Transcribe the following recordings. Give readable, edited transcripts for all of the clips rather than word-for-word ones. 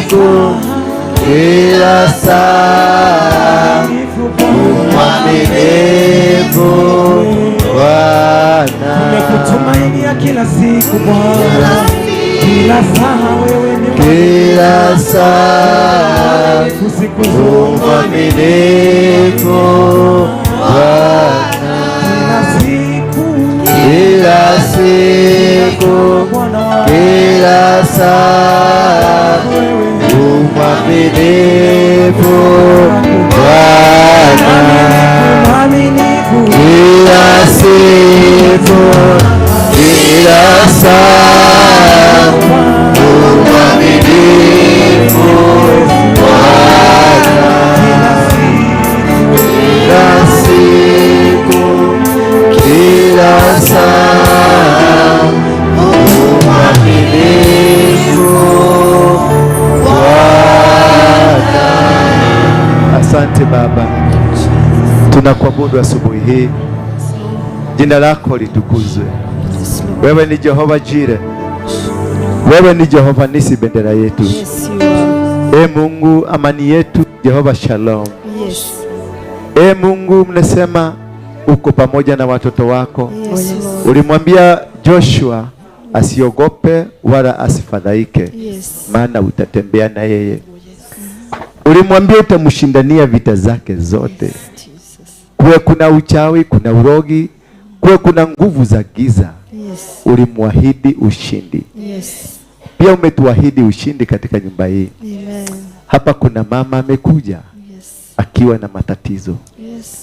siku, kila saa, mwaminifu Bwana. Tumekutumainia kila siku Bwana, kila saa wewe ni kila saa, mwaminifu Bwana. Kila siku, kila saa, mwaminifu Bwana. Kila siku, kila saa, mwaminifu Bwana. Kila siku, kila saa, mwaminifu Bwana. Asante Baba, tunakuabudu asubuhi hii. Jina lako litukuzwe. Wewe ni Jehova Jire, wewe ni Jehova Nisi, bendera yetu. Mungu amani yetu, Jehova Shalom. Mungu, mnasema uko pamoja na watoto wako. Ulimwambia Joshua asiogope wala asifadhaike, maana utatembea na yeye. Ulimwambia utamshindania vita zake zote. Kuwe kuna uchawi, kuna urogi, kuwe kuna nguvu za giza, ulimwahidi ushindi. Pia umetuahidi ushindi katika nyumba hii. Hapa kuna mama amekuja akiwa na matatizo.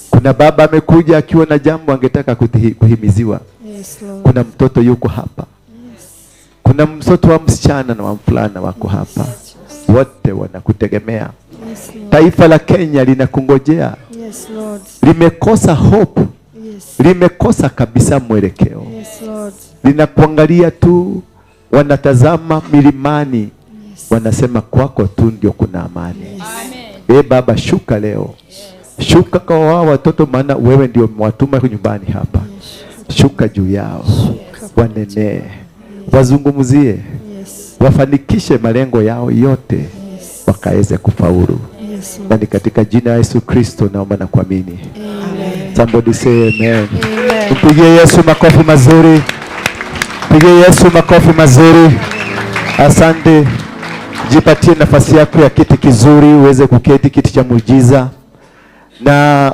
Kuna baba amekuja akiwa na jambo angetaka kuhimiziwa. Kuna mtoto yuko hapa. Kuna mtoto wa msichana na wa mvulana wako hapa. Wote wanakutegemea. Taifa la Kenya linakungojea. Limekosa hope. Limekosa kabisa mwelekeo. Linakuangalia tu, wanatazama milimani. Wanasema kwako tu ndio kuna amani. Baba, shuka leo. Shuka kwa wao watoto, maana wewe ndio mwatuma nyumbani hapa. Shuka juu yao. Wanene. Wazungumzie. Wafanikishe malengo yao yote. Wakaweze kufaulu. Na ni katika jina la Yesu Kristo naomba na kuamini. Somebody say amen. Mpigie Yesu makofi mazuri. Mpigie Yesu makofi mazuri. Asante. Jipatie nafasi yako ya kiti kizuri, uweze kuketi kiti cha muujiza. Na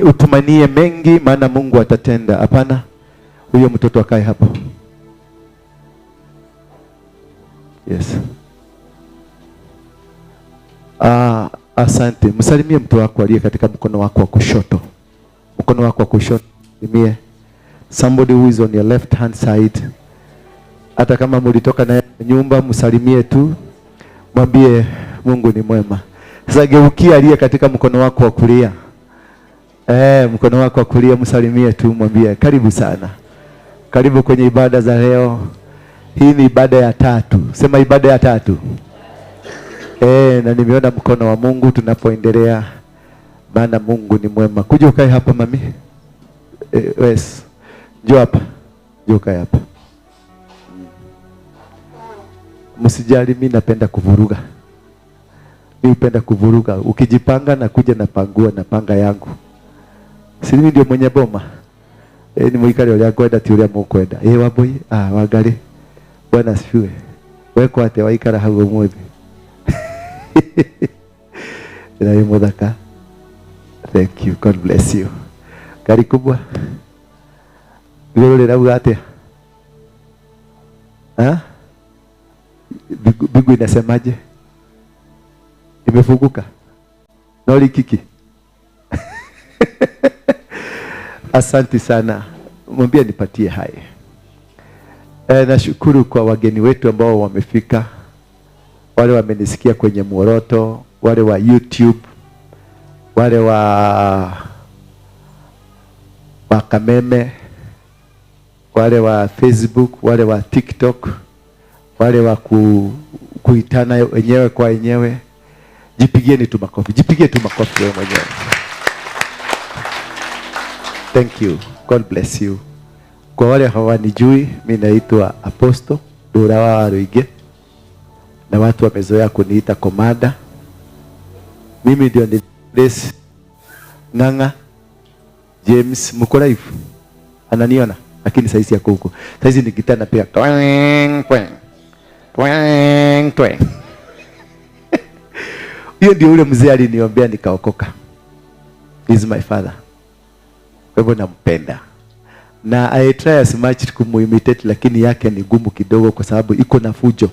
utumanie mengi, maana Mungu atatenda. Hapana, huyo mtoto akae hapo. Yes. Asante. Msalimie mtu wako aliye katika mkono wako wa kushoto. Mkono wako wa kushoto. Salimie somebody who is on your left hand side. Hata kama mlitoka na nyumba, msalimie tu. Mwambie Mungu ni mwema. Sasa geukia aliye katika mkono wako wa kulia. Mkono wako wa kulia, msalimie tu, mwambie karibu sana. Karibu kwenye ibada za leo. Hii ni ibada ya 3. Sema ibada ya 3. Na nimeona mkono wa Mungu tunapoendelea, maana Mungu ni mwema. Kuja ukae hapa mami. Yes. Njoo hapa. Njoo ukae hapa. Msijali, mimi napenda kuvuruga. Mimi napenda kuvuruga. Ukijipanga na kuja napangua na panga yangu. Si mimi ndio mwenye boma. Ni mwikali wale kwenda tiuria mkwenda. Waboi, wagari. Bwana asifiwe. Wewe kwa ate waikara hau mwethi. Ina yemodaka. Thank you. God bless you. Kari kubwa. Wewe leo ate. Bigu inasemaje? Imefunguka. Noli kiki. Asante sana. Mwambie nipatie hai. Nashukuru kwa wageni wetu ambao wamefika. Wale wamenisikia kwenye Mworoto, wale wa YouTube, wale wa Kameme, wale wa Facebook, wale wa TikTok, wale wa kuitana wenyewe kwa wenyewe. Jipigieni tu makofi. Jipigie tu makofi wewe mwenyewe. Thank you. God bless you. Kwa wale hawanijui, mimi naitwa Apostle Ndura Waruinge. na watu wamezoea kuniita komanda. Mimi ndio Ndura Ng'ang'a James Mukolive. Ananiona lakini saizi yako huko. Saizi nikitana pia twang twang twang twang. Hiyo ndio ule mzee aliniombea nikaokoka. He is my father. Kwa hivyo nampenda. Na I try as much kumuimitate, lakini yake ni gumu kidogo kwa sababu iko na fujo.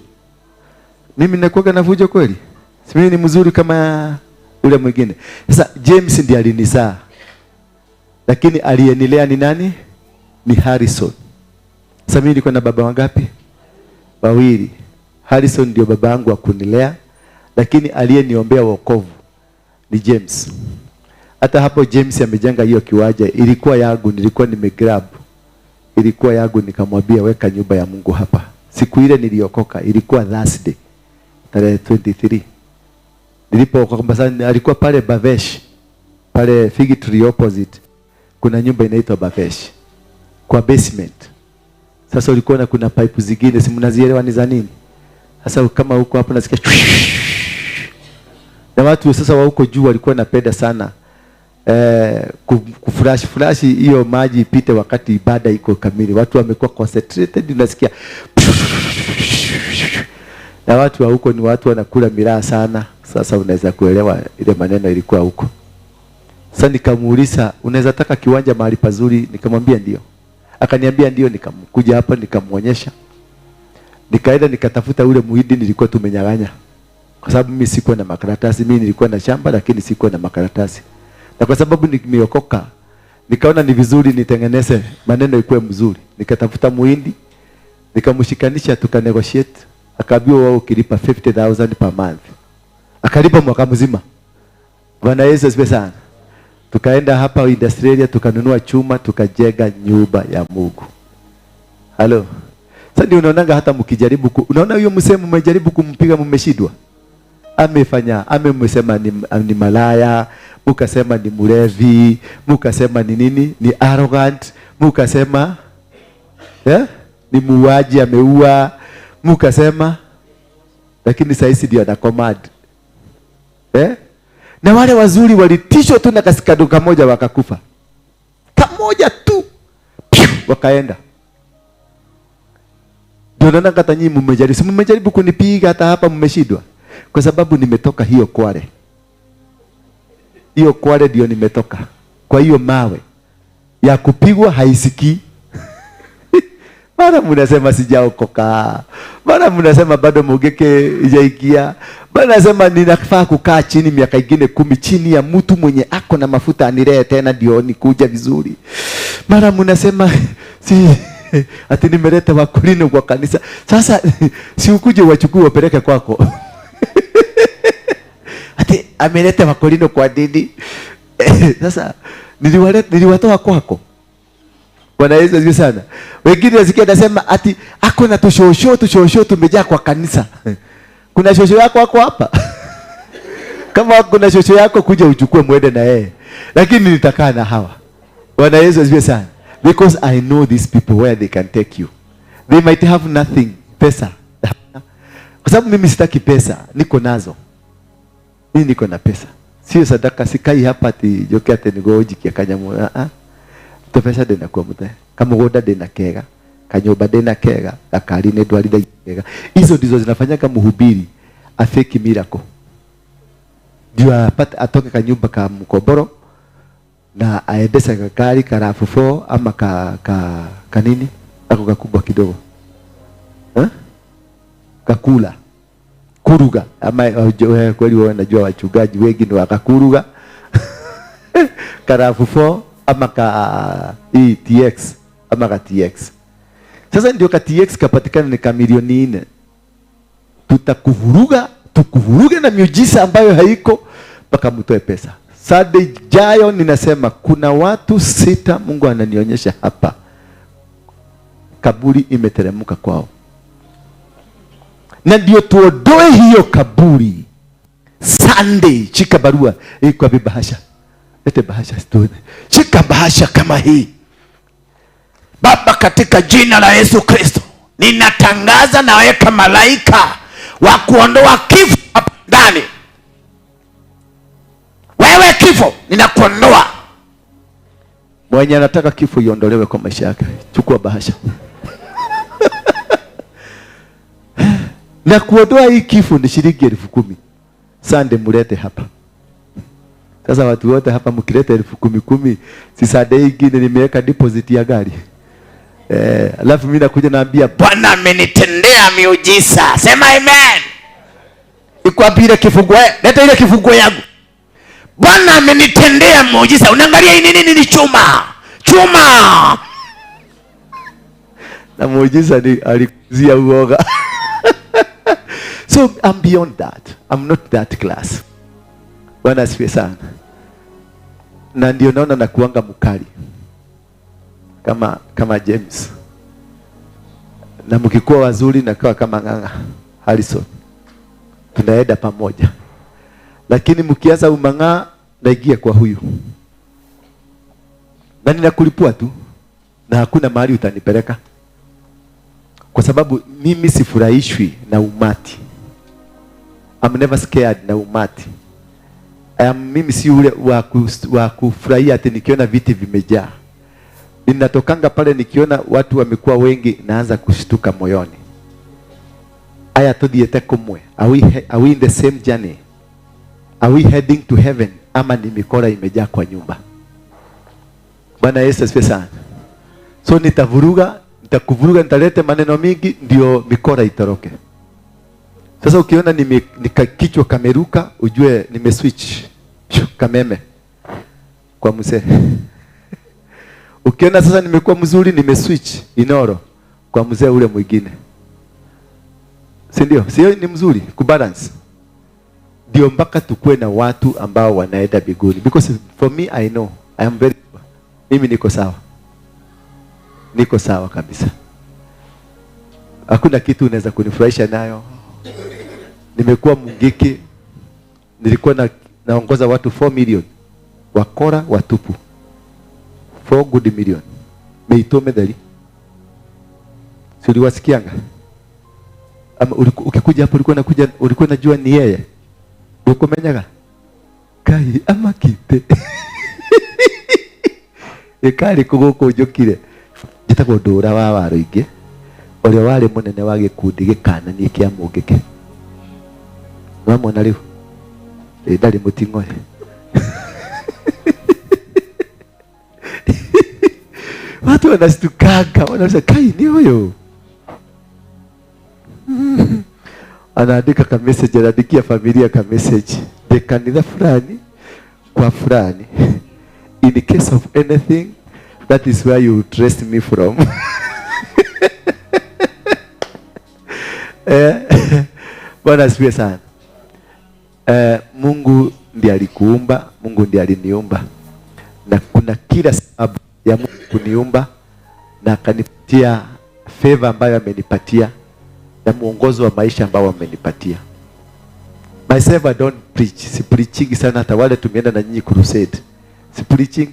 Mimi nakuwa na fujo kweli? Si mimi ni mzuri kama ule mwingine. Sasa James ndiye alinizaa. Lakini aliyenilea ni nani? Ni Harrison. Sasa mimi nilikuwa na baba wangapi? Wawili. Harrison ndio baba yangu wa kunilea, lakini aliyeniombea wokovu ni James. Hata hapo James amejenga hiyo kiwanja, ilikuwa yangu, nilikuwa nimegrab. Ilikuwa yangu, nikamwambia weka nyumba ya Mungu hapa. Siku ile niliokoka, ilikuwa Thursday, tarehe 23. Nilipookoka sana, alikuwa pale Bavesh, pale Fig Tree opposite. Kuna nyumba inaitwa Bavesh kwa basement. Sasa ulikuwa na kuna pipe zingine, si mnazielewa ni za nini? Sasa kama huko hapo nasikia na watu sasa wa huko juu walikuwa napenda sana kuflash hiyo maji ipite wakati ibada iko kamili. Watu wamekuwa concentrated, unasikia. Na watu wa huko ni watu wanakula miraa sana. Sasa unaweza kuelewa ile maneno ilikuwa huko. Sasa nikamuuliza, unaweza taka kiwanja mahali pazuri? Nikamwambia ndio. Akaniambia ndio, nikamkuja hapa nikamuonyesha. Nikaenda nikatafuta ule muhindi nilikuwa tumenyang'anya. Kwa sababu mimi sikuwa na makaratasi, mimi nilikuwa na shamba lakini sikuwa na makaratasi. Na kwa sababu nimeokoka, nikaona ni vizuri nitengeneze maneno ikuwe mzuri. Nikatafuta muhindi, nikamshikanisha, tukanegotiate. Akaambiwa wao kilipa 50,000 per month. Akalipa mwaka mzima. Bwana Yesu asifiwe sana. Tukaenda hapa Australia, tukanunua chuma, tukajenga nyumba ya Mungu. Halo. Sasa ndio unaonanga hata mkijaribu unaona huyo msemo mmejaribu kumpiga mmeshindwa. Amefanya, amemsema ni malaya, mukasema ni mulevi, mukasema ni nini? Ni arrogant, mukasema ni muuaji ameua, mukasema, lakini sasa ndio ana command. Na wale wazuri walitishwa tu na kasikado kamoja wakakufa. Kamoja tu wakaenda. Ndio naona hata nyinyi mmejaribu kunipiga, hata hapa mmeshindwa. Kwa sababu nimetoka hiyo Kwale. Hiyo Kwale ndio nimetoka. Kwa hiyo mawe ya kupigwa haisikii. Mara mnasema sijaokoka. Mara mnasema bado mugeke ijaingia. Mara nasema ninafaa kukaa chini miaka ingine 10 chini ya mtu mwenye ako na mafuta aniree tena ndio nikuja vizuri. Mara mnasema ati nimeleta wakulino kwa kanisa. Sasa si ukuje wachukue wapeleke kwako. Ati ameleta wakulino kwa dini. Sasa niliwatoa kwako. Bwana Yesu asifiwe sana. Wengine wasikia nasema ati ako na tushosho tumejaa kwa kanisa. Kuna shosho yako wako hapa. Kama kuna shosho yako kuja uchukue muende na yeye. Lakini nitakaa na hawa. Bwana Yesu asifiwe sana. Because I know these people where they can take you. They might have nothing, pesa. Kwa sababu mimi sitaki pesa, niko nazo. Mimi niko na pesa. Sio sadaka, sikai hapa ati joke ati nigoji kia kanyamu. To pesa dena kwa mute. Kama goda dena kega, kanyoba dena kega, akari ne dwalida kega. Hizo ndizo zinafanyaka mhubiri afeki miracle. Ndio apate atoke kanyumba ka mkoboro na aendesha gari karafufu ama kanini ako kakubwa kidogo. Kakula kuruga ama kweli wao najua wachungaji wengi ni wakakuruga. Karafufu ama TX ama ka TX. Sasa ndio ka TX kapatikana ni kamilioni 4. Tukuvuruga na miujiza ambayo haiko mpaka mtoe pesa. Sunday jayo ninasema kuna watu 6 Mungu ananionyesha hapa. Kaburi imeteremka kwao. Na ndio tuodoe hiyo kaburi. Sunday chika barua iko bahasha. Lete bahasha stone. Chika bahasha kama hii. Baba, katika jina la Yesu Kristo, ninatangaza na weka malaika wa kuondoa kifo hapa ndani. Wewe kifo, ninakuondoa. Mwenye anataka kifo iondolewe kwa maisha yake, chukua bahasha. Na kuondoa hii kifo ni shilingi 10,000. Sande mulete hapa. Sasa watu wote hapa mkileta 10,000, si sande ingine nimeweka deposit ya gari. Alafu mimi nakuja naambia Bwana amenitendea miujiza. Sema amen. iko wapi ile kifunguo? Leta ile kifunguo yangu. Bwana amenitendea muujiza. Unaangalia hii nini? Ni chuma. Chuma. Na muujiza ni alikuzia uoga. So I'm beyond that. I'm not that class. Bwana asifiwe sana. Na ndio naona nakuanga mkali. Kama James. Na mkikuwa wazuri nakuwa kama Ng'ang'a Harrison. Tunaenda pamoja. Lakini mkianza umang'aa naingia kwa huyu. Na ninakulipua tu. Na hakuna mahali utanipeleka. Kwa sababu mimi sifurahishwi na umati. I'm never scared na umati. Mimi si ule wa kufurahia ati nikiona viti vimejaa. Ninatokanga pale nikiona watu wamekuwa wengi naanza kushtuka moyoni. Aya tudhiete kumwe. Are we in the same journey? Are we heading to heaven? Ama ni mikora imejaa kwa nyumba? Bwana Yesu asifiwe sana. So nitakuvuruga, nitalete maneno mingi ndio mikora itoroke. Sasa ukiona kichwa kameruka, ujue nimeswitch kameme kwa mzee. Ukiona sasa nimekuwa mzuri, nimeswitch inoro kwa mzee ule mwingine. Si ndio? Sio ni mzuri kubalance. Ndio mpaka tukue na watu ambao wanaenda mbinguni. Because for me I know I am very, mimi niko sawa. Niko sawa kabisa. Hakuna kitu unaweza kunifurahisha nayo. Nimekuwa mungiki. Nilikuwa naongoza watu 4 million. Wakora watupu. 4 good million. Meito medali. Si uliwasikianga? Ama ukikuja hapo ulikuwa unajua ni yeye. Ukomenyaga? Kai ama kite. Ekari kugoko njokire. Jitagwo Ndura wa Waruinge. Ore wale munene wa gikundi gikananie kia mungike. Mwamona riu. Ndari muting'ore. Watu wanastukanga, wanasema kai ni huyo. Anaandika ka message, anaandikia familia ka message. The kanitha fulani kwa fulani. In the case of anything, that is where you trust me from. Bwana asifiwe sana. Mungu ndiye alikuumba, Mungu ndiye aliniumba. Na kuna kila sababu ya Mungu kuniumba na akanipatia favor ambayo amenipatia na muongozo wa maisha ambao amenipatia. Myself I don't preach. Si preaching sana, hata wale tumeenda na nyinyi crusade. Si preaching.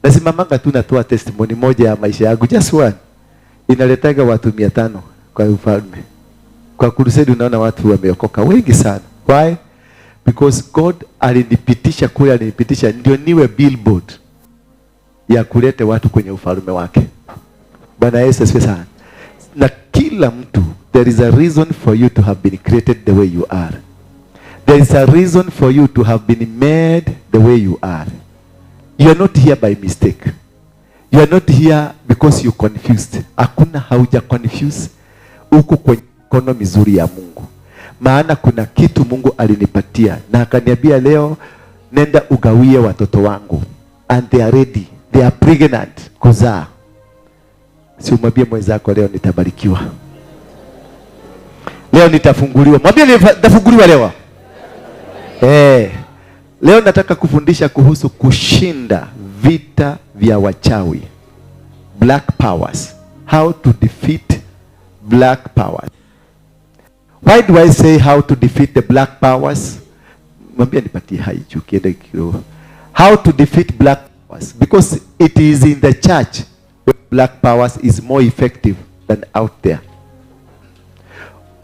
Nasimamanga tu natoa testimony moja ya maisha yangu, just one. Inaletaga watu 500 kwa ufalme. Kwa crusade unaona watu wameokoka wengi sana. Why? Because God alinipitisha kule, alinipitisha ndio niwe billboard ya kulete watu kwenye ufalme wake. Bwana Yesu asifiwe sana. Na kila mtu, there is a reason for you to have been created the way you are. There is a reason for you to have been made the way you are. You are not here by mistake. You are not here because you confused. Hakuna hauja confuse. Uko kwenye mikono mizuri ya Mungu. Maana kuna kitu Mungu alinipatia na akaniambia leo nenda ugawie watoto wangu. And they are ready. They are pregnant kuzaa. Si umwambie mwenzako leo nitabarikiwa. Leo nitafunguliwa. Mwambie nitafunguliwa leo. Leo nataka kufundisha kuhusu kushinda vita vya wachawi. Black powers. How to defeat black powers. Why do I say how to defeat the black powers? Mwambie nipatie haiju kiende kidogo. How to defeat black powers? Because it is in the church where black powers is more effective than out there.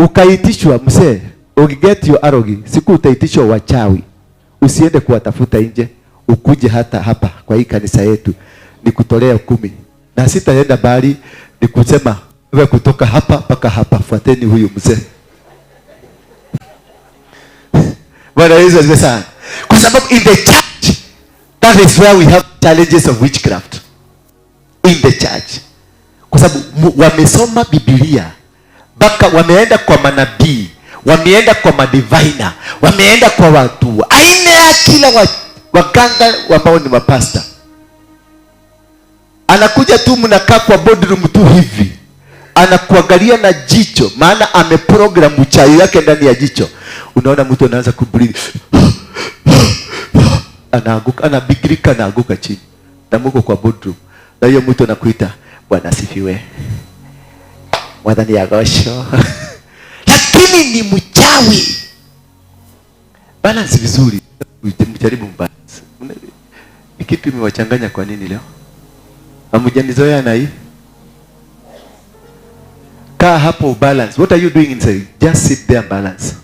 ukaitishwa mzee, ukiget your arogi, siku utaitishwa wachawi, usiende kuwatafuta nje, ukuje hata hapa kwa hii kanisa yetu nikutolea 10, na sitaenda bali nikusema wewe kutoka hapa mpaka hapa, fuateni huyu mzee. Bwana Yesu asifiwe sana. Kwa sababu in the church, that is where we have challenges of witchcraft. In the church. Kwa sababu wamesoma Biblia, mpaka wameenda kwa manabii, wameenda kwa madivina, wameenda kwa watu aina ya kila waganga ambao ni mapasta. Anakuja tu, mnakaa kwa boardroom tu hivi, anakuangalia na jicho, maana ameprogram uchawi yake ndani ya jicho. Unaona mtu anaanza kubreathe, anaanguka, anabigirika, anaanguka chini, na mko kwa boardroom, na hiyo mtu anakuita Bwana asifiwe, mwadhani ya gosho lakini ni mchawi. Balance vizuri, mjaribu mbalance. Ni kipi mmewachanganya kwa nini leo? Hamjanizoea na hii? Kaa hapo balance. What are you doing inside? Just sit there and balance.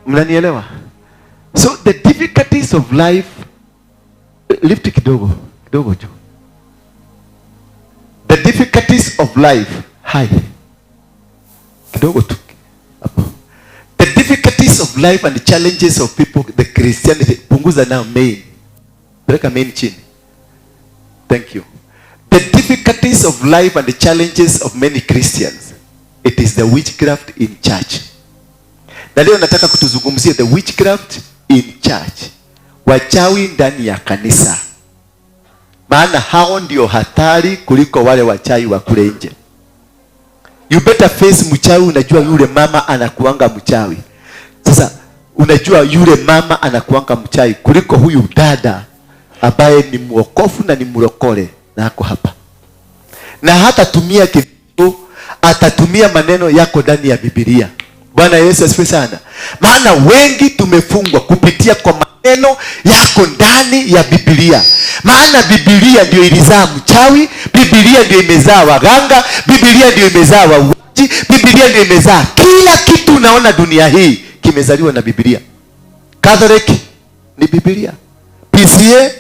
Mnanielewa? So the difficulties of life, lift kidogo kidogo juu. The difficulties of life, hai kidogo tu hapo. The difficulties of life and the challenges of people, the Christianity, punguza now main. Peleka main chini. Thank you. The difficulties of life and the challenges of many Christians, it is the witchcraft in church. Na leo nataka kutuzungumzia the witchcraft in church. Wachawi ndani ya kanisa. Maana hao ndio hatari kuliko wale wachawi wa kule nje. You better face mchawi, unajua yule mama anakuanga mchawi. Sasa unajua yule mama anakuanga mchawi kuliko huyu dada ambaye ni mwokofu na ni mlokole na ako hapa. Na hata tumia kitu, atatumia maneno yako ndani ya Biblia. Bwana Yesu asifiwe sana. Maana wengi tumefungwa kupitia kwa maneno yako ndani ya Biblia. Maana Biblia ndio ilizaa mchawi, Biblia ndio imezaa waganga, Biblia ndio imezaa wauaji, Biblia ndio imezaa kila kitu unaona dunia hii kimezaliwa na Biblia. Catholic ni Biblia, PCA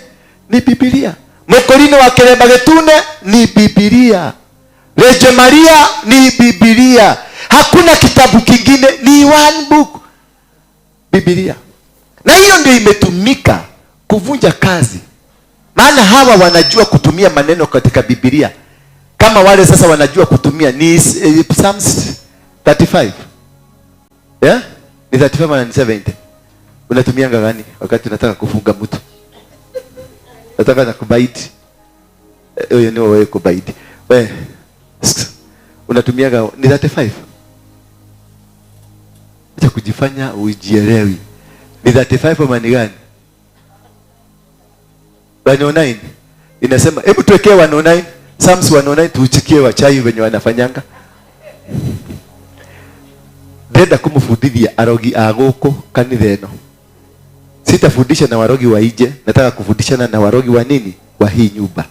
ni Biblia, Mokorino wa Kereba Getune ni Biblia, Reje Maria ni Biblia. Hakuna kitabu kingine, ni one book, Biblia. Na hiyo ndio imetumika kuvunja kazi. Maana hawa wanajua kutumia maneno katika Biblia. Kama wale sasa wanajua kutumia ni Psalms 35. Yeah? Ni 35 na 70. Unatumia gani wakati unataka kufunga mtu? Nataka na kubaiti. Wewe ni wewe kubaiti. Wewe unatumia ni 35. Acha kujifanya ujielewi. Ni 35 maana gani? 109 inasema, hebu tuwekee 109, Psalms 109 tuuchikie wachawi wenye wanafanyanga. Ndenda kumufundithia arogi agoko kanitha eno. Sitafundisha na warogi wa nje, nataka kufundishana na warogi wa nini? Wa hii nyumba.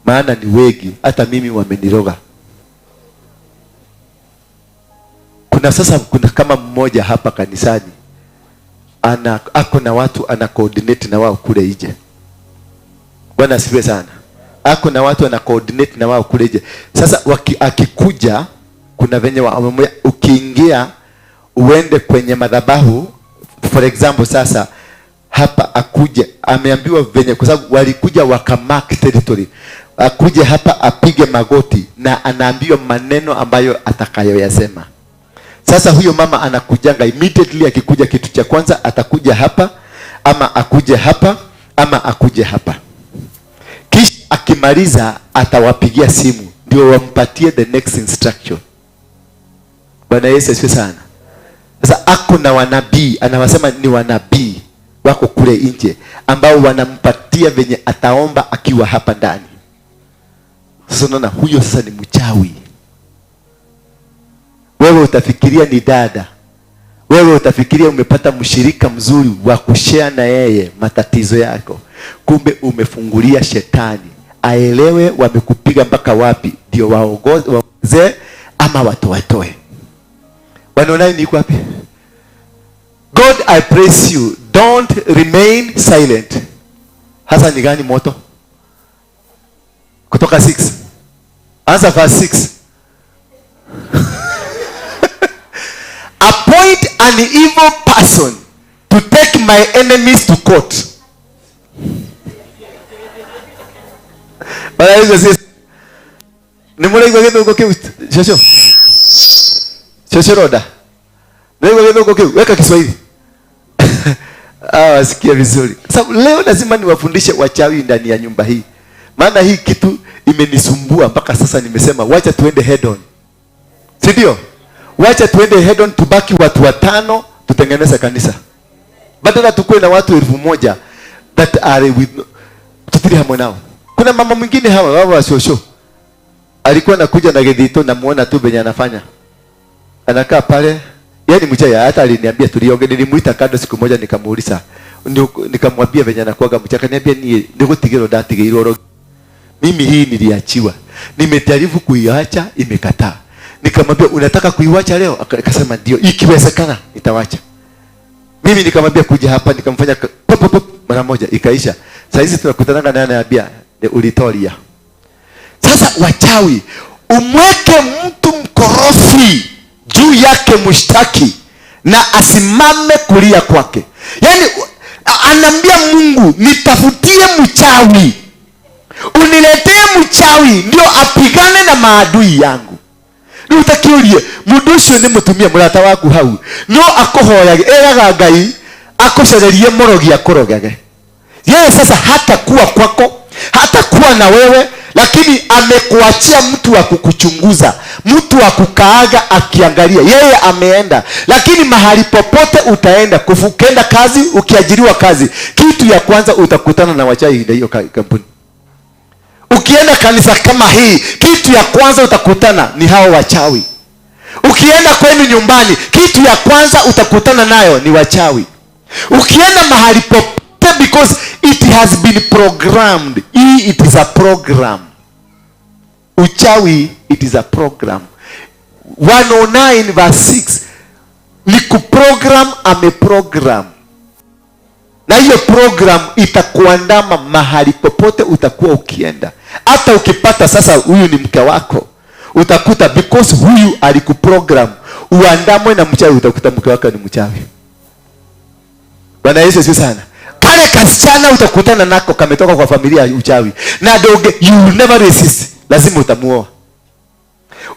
Maana ni wengi, hata mimi wameniroga. Kuna kama mmoja hapa kanisani ako na watu ana coordinate na wao kule nje. Bwana asifiwe sana. Ako na watu ana coordinate na wao kule nje. Sasa akikuja, kuna venye ukiingia uende kwenye madhabahu, for example sasa hapa akuje, ameambiwa venye, kwa sababu walikuja wakamark territory, akuje hapa apige magoti na anaambiwa maneno ambayo atakayoyasema. Sasa huyo mama anakujanga immediately, akikuja kitu cha kwanza atakuja hapa, ama akuje hapa, ama akuje hapa. Kisha akimaliza atawapigia simu ndio wampatie the next instruction. Bwana Yesu asifiwe sana. Sasa ako na wanabii, anawasema ni wanabii wako kule nje ambao wanampatia venye ataomba akiwa hapa ndani. Sasa unaona huyo sasa ni mchawi. Wewe utafikiria ni dada. Wewe utafikiria umepata mshirika mzuri wa kushare na yeye matatizo yako. Kumbe umefungulia shetani aelewe wamekupiga mpaka wapi, ndio waongoze ama watoe. Wanaona niko wapi? God, I praise you, don't remain silent. Hasa ni gani moto? Kutoka 6. Answer verse 6. Appoint an evil person to take my enemies to court. Bwana Yesu asifiwe. Ni mwana kwa kitu kwa shosho. Shosho roda. Ndio kwa kitu weka Kiswahili. Sikia vizuri. Sababu leo lazima niwafundishe wachawi ndani ya nyumba hii. Maana hii kitu imenisumbua mpaka sasa nimesema wacha tuende head on. Si ndio? Wacha tuende head on, tubaki watu 5 tutengeneze kanisa. Badala tukue na watu 1000 that are with tutiri hamwe nao. Kuna mama mwingine hawa washosho. Alikuwa anakuja na gedito na muona tu venye anafanya. Anakaa pale, yani mchaya, hata aliniambia tulioge, nilimuita kando siku moja nikamuuliza. Nikamwambia venye anakuaga mchaka, niambia ni nigutigiro datigiro. Mimi hii niliachiwa. Nimejaribu kuiacha, imekataa. Nikamwambia unataka kuiacha leo? Akasema ndio, ikiwezekana nitawacha. Mimi nikamwambia kuja hapa, nikamfanya mara moja ikaisha. Sasa hizi tunakutana naye ananiambia ulitoria. Sasa wachawi, umweke mtu mkorofi juu yake mshtaki na asimame kulia kwake. Yaani anambia Mungu, nitafutie mchawi, uniletee mchawi ndio apigane na maadui yangu. Ni utakiulie mundu ucio ni mutumia murata waku hau no akohoyage eraga Ngai akocererie morogia korogage. Yeye sasa hata kuwa kwako, hata kuwa na wewe, lakini amekuachia mtu wa kukuchunguza, mtu wa kukaaga akiangalia. Yeye ameenda, lakini mahali popote utaenda, kufukenda kazi, ukiajiriwa kazi, kitu ya kwanza utakutana na wachawi ndio hiyo kampuni. Ukienda kanisa kama hii, kitu ya kwanza utakutana ni hao wachawi. Ukienda kwenu nyumbani, kitu ya kwanza utakutana nayo ni wachawi. Ukienda mahali popote, because it has been programmed. It is a program. Uchawi, it is a program. 109 verse 6 ni kuprogram, ameprogram. Na hiyo program itakuandama mahali popote utakuwa ukienda. Hata ukipata sasa huyu ni mke wako, utakuta because huyu alikuprogram uandamwe na mchawi, utakuta mke wako ni mchawi. Bwana Yesu asifiwe sana. Kale kasichana utakutana nako kametoka kwa familia ya uchawi. Na doge, you will never resist. Lazima utamuoa.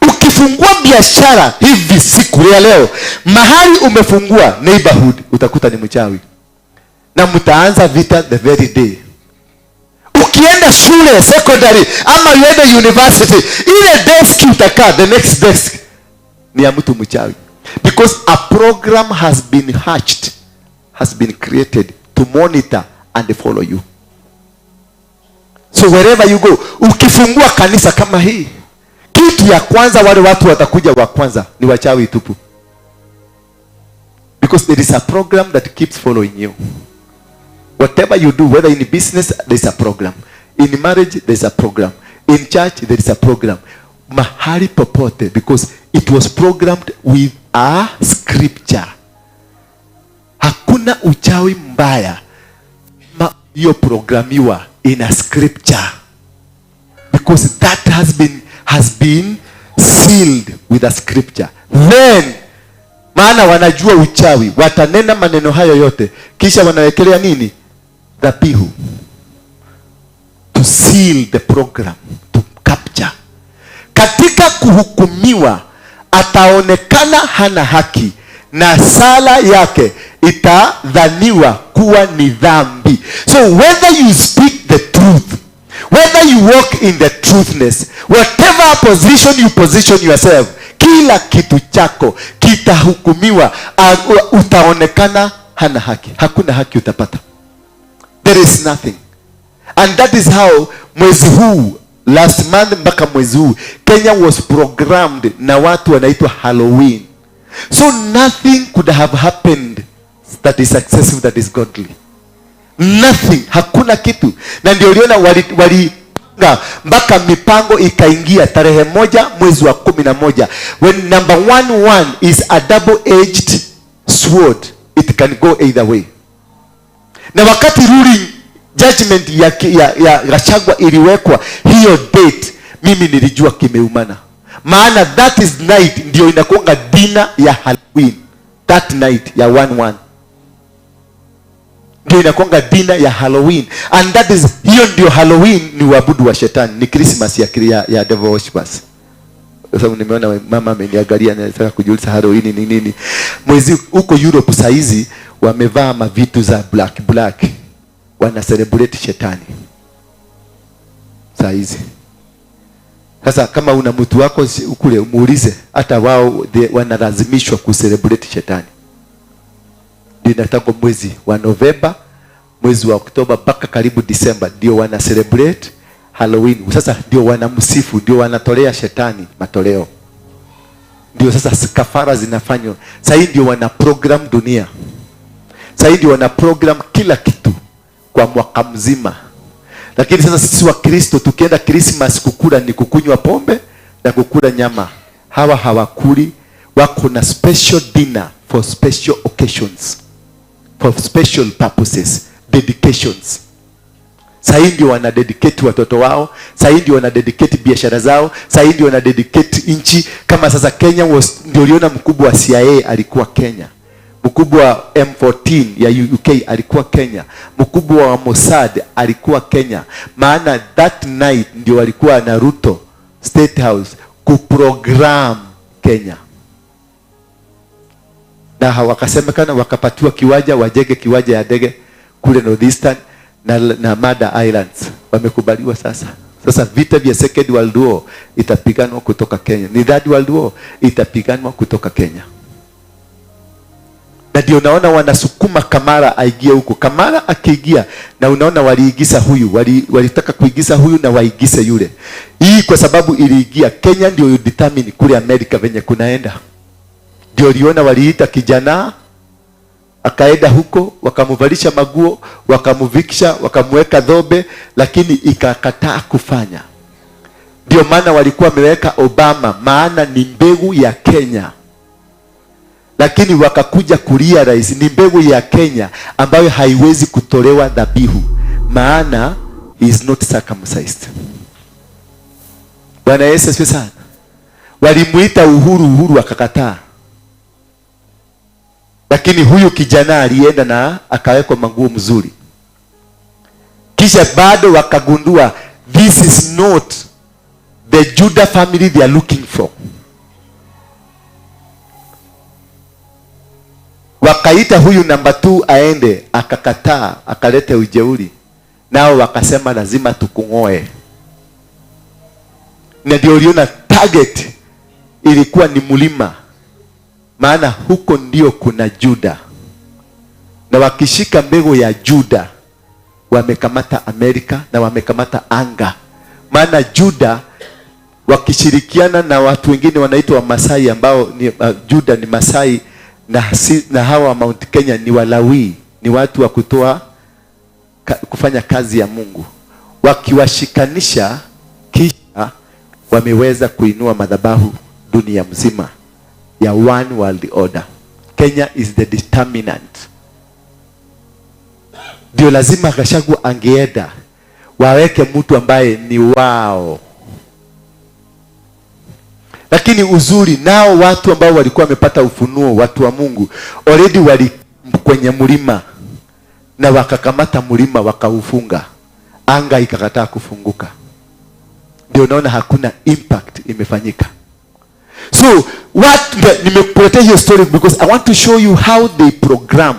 Ukifungua biashara hivi siku ya leo, mahali umefungua neighborhood, utakuta ni mchawi. Na mtaanza vita the very day. Ukienda shule secondary ama uende university, ile desk utakaa, the next desk ni ya mtu mchawi. Because a program has been hatched, has been created to monitor and follow you. So wherever you go, ukifungua kanisa kama hii, kitu ya kwanza wale watu watakuja wa kwanza ni wachawi tupu. Because there is a program that keeps following you. Whatever you do, whether in business, there is a program. In marriage, there is a program. In church, there is a program. Mahali popote, because it was programmed with a scripture. Hakuna uchawi mbaya hiyo programiwa in a scripture, because that has been sealed with a scripture. Then maana wanajua uchawi, watanena maneno hayo yote, kisha wanawekelea nini? Dhabihu to seal the program, to capture. Katika kuhukumiwa ataonekana hana haki na sala yake itadhaniwa kuwa ni dhambi. So whether you speak the truth, whether you walk in the truthness, whatever position you position yourself, kila kitu chako kitahukumiwa, utaonekana hana haki. Hakuna haki utapata. There is nothing. And that is how mwezi huu, last month mpaka mwezi huu, Kenya was programmed na watu wanaitwa Halloween. So nothing could have happened that is successful, that is godly. Nothing. Hakuna kitu. Na ndio uliona mpaka mipango ikaingia tarehe 1 mwezi wa 11. When number 11 is a double-edged sword, it can go either way. Na wakati ruling judgment ya Gachagua iliwekwa hiyo date, mimi nilijua kimeumana. Maana that is night ndio inakuanga dinner ya Halloween. That night ya 11 ndio inakuanga dinner ya Halloween, and that is, hiyo ndio Halloween ni uabudu wa shetani, ni Christmas ya devil worshippers. Sasa nimeona mama ameniangalia na nataka kujiuliza Halloween ni nini. Mwezi huko Europe saizi wamevaa mavitu za black, wana celebrate shetani saizi. Sasa kama una mtu wako kule umuulize, hata wao wanalazimishwa kucelebrate shetani. Ndio inataka mwezi wa November, mwezi wa Oktoba mpaka karibu December ndio wana celebrate Halloween. Sasa ndio wanamsifu, ndio wanatolea shetani matoleo. Ndio sasa kafara zinafanywa. Sasa ndio wana program dunia. Sasa ndio wana program kila kitu kwa mwaka mzima. Lakini sasa sisi wa Kristo tukienda Christmas kukula ni kukunywa pombe na kukula nyama. Hawa hawakuli, wako na special dinner for special occasions, for special purposes, dedications. Sasa ndio wana dedicate watoto wao, sasa ndio wana dedicate biashara zao, sasa ndio wana dedicate nchi. Kama sasa Kenya ndio uliona mkubwa wa CIA alikuwa Kenya. Mkubwa wa M14 ya UK alikuwa Kenya. Mkubwa wa Mossad alikuwa Kenya. Maana that night ndio walikuwa na Ruto State House kuprogram Kenya. Na wakasemekana wakapatiwa kiwanja, wajenge kiwanja ya ndege kule Northeastern na Mada Islands. Wamekubaliwa sasa. Sasa vita vya Second World War itapiganwa kutoka Kenya. Ni Third World War itapiganwa kutoka Kenya. Na ndio unaona wanasukuma Kamara aingie huko. Kamara akiingia na unaona waliigiza huyu, walitaka kuigiza huyu na waigise yule. Hii kwa sababu iliingia Kenya ndio you determine kule Amerika venye kunaenda. Ndio uliona waliita kijana akaenda huko, wakamuvalisha maguo, wakamuvikisha, wakamweka dhobe, lakini ikakataa kufanya. Ndio maana walikuwa wameweka Obama, maana ni mbegu ya Kenya. Lakini wakakuja kurealize ni mbegu ya Kenya ambayo haiwezi kutolewa dhabihu, maana is not circumcised. Bwana Yesu asifiwe sana. Walimuita Uhuru akakataa. Lakini huyu kijana alienda na akawekwa manguo mzuri. Kisha bado wakagundua this is not the Judah family they are looking for. Wakaita huyu number 2 aende, akakataa, akalete ujeuri. Nao wakasema lazima tukungoe. Na ndio uliona target ilikuwa ni mulima. Maana huko ndio kuna Juda. Na wakishika mbegu ya Juda wamekamata Amerika na wamekamata anga. Maana Juda wakishirikiana na watu wengine wanaitwa Masai ambao ni Juda ni Masai na hawa Mount Kenya ni Walawi, ni watu wa kufanya kazi ya Mungu. Wakiwashikanisha kisha wameweza kuinua madhabahu dunia mzima ya one world order. Kenya is the determinant. Ndio lazima Gachagua angeenda waweke mtu ambaye ni wao. Lakini uzuri nao watu ambao walikuwa wamepata ufunuo, watu wa Mungu already wali kwenye mlima na wakakamata mlima wakaufunga. Anga ikakataa kufunguka. Ndio unaona hakuna impact imefanyika. So nimekuletea hiyo story because I want to show you how they program.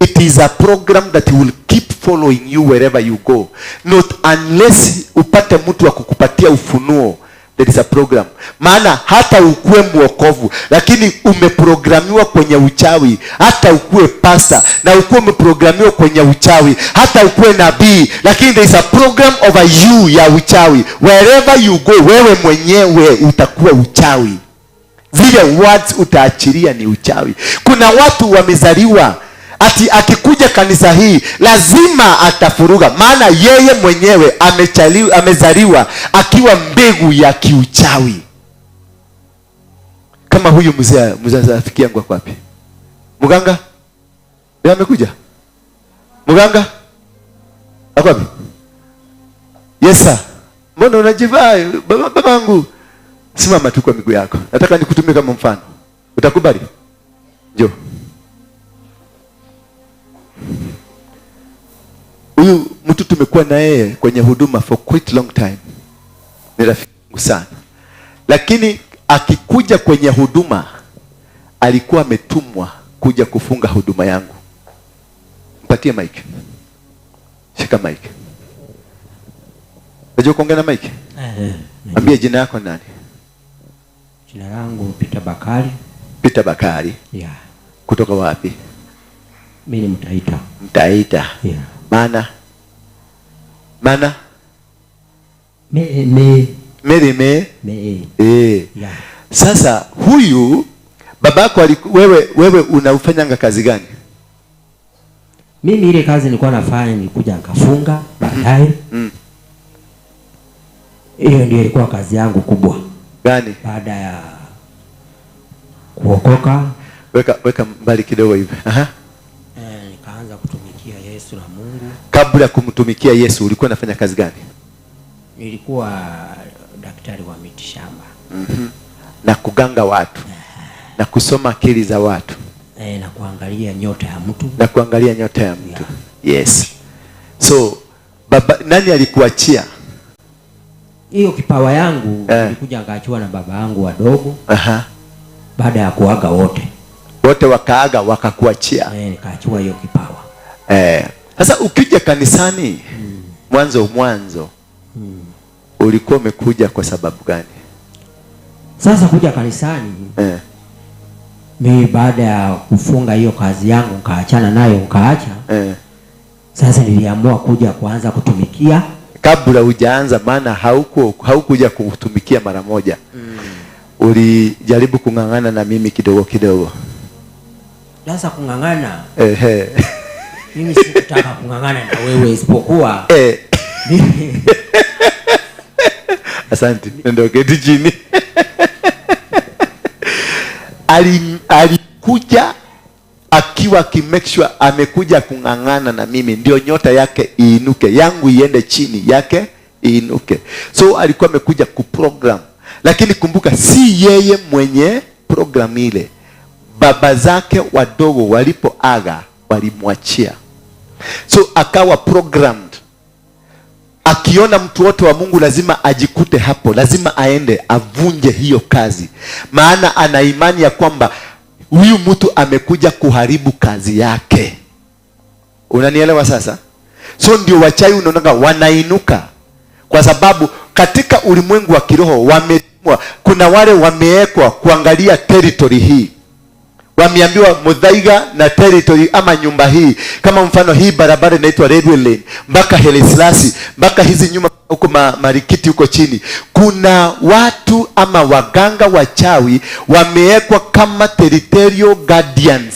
It is a program that will keep following you wherever you go. Not unless upate mtu wa kukupatia ufunuo. There is a program. Maana hata ukue mwokovu, lakini umeprogramiwa kwenye uchawi. Hata ukue pasta na ukue umeprogramiwa kwenye uchawi. Hata ukue nabii, lakini there is a program over you ya uchawi. Wherever you go, wewe mwenyewe utakuwa uchawi. Zile words utaachilia ni uchawi. Kuna watu wamezaliwa ati akikuja kanisa hii lazima atafuruga, maana yeye mwenyewe amezaliwa akiwa mbegu ya kiuchawi. Kama huyu mzee rafiki yangu ako wapi? Mganga? Yeye amekuja? Mganga? Ako wapi? Yes sir. Mbona unajivaa? Babangu. Simama tu kwa miguu yako. Nataka nikutumie kama mfano. Utakubali? Njoo. Huyu mtu tumekuwa na yeye kwenye huduma for quite long time. Ni rafiki yangu sana. Lakini akikuja kwenye huduma alikuwa ametumwa kuja kufunga huduma yangu. Mpatie mic. Shika mic. Unajua kuongea na mic? Ambia jina yako nani? Jina langu Peter Bakari. Peter Bakari. Yeah. Kutoka wapi? Mimi ni Mtaita. Mtaita. Yeah. Maana Yeah. Sasa huyu babako wewe unafanyanga kazi gani? Mimi ile kazi nilikuwa nafanya nilikuja nikafunga baadaye. Hiyo ndio ilikuwa kazi yangu kubwa. Gani? Baada ya kuokoka. Weka mbali kidogo hivi. Nikaanza kutumikia Yesu na Mungu. Kabla ya kumtumikia Yesu ulikuwa unafanya kazi gani? Nilikuwa daktari wa miti shamba. Na kuganga watu. Na kusoma akili za watu. Na kuangalia nyota ya mtu. Na kuangalia nyota ya mtu. Yeah. Yes. So baba nani alikuachia hiyo kipawa yangu? Nilikuja nikaachiwa na baba yangu wadogo. Baada ya kuaga wote wakaaga wakakuachia. Nikaachiwa hiyo kipawa. Sasa ukija kanisani mwanzo ulikuwa umekuja kwa sababu gani? Sasa kuja kanisani mimi baada ya kufunga hiyo kazi yangu nikaachana nayo nikaacha. Sasa niliamua kuja kuanza kutumikia. Kabla hujaanza, maana haukuja kutumikia mara moja. Ulijaribu kungangana na mimi kidogo. Sasa kungangana. Mimi sikutaka kungangana na wewe isipokuwa Asante. Ndio keti chini. Alikuja akiwa make sure amekuja kungangana na mimi ndio nyota yake iinuke, yangu iende chini, yake iinuke. So alikuwa amekuja kuprogram. Lakini kumbuka si yeye mwenye program ile. Baba zake wadogo walipoaga walimwachia. So akawa programmed. Akiona mtu wote wa Mungu lazima ajikute hapo, lazima aende avunje hiyo kazi. Maana ana imani ya kwamba huyu mtu amekuja kuharibu kazi yake. Unanielewa sasa? So ndio wachawi unaona wanainuka. Kwa sababu katika ulimwengu wa kiroho wametumwa, kuna wale wameekwa kuangalia territory hii. Wameambiwa Muthaiga na territory ama nyumba hii. Kama mfano hii barabara inaitwa Railway Lane mpaka Heleslasi, mpaka hizi nyuma huko Marikiti huko chini. Kuna watu ama waganga wachawi wameekwa kama territorial guardians,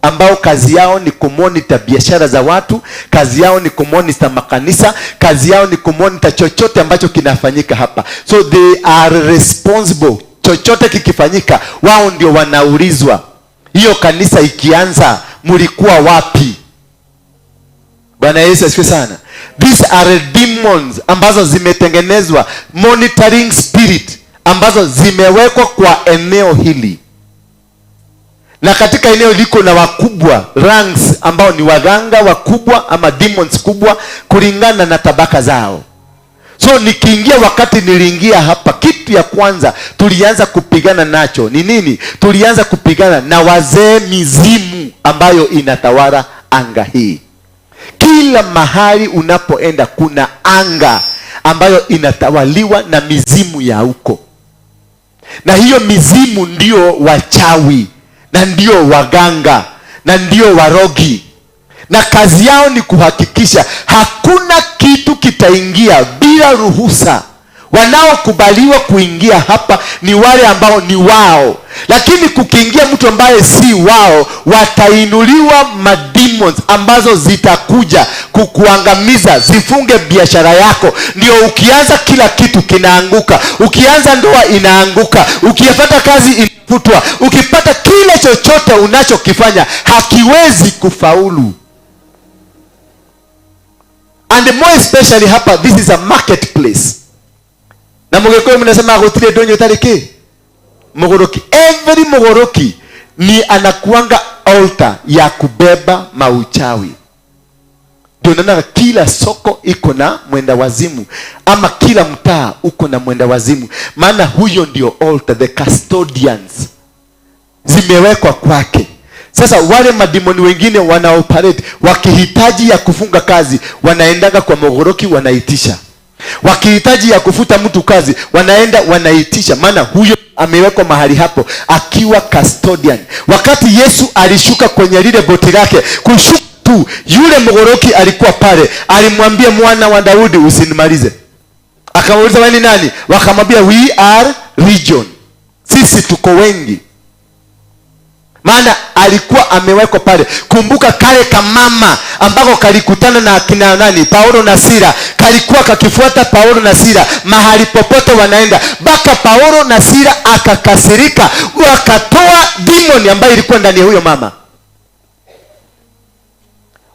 ambao kazi yao ni kumonitor biashara za watu, kazi yao ni kumonitor makanisa, kazi yao ni kumonitor chochote ambacho kinafanyika hapa. So they are responsible. Chochote kikifanyika wao ndio wanaulizwa. Hiyo kanisa ikianza mlikuwa wapi? Bwana Yesu asifiwe sana. These are demons ambazo zimetengenezwa, monitoring spirit ambazo zimewekwa kwa eneo hili. Na katika eneo liko na wakubwa ranks ambao ni waganga wakubwa ama demons kubwa kulingana na tabaka zao. So nikiingia, wakati niliingia hapa, kitu ya kwanza tulianza kupigana nacho ni nini? Tulianza kupigana na wazee mizimu ambayo inatawala anga hii. Kila mahali unapoenda kuna anga ambayo inatawaliwa na mizimu ya huko. Na hiyo mizimu ndio wachawi, na ndio waganga, na ndio warogi. Na kazi yao ni kuhakikisha hakuna kitu kitaingia bila ruhusa Wanaokubaliwa kuingia hapa ni wale ambao ni wao, lakini kukiingia mtu ambaye si wao, watainuliwa mademons ambazo zitakuja kukuangamiza, zifunge biashara yako. Ndio ukianza kila kitu kinaanguka, ukianza ndoa inaanguka, ukipata kazi inafutwa, ukipata kile chochote unachokifanya hakiwezi kufaulu. And more especially hapa, this is a marketplace. Na mugeko mnasema agotire donyo tariki mugoroki. Every mugoroki ni anakuanga altar ya kubeba mauchawi. Ndio nana kila soko iko na mwenda wazimu, ama kila mtaa uko na mwenda wazimu, maana huyo ndio altar, the custodians zimewekwa kwake. Sasa wale madimoni wengine wanaoperate, wakihitaji ya kufunga kazi wanaendaga kwa mugoroki wanaitisha. Wakihitaji ya kufuta mtu kazi wanaenda wanaitisha, maana huyo amewekwa mahali hapo akiwa custodian. Wakati Yesu alishuka kwenye lile boti lake, kushuka tu, yule mugoroki alikuwa pale, alimwambia mwana wa Daudi usinimalize. Akamuuliza wewe ni nani? Wakamwambia we are legion, sisi tuko wengi. Maana alikuwa amewekwa pale. Kumbuka kale kamama ambako kalikutana na kina nani, Paulo na Sila, kalikuwa kakifuata Paulo na Sila mahali popote wanaenda, baka Paulo na Sila akakasirika, wakatoa demoni ambayo ilikuwa ndani ya huyo mama.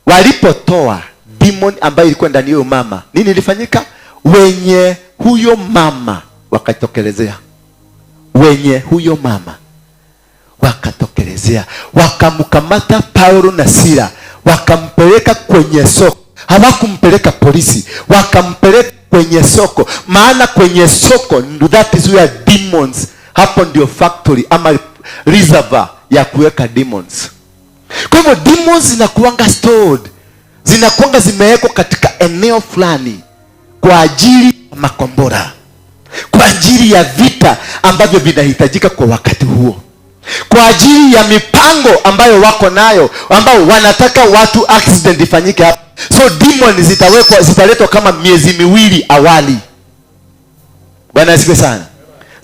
Walipotoa demoni ambayo ilikuwa ndani ya huyo mama, nini ilifanyika? Wenye huyo mama wakatokelezea. Wenye huyo mama wakatokelezea, wakamkamata Paulo na Sila, wakampeleka kwenye soko. Hawakumpeleka polisi, wakampeleka kwenye soko, maana kwenye soko, that is where demons, hapo ndio factory ama reservoir ya kuweka demons. Kwa hivyo demons zinakuanga stored, zinakuanga zimewekwa katika eneo fulani kwa ajili ya makombora, kwa ajili ya vita ambavyo vinahitajika kwa wakati huo, kwa ajili ya mipango ambayo wako nayo, ambao wanataka watu accident ifanyike hapa. So demon zitaletwa kama miezi miwili awali. Bwana asifiwe sana.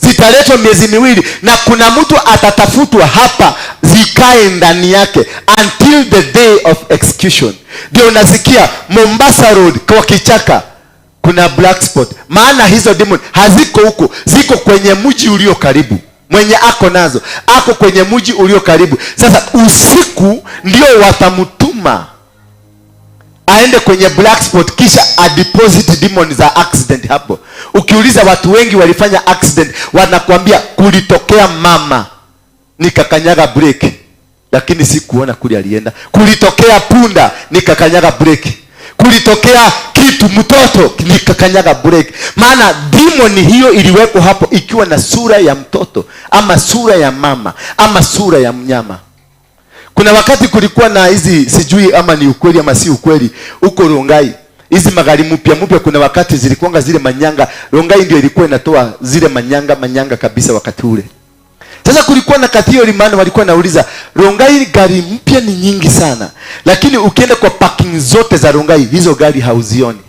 Zitaletwa miezi miwili, na kuna mtu atatafutwa hapa zikae ndani yake until the day of execution. Ndio unasikia Mombasa Road kwa kichaka kuna black spot, maana hizo demon haziko huko, ziko kwenye mji ulio karibu. Mwenye ako nazo ako kwenye mji ulio karibu. Sasa usiku ndio watamutuma aende kwenye black spot, kisha adeposit demon za accident hapo. Ukiuliza watu wengi walifanya accident, wanakuambia kulitokea mama nikakanyaga break, lakini si kuona kuli alienda. Kulitokea punda nikakanyaga break. Kulitokea kitu mtoto nikakanyaga break. Maana demon hiyo iliwekwa hapo ikiwa na sura ya mtoto, ama sura ya mama, ama sura ya mnyama. Kuna wakati kulikuwa na hizi, sijui ama ni ukweli ama si ukweli, uko Rongai, hizi magari mpya, kuna wakati zilikuanga zile manyanga. Rongai ndio ilikuwa inatoa zile manyanga kabisa wakati ule. Sasa kulikuwa na katio limano, walikuwa nauliza, Rongai gari mpya ni nyingi sana, lakini ukienda kwa parking zote za Rongai hizo gari hauzioni.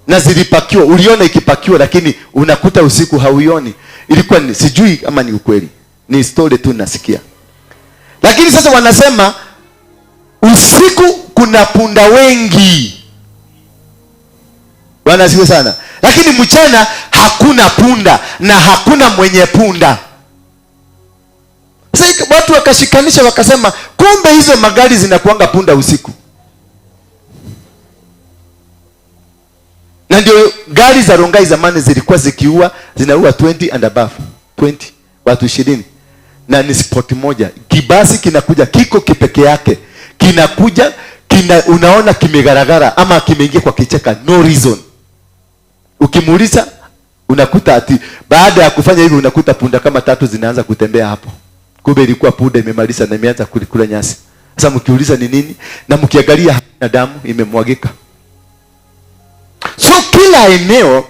Na zilipakiwa, uliona ikipakiwa, lakini unakuta usiku hauioni. Ilikuwa ni, sijui ama ni ukweli, ni story tu nasikia. Lakini sasa wanasema usiku kuna punda wengi. Wanasiwe sana. Lakini mchana hakuna punda na hakuna mwenye punda. Sasa watu wakashikanisha wakasema, kumbe hizo magari zinakuanga punda usiku. Na ndio gari za Rongai zamani zilikuwa zikiua, zinaua 20 and above. 20, watu 20. Na ni spot moja. Kibasi kinakuja, kiko kipeke yake. Kinakuja, unaona kimegaragara ama kimeingia kwa kichaka, no reason. Ukimuuliza unakuta ati baada ya kufanya hivyo unakuta punda kama 3 zinaanza kutembea hapo. Kumbe ilikuwa punda imemaliza na imeanza kulikula nyasi. Sasa mkiuliza ni nini, na mkiangalia na damu imemwagika. So kila eneo,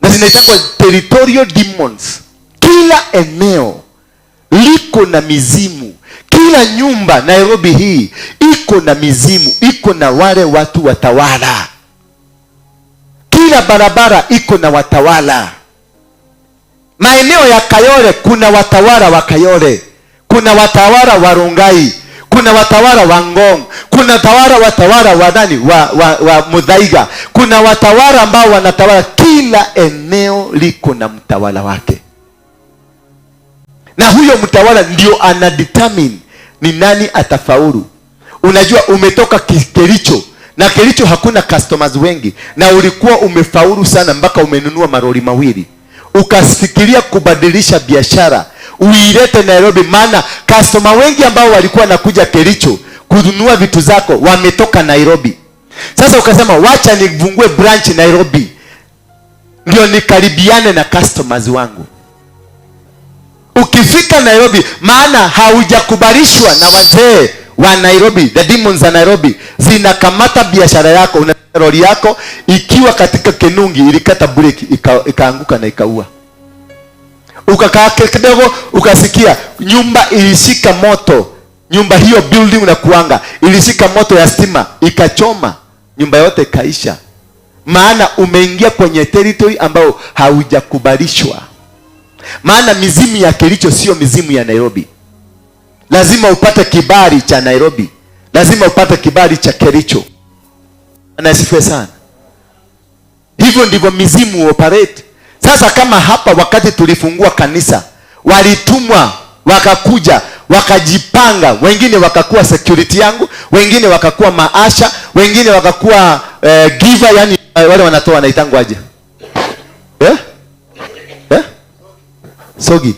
na zinaitwa territorial demons, kila eneo liko na mizimu. Kila nyumba Nairobi hii iko na mizimu, iko na wale watu watawala. kila barabara iko na watawala. Maeneo ya Kayole kuna watawala wa Kayole, kuna watawala wa Rongai, kuna watawala wa Ngong, kuna watawala wa nani wa Muthaiga, kuna watawala ambao wanatawala. Kila eneo liko na mtawala wake, na huyo mtawala ndio anadetermine ni nani atafaulu. Unajua umetoka Kericho, na Kericho hakuna customers wengi, na ulikuwa umefaulu sana mpaka umenunua maroli mawili, ukafikiria kubadilisha biashara uilete Nairobi, maana customer wengi ambao walikuwa nakuja Kericho kununua vitu zako wametoka Nairobi. Sasa ukasema wacha nifungue branch Nairobi ndio nikaribiane na customers wangu. Ukifika Nairobi, maana haujakubalishwa na wazee wa Nairobi, the demons za Nairobi zinakamata biashara yako. Una lori yako ikiwa katika Kenungi ilikata break ikaanguka na ikaua. Ukakaa kidogo ukasikia nyumba ilishika moto, nyumba hiyo building unakuanga ilishika moto ya stima ikachoma, nyumba yote ikaisha, maana umeingia kwenye territory ambao haujakubalishwa. Maana mizimu ya Kericho sio mizimu ya Nairobi. Lazima upate kibali cha Nairobi, lazima upate kibali cha Kericho. Anasifiwe sana. Hivyo ndivyo mizimu operate. Sasa kama hapa wakati tulifungua kanisa, walitumwa wakakuja wakajipanga, wengine wakakuwa security yangu, wengine wakakuwa maasha, wengine wakakuwa giver, yani wale wanatoa wanaitangwa aje? Sogi.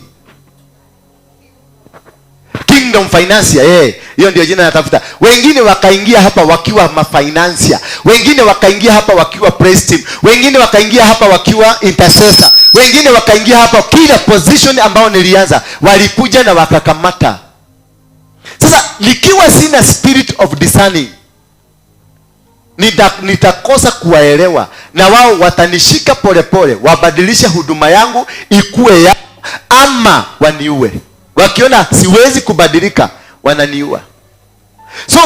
Kingdom financier, hiyo ndio jina natafuta. Wengine wakaingia hapa wakiwa mafinancier, wengine wakaingia hapa wakiwa praise team, wengine wakaingia hapa wakiwa intercessor, wengine wakaingia hapa kila position ambao nilianza walikuja na wakakamata. Sasa nikiwa sina spirit of discerning, nitakosa kuwaelewa, na wao watanishika polepole wabadilisha huduma yangu ikue ya ama waniue. Wakiona siwezi kubadilika wananiua. So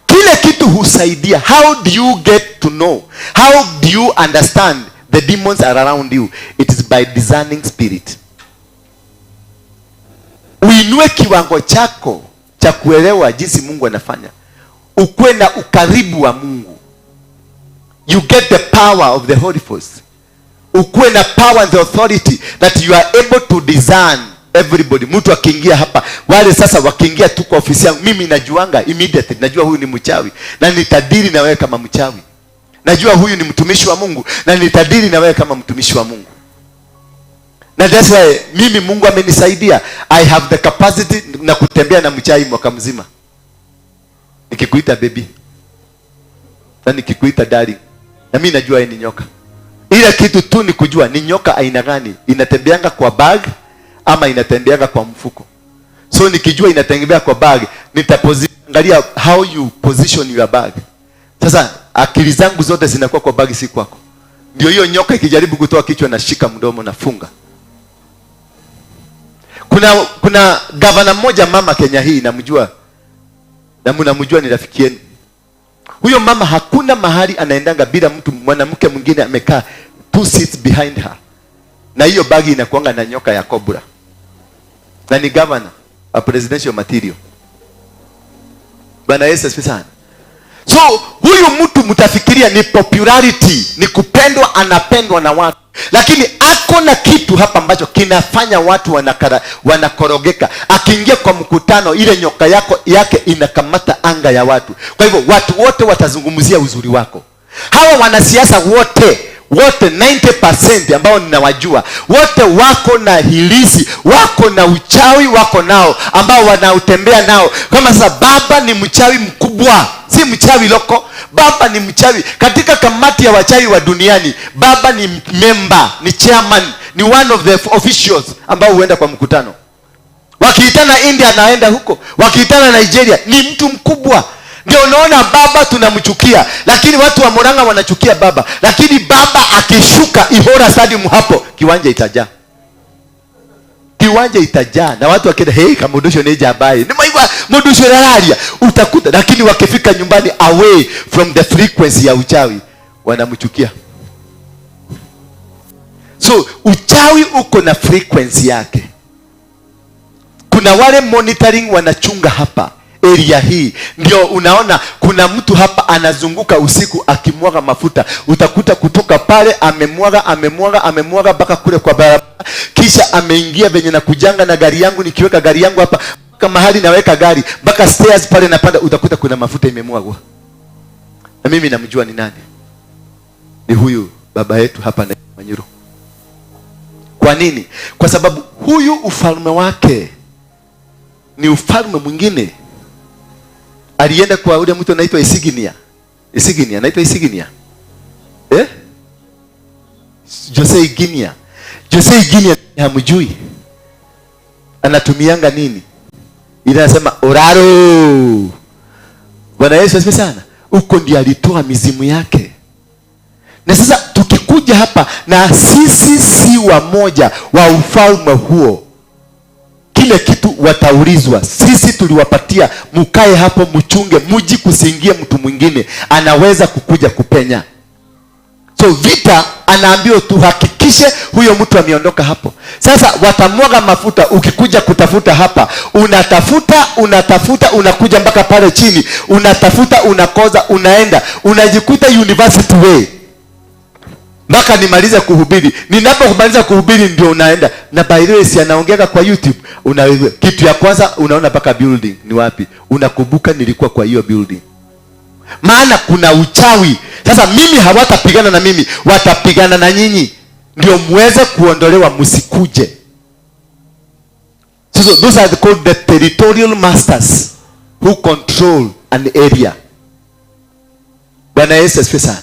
kile kitu husaidia. How do you get to know? How do you understand the demons are around you? It is by discerning spirit. Uinue kiwango chako cha kuelewa jinsi Mungu anafanya. Ukue na ukaribu wa Mungu. You get the power of the Holy Ghost. Ukue na power and the authority that you are able to discern everybody. Mtu akiingia hapa, wale sasa wakiingia tu kwa ofisi yangu, mimi najuanga immediately, najua huyu ni mchawi na nitadili na wewe kama mchawi. Najua huyu ni mtumishi wa Mungu na nitadili na wewe kama mtumishi wa Mungu. Na that's why mimi Mungu amenisaidia. I have the capacity na kutembea na mchawi mwaka mzima. Nikikuita baby, na nikikuita darling, na mimi najua ni nyoka. Ile kitu tu ni kujua ni nyoka aina gani, inatembeanga kwa bag ama inatembeanga kwa mfuko. So nikijua inatembea kwa bag, nitaangalia how you position your bag. Sasa akili zangu zote zinakuwa kwa bag, si kwako. Ndio hiyo nyoka ikijaribu kutoa kichwa na shika mdomo na funga. Kuna gavana mmoja mama Kenya hii namjua. Na mnamjua, ni rafiki yenu. Huyo mama hakuna mahali anaendanga bila mtu mwanamke mwingine amekaa 2 seats behind her. Na hiyo bagi inakuanga na nyoka ya cobra. Na ni governor, a presidential material. Bwana Yesu asifiwe sana. So huyu mtu mtafikiria ni popularity, ni kupendwa, anapendwa na watu. Lakini ako na kitu hapa ambacho kinafanya watu wanakorogeka. Akiingia kwa mkutano, ile nyoka yake inakamata anga ya watu. Kwa hivyo watu wote watazungumzia uzuri wako. Hawa wanasiasa wote 90% ambao ninawajua, wote wako na hilisi, wako na uchawi, wako nao ambao wanautembea nao. Kama sasa baba ni mchawi mkubwa, si mchawi loko. Baba ni mchawi katika kamati ya wachawi wa duniani. Baba ni member, ni chairman, ni one of the officials ambao huenda kwa mkutano. Wakiitana India anaenda huko, wakiitana Nigeria, ni mtu mkubwa. Ndio unaona baba tunamchukia, lakini watu wa Murang'a wanachukia baba. Lakini baba akishuka Ihora Stadium, hapo kiwanja itajaa. Kiwanja itajaa na watu wakenda, hey kamudusho neja abaye ni maiwa mudusho rararia utakuta. Lakini wakifika nyumbani away from the frequency ya uchawi, wanamchukia. So uchawi uko na frequency yake. Kuna wale monitoring wanachunga hapa area hii, ndio unaona kuna mtu hapa anazunguka usiku akimwaga mafuta. Utakuta kutoka pale amemwaga mpaka kule kwa barabara, kisha ameingia venye na kujanga na gari yangu, nikiweka gari yangu hapa kama mahali naweka gari mpaka stairs pale napanda, utakuta kuna mafuta imemwagwa. Na mimi namjua ni nani. Ni huyu baba yetu hapa na Manyiro. Kwa nini? Kwa sababu huyu ufalme wake ni ufalme mwingine. Alienda kwa ule mtu anaitwa Isiginia. Anaitwa Isiginia. Jose Iginia hamjui. Anatumianga nini? Ile anasema oraro. Bwana Yesu asifiwe sana. Huko ndiye alitoa mizimu yake. Na sasa tukikuja hapa na sisi si wamoja wa ufalme huo, kile kitu wataulizwa. Sisi tuliwapatia mukae hapo mchunge, muji kusiingie mtu mwingine anaweza kukuja kupenya. So vita anaambiwa tuhakikishe huyo mtu ameondoka hapo. Sasa watamwaga mafuta, ukikuja kutafuta hapa, unatafuta unakuja mpaka pale chini, unatafuta unakoza, unaenda unajikuta university way. Mpaka nimalize kuhubiri. Ninapomaliza kuhubiri ndio unaenda. Na by the way si anaongea kwa YouTube. Kitu ya kwanza unaona mpaka building ni wapi. Unakumbuka nilikuwa kwa hiyo building. Maana kuna uchawi. Sasa mimi hawatapigana na mimi, watapigana na nyinyi. Ndio muweze kuondolewa, msikuje. So those are called the territorial masters who control an area. Bwana Yesu asifiwe sana.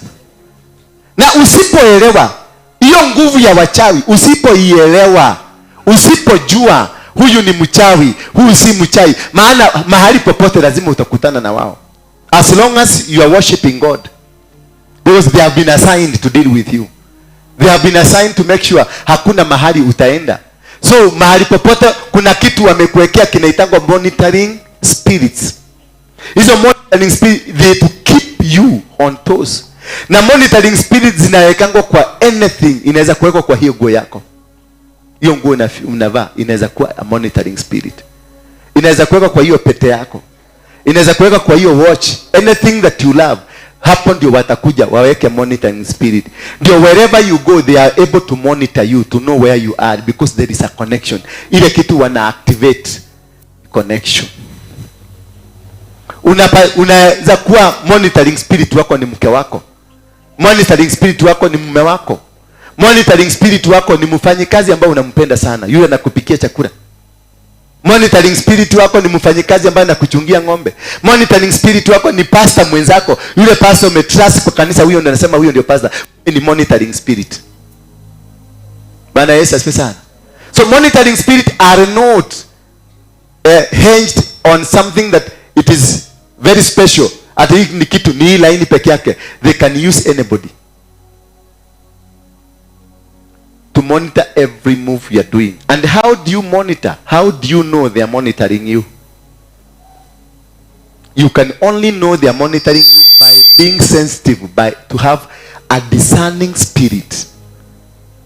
Na usipoelewa hiyo nguvu ya wachawi, usipoielewa, usipojua huyu ni mchawi, huyu si mchawi, maana mahali popote lazima utakutana na wao. As long as you are worshiping God, because they have been assigned to deal with you. They have been assigned to make sure hakuna mahali utaenda. So mahali popote kuna kitu wamekuwekea kinaitangwa monitoring spirits. Hizo monitoring spirits, they to keep you on toes. Na monitoring spirits zinawekangwa kwa anything. Inaweza kuwekwa kwa hiyo nguo yako. Hiyo nguo unavaa inaweza kuwa a monitoring spirit. Inaweza kuwekwa kwa hiyo pete yako. Inaweza kuwekwa kwa hiyo watch. Anything that you love. Hapo ndio watakuja waweke monitoring spirit. Ndio wherever you go they are able to monitor you, to know where you are, because there is a connection. Ile kitu wana activate connection. Unaweza kuwa monitoring spirit wako ni mke wako. Monitoring spirit wako ni mume wako. Monitoring spirit wako ni mfanyikazi ambaye unampenda sana, yule anakupikia chakula. Monitoring spirit wako ni mfanyikazi ambaye anakuchungia ng'ombe. Monitoring spirit wako ni pastor mwenzako, yule pastor umetrust kwa kanisa, huyo ndio anasema huyo ndio pastor. Ni monitoring spirit. Bwana Yesu asifiwe sana. So monitoring spirit are not hinged on something that it is very special. Ati ni kitu ni laini peke yake. They can use anybody to monitor every move you are doing. And how do you monitor? How do you know they are monitoring you? You can only know they are monitoring you by being sensitive, by to have a discerning spirit.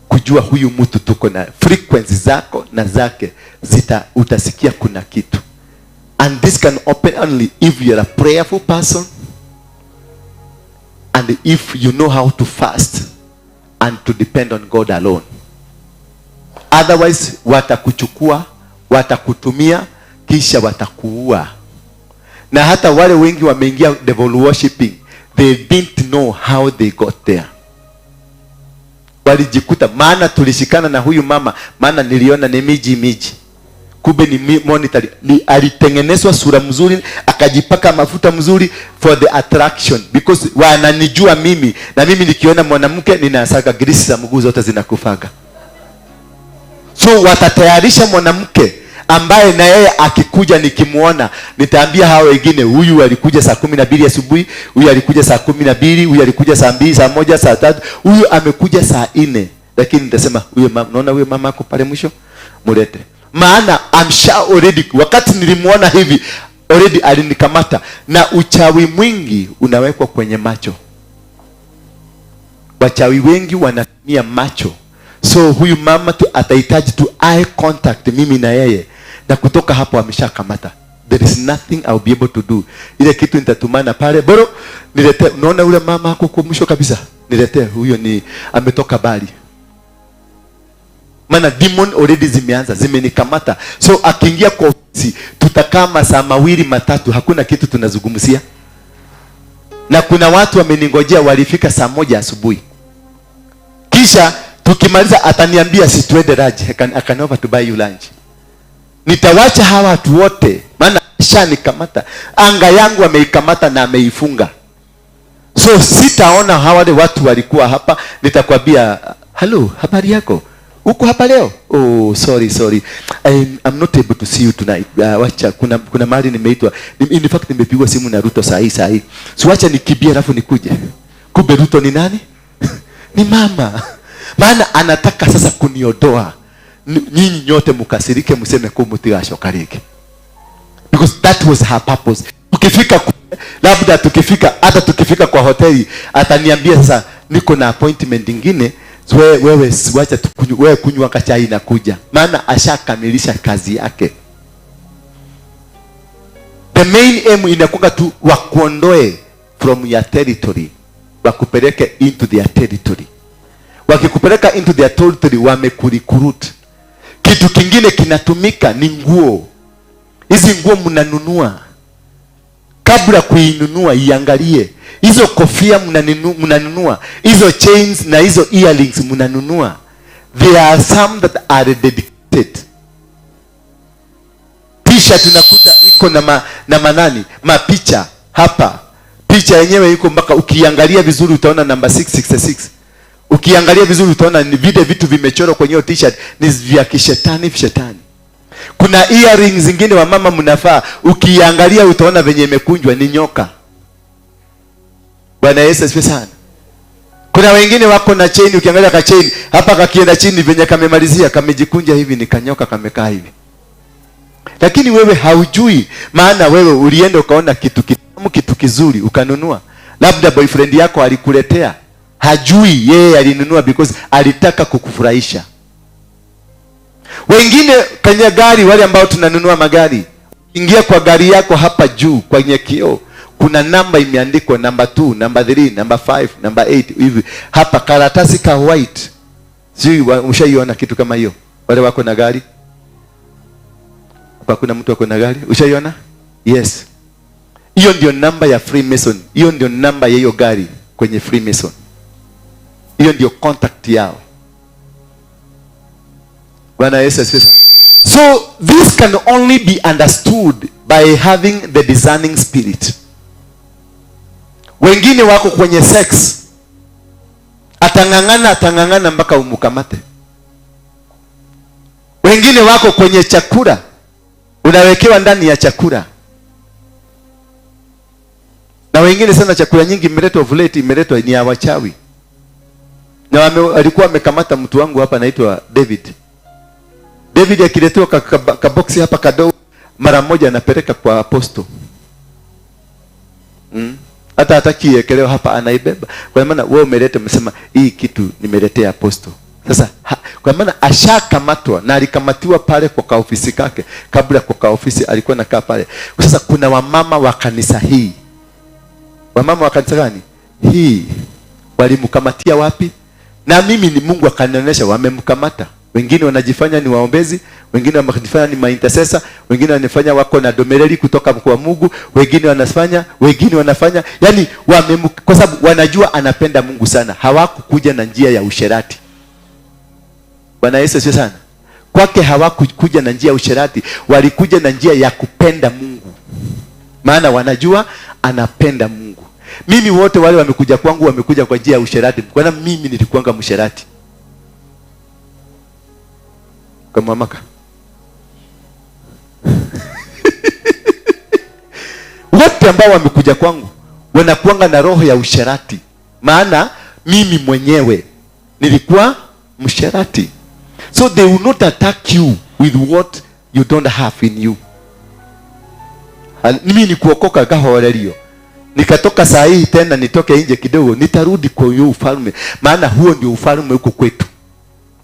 Kujua huyu mtu tuko na frequency zako na zake utasikia kuna kitu. And this can open only if you are a prayerful person, and if you know how to fast and to depend on God alone. Otherwise watakuchukua, watakutumia, kisha watakuua. Na hata wale wengi wameingia devil worshiping, they didn't know how they got there. Walijikuta, maana tulishikana na huyu mama, maana niliona ni miji. Kube ni monitor, alitengenezwa sura mzuri, akajipaka mafuta mzuri for the attraction, because wananijua mimi, na mimi nikiona mwanamke ninasaga grisi za mguu zote zinakufaga. So watatayarisha mwanamke ambaye na yeye akikuja nikimuona nitaambia hao wengine, huyu alikuja saa 12 asubuhi, huyu alikuja saa 12, huyu alikuja saa 2, saa 1, saa 3, huyu amekuja saa 4. Lakini nitasema huyu mama, unaona huyu mama ako pale mwisho, mulete. Maana I'm sure already wakati nilimuona hivi already alinikamata. Na uchawi mwingi unawekwa kwenye macho. Wachawi wengi wanatumia macho. So huyu mama tu atahitaji tu eye contact mimi na yeye, na kutoka hapo ameshakamata. There is nothing I'll be able to do. Ile kitu nitatumana pale, boro niletee. Unaona ule mama hapo kwa mwisho kabisa, niletee huyo, ni ametoka bali. Maana demon already zimeanza, zimenikamata. So akiingia kwa ofisi, tutakaa masaa 2 matatu, hakuna kitu tunazungumzia. Na kuna watu wameningojea, walifika saa 1 asubuhi. Kisha tukimaliza ataniambia si tuende lunch, I can over to buy you lunch. Nitawacha hawa watu wote, maana shanikamata. Anga yangu ameikamata na ameifunga. So sitaona hawa wale watu walikuwa hapa, nitakwambia, "Hello, habari yako? Uko hapa leo? Oh, sorry. I'm not able to see you tonight. Wacha kuna mahali nimeitwa. In fact nimepigwa simu na Ruto saa hii. So wacha nikimbie alafu nikuje." Kumbe Ruto ni nani? Ni mama. Maana anataka sasa kuniodoa. Nyinyi nyote mkasirike, mseme kwa mtigashoka riki. Because that was her purpose. Tukifika kwa hoteli, ataniambia sasa niko na appointment nyingine. So wewe wacha wewe kunywa kachai na kuja. Maana ashakamilisha kazi yake. The main aim inakuwa tu wakuondoe from your territory, wakupeleke into their territory. Wakikupeleka into their territory, wamekurecruit. Kitu kingine kinatumika ni nguo. Hizi nguo mnanunua. Kabla kuinunua iangalie. Hizo kofia mnanunua. Hizo chains na hizo earrings mnanunua. There are some that are dedicated. T-shirt tunakuta iko na manani, mapicha hapa. Picha yenyewe iko mpaka ukiangalia vizuri utaona number 666. Ukiangalia vizuri utaona ni vile vitu vimechorwa kwenye hiyo t-shirt ni vya kishetani. Kuna earrings zingine wa mama mnafaa, ukiangalia utaona venye imekunjwa ni nyoka. Bwana Yesu asifiwe sana. Kuna wengine wako na chain, ukiangalia ka chain hapa kakienda chini venye kamemalizia kamejikunja hivi, ni kanyoka kamekaa hivi. Lakini wewe haujui, maana wewe ulienda ukaona kitu kitamu, kitu kizuri ukanunua. Labda boyfriend yako alikuletea. Hajui yeye alinunua because alitaka kukufurahisha. Wengine kwenye gari, wale ambao tunanunua magari, ingia kwa gari yako hapa juu kwenye kioo, kuna namba imeandikwa number 2, number 3, number 5, number 8 hivi. Hapa karatasi ka white. Sijui ushaiona kitu kama hiyo? Wale wako na gari? Hapa kuna mtu wako na gari? Ushaiona? Yes. Hiyo ndio namba ya Freemason. Hiyo ndio namba ya hiyo gari kwenye Freemason. Hiyo ndio contact yao. Bwana Yesu asifiwe sana. So this can only be understood by having the discerning spirit. Wengine wako kwenye sex, atangangana mpaka umukamate. Wengine wako kwenye chakula, unawekewa ndani ya chakula. Na wengine sana chakula nyingi imeletwa ovulate, imeletwa ni ya wachawi. Na alikuwa amekamata mtu wangu hapa anaitwa David akiletewa kaboksi hapa kadogo, mara moja anapeleka kwa apostle. Hata atakiekelewa hapa anaibeba. Kwa maana wewe umeleta, umesema hii kitu nimeletea apostle. Sasa kwa maana ashakamatwa, na alikamatiwa pale kwa kaofisi kake. Kabla kwa kaofisi alikuwa nakaa pale. Sasa kuna wamama wa kanisa hii. Wamama wa kanisa gani? Hii walimkamatia wapi? Na mimi ni Mungu akanionyesha wamemkamata. Wengine wanajifanya ni waombezi, wengine wanajifanya ni intercessor, wengine wanafanya wako na domereli kutoka kwa Mungu, wengine wanafanya yani kwa sababu wanajua anapenda Mungu sana. Hawakukuja na njia ya usherati. Bwana Yesu asifiwe sana. Kwake hawakukuja na njia ya usherati, walikuja na njia ya kupenda Mungu. Maana wanajua anapenda Mungu. Mimi wote wale wamekuja kwangu wamekuja kwa njia ya usherati. Kwa nini mimi nilikuanga msherati? Kama maka. Wote ambao wamekuja kwangu wanakuanga na roho ya usherati. Maana mimi mwenyewe nilikuwa msherati. So they will not attack you with what you don't have in you. Mimi ni kuokoka gahorelio. Nikatoka saa hii tena nitoke nje kidogo, nitarudi kwa hiyo ufalme. Maana huo ndio ufalme huko kwetu.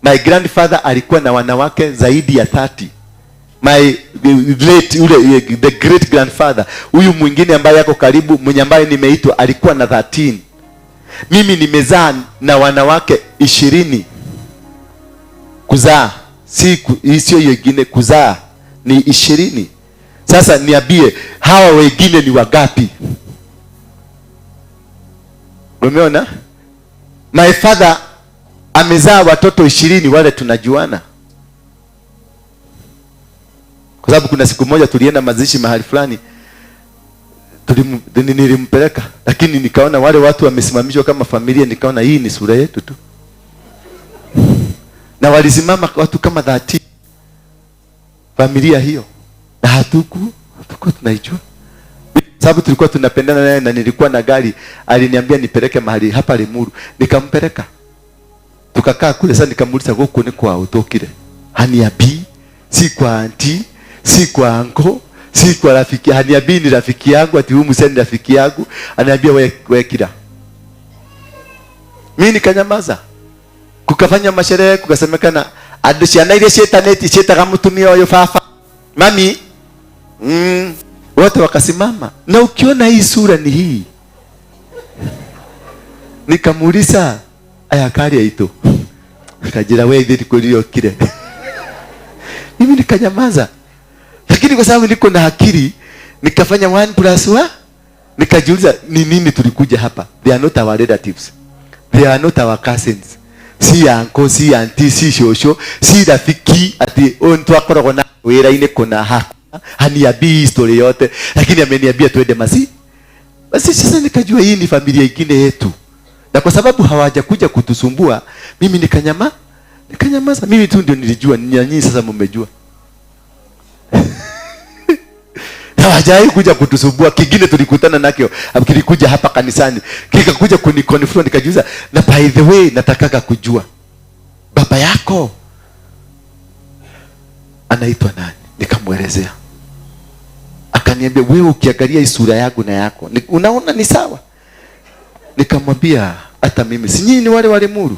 My grandfather alikuwa na wanawake zaidi ya 30. The great grandfather, huyu mwingine ambaye yako karibu, mwenye ambaye nimeitwa, alikuwa na 13. Mimi nimezaa na wanawake 20. Kuzaa sio yengine, kuzaa ni 20. Sasa niambie, hawa wengine ni wagapi? Umeona? My father amezaa watoto 20, wale tunajuana. Kwa sababu kuna siku moja tulienda mazishi mahali fulani, nilimpeleka, lakini nikaona wale watu wamesimamishwa kama familia, nikaona hii ni sura yetu tu. Na walisimama watu kama 30 familia hiyo, na hatuku tunaijua. Sababu tulikuwa tunapendana naye, na nilikuwa na gari, aliniambia nipeleke mahali hapa Limuru, nikampeleka. Tukakaa kule. Sasa nikamuuliza, huko ni kwa utokile? Haniambii, si kwa auntie, si kwa anko, si kwa rafiki. Haniambii ni rafiki yangu, ati huyu mseni rafiki yangu. Ananiambia wewe kila. Mimi nikanyamaza. Kukafanya masherehe, kukasemekana adishana ile shetaneti shetaka mtumia huyo fafa. Mami, wote wakasimama. Na ukiona hii sura ni hii. Nikamuuliza, aya kari aito. Kajira wewe ndiye kulio kile. Mimi nikanyamaza. Lakini kwa sababu niko na akili, nikafanya 1+1. Nikajiuliza, ni nini tulikuja hapa? They are not our relatives. They are not our cousins. Si uncle, si auntie, si shosho, si rafiki, ati onto akora na wera ine kona hapa. Haniambii story yote, lakini ameniambia tuende Basi sasa nikajua hii ni familia ingine yetu. Na kwa sababu hawajakuja kutusumbua, mimi nikanyamaza. Mimi tu ndio nilijua, nyinyi sasa mmejua. Hawajai kuja kutusumbua. Kingine tulikutana nakio, kilikuja hapa kanisani, kikakuja kunikonfront, nikajiuliza, na by the way nataka kujua baba yako anaitwa nani? Nikamwelezea. Akaniambia, wewe ukiangalia hii sura yangu na yako, unaona ni sawa? Nikamwambia, hata mimi si nyinyi ni wale wale Muru.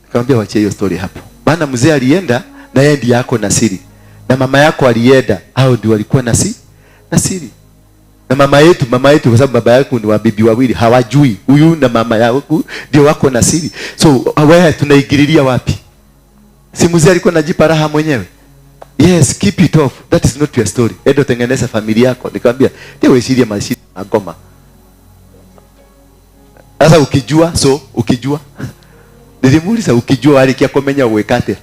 Nikamwambia, wacha hiyo story hapo. Maana mzee alienda na yeye ndiye yako na siri. Na mama yako alienda, hao ndio walikuwa na siri. Na mama yetu kwa sababu baba yako ni wabibi wawili, hawajui huyu na mama yako ndio wako na siri. So wewe tunaingililia wapi? Si mzee alikuwa anajipa raha mwenyewe. Yes, keep it off. That is not your story. Edo tengeneza familia yako. Nikamwambia, ndio wewe shiria mashida ngoma. Sasa ukijua. Nilimuuliza, ukijua wale kia komenya uwekate.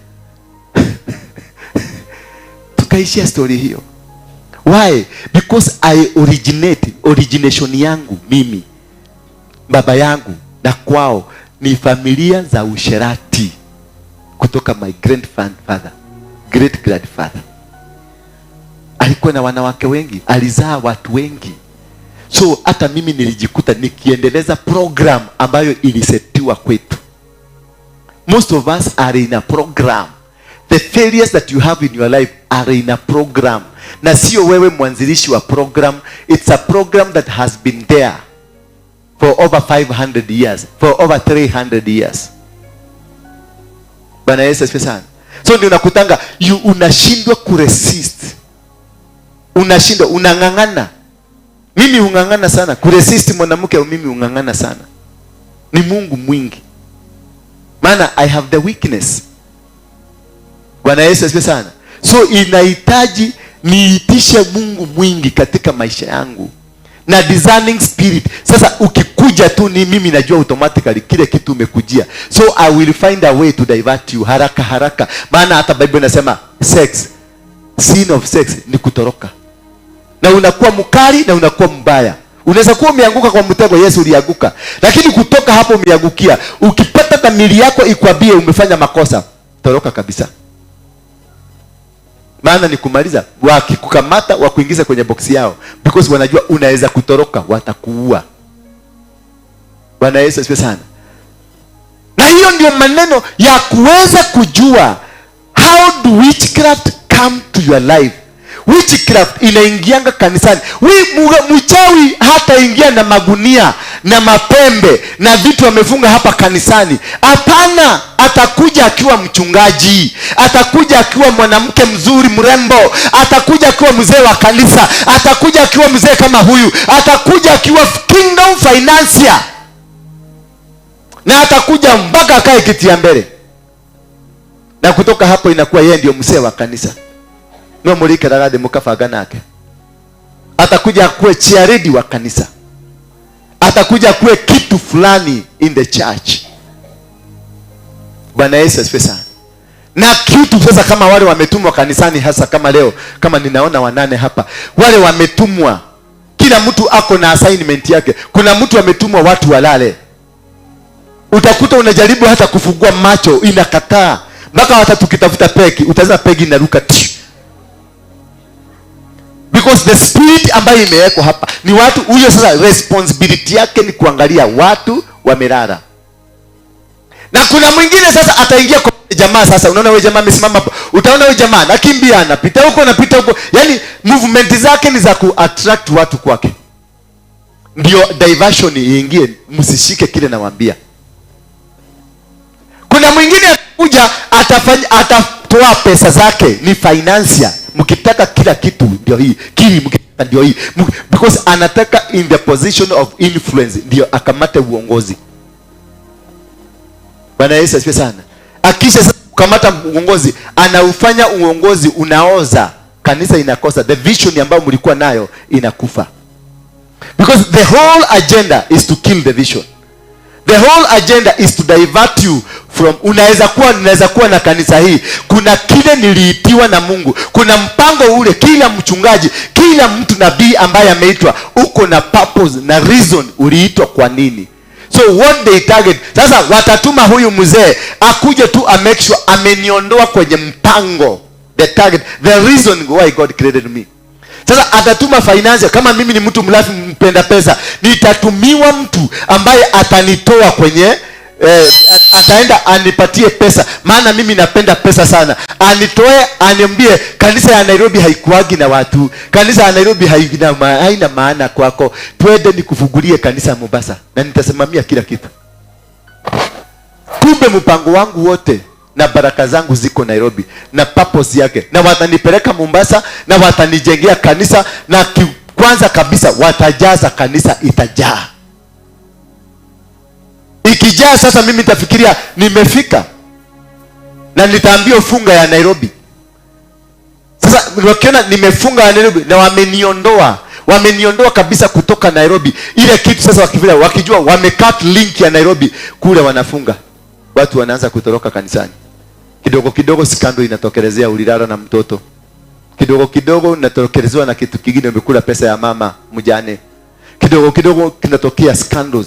Tukaishia story hiyo. Why? Because origination yangu mimi, baba yangu na kwao ni familia za usherati kutoka my great grandfather. Alikuwa na wanawake wengi, alizaa watu wengi. So hata mimi nilijikuta nikiendeleza program ambayo ilisetiwa kwetu. Most of us are in a program. The failures that you have in your life are in a program. Na sio wewe mwanzilishi wa program. It's a program that has been there for over 500 years, for over 300 years. Bwana Yesu asifiwe sana. So ndio unakutanga unashindwa kuresist. Unang'ang'ana. Mimi ung'ang'ana sana kuresist mwanamke, au mimi ung'ang'ana sana. Ni Mungu mwingi. Maana I have the weakness. Bwana Yesu asifiwe sana. So inahitaji niitishe Mungu mwingi katika maisha yangu. Na discerning spirit. Sasa ukikuja tu ni mimi najua automatically kile kitu umekujia. So I will find a way to divert you haraka. Maana hata Bible inasema sin of sex ni kutoroka. Na unakuwa mkali na unakuwa mbaya. Unaweza kuwa umeanguka kwa mtego, Yesu ulianguka. Lakini kutoka hapo umeangukia, ukipata dhamiri yako ikwambie umefanya makosa, toroka kabisa. Maana ni kumaliza, wakikukamata wakuingiza kwenye boksi yao, because wanajua unaweza kutoroka, watakuua. Bwana Yesu asifiwe sana. Na hiyo ndio maneno ya kuweza kujua how do witchcraft come to your life. Witchcraft inaingianga kanisani. Mchawi hata ingia na magunia na mapembe na vitu wamefunga hapa kanisani. Hapana, atakuja akiwa mchungaji, atakuja akiwa mwanamke mzuri mrembo, atakuja akiwa mzee wa kanisa, atakuja akiwa mzee kama huyu, atakuja akiwa kingdom financier, na atakuja mpaka akae kiti ya mbele, na kutoka hapo inakuwa yeye ndio mzee wa kanisa. No mulike ragade mukafaga nake. Atakuja akuwe chairedi wa kanisa, atakuja akuwe kitu fulani in the church. Bwana Yesu asifiwe sana. Na kitu sasa, kama wale wametumwa kanisani, hasa kama leo, kama ninaona 8 hapa, wale wametumwa, kila mtu ako na assignment yake. Kuna mtu ametumwa watu walale, utakuta unajaribu hata kufungua macho inakataa, mpaka hata tukitafuta pegi utaanza pegi inaruka. Because the spirit ambayo imewekwa hapa ni watu, huyo sasa responsibility yake ni kuangalia watu wamelala. Na kuna mwingine sasa ataingia kwa jamaa. Sasa unaona wewe jamaa amesimama hapo, utaona wewe jamaa nakimbia, anapita huko napita huko, yani movement zake ni za ku attract watu kwake, ndio diversion iingie. Msishike kile nawaambia. Kuna mwingine atakuja atatoa pesa zake, ni financier. Mkitaka kila kitu ndio hii, kili mkitaka ndio hii, because anataka in the position of influence ndio akamate uongozi. Bwana Yesu asifiwe sana. Akisha sasa kukamata uongozi, anaufanya uongozi unaoza, kanisa inakosa, the vision ambayo mlikuwa nayo inakufa. Because the whole agenda is to kill the vision. The whole agenda is to divert you from, unaweza kuwa na kanisa hii, kuna kile niliitiwa na Mungu, kuna mpango ule. Kila mchungaji, kila mtu nabii ambaye ameitwa, uko na purpose na reason uliitwa kwa nini. So what they target, sasa watatuma huyu mzee akuje tu a make sure ameniondoa kwenye mpango, the target, the reason why God created me. Sasa atatuma finance. Kama mimi ni mtu mlafi mpenda pesa, nitatumiwa mtu ambaye atanitoa kwenye ataenda anipatie pesa, maana mimi napenda pesa sana. Anitoe aniambie kanisa ya Nairobi haikuagi na watu, kanisa ya Nairobi haina maana kwako, twende nikufungulie kanisa ya Mombasa na nitasimamia kila kitu. Kumbe mpango wangu wote na baraka zangu ziko Nairobi na purpose yake, na watanipeleka Mombasa na watanijengea kanisa, na kwanza kabisa watajaza kanisa, itajaa. Ikijaa sasa mimi nitafikiria nimefika, na nitaambia funga ya Nairobi. Sasa wakiona nimefunga ya Nairobi na wameniondoa kabisa kutoka Nairobi, ile kitu sasa wakijua wamecut link ya Nairobi kule, wanafunga, watu wanaanza kutoroka kanisani. Kidogo kidogo skando inatokelezea, ulilala na mtoto, kidogo kidogo unatokelezewa na kitu kingine, umekula pesa ya mama mjane, kidogo kidogo kinatokea scandal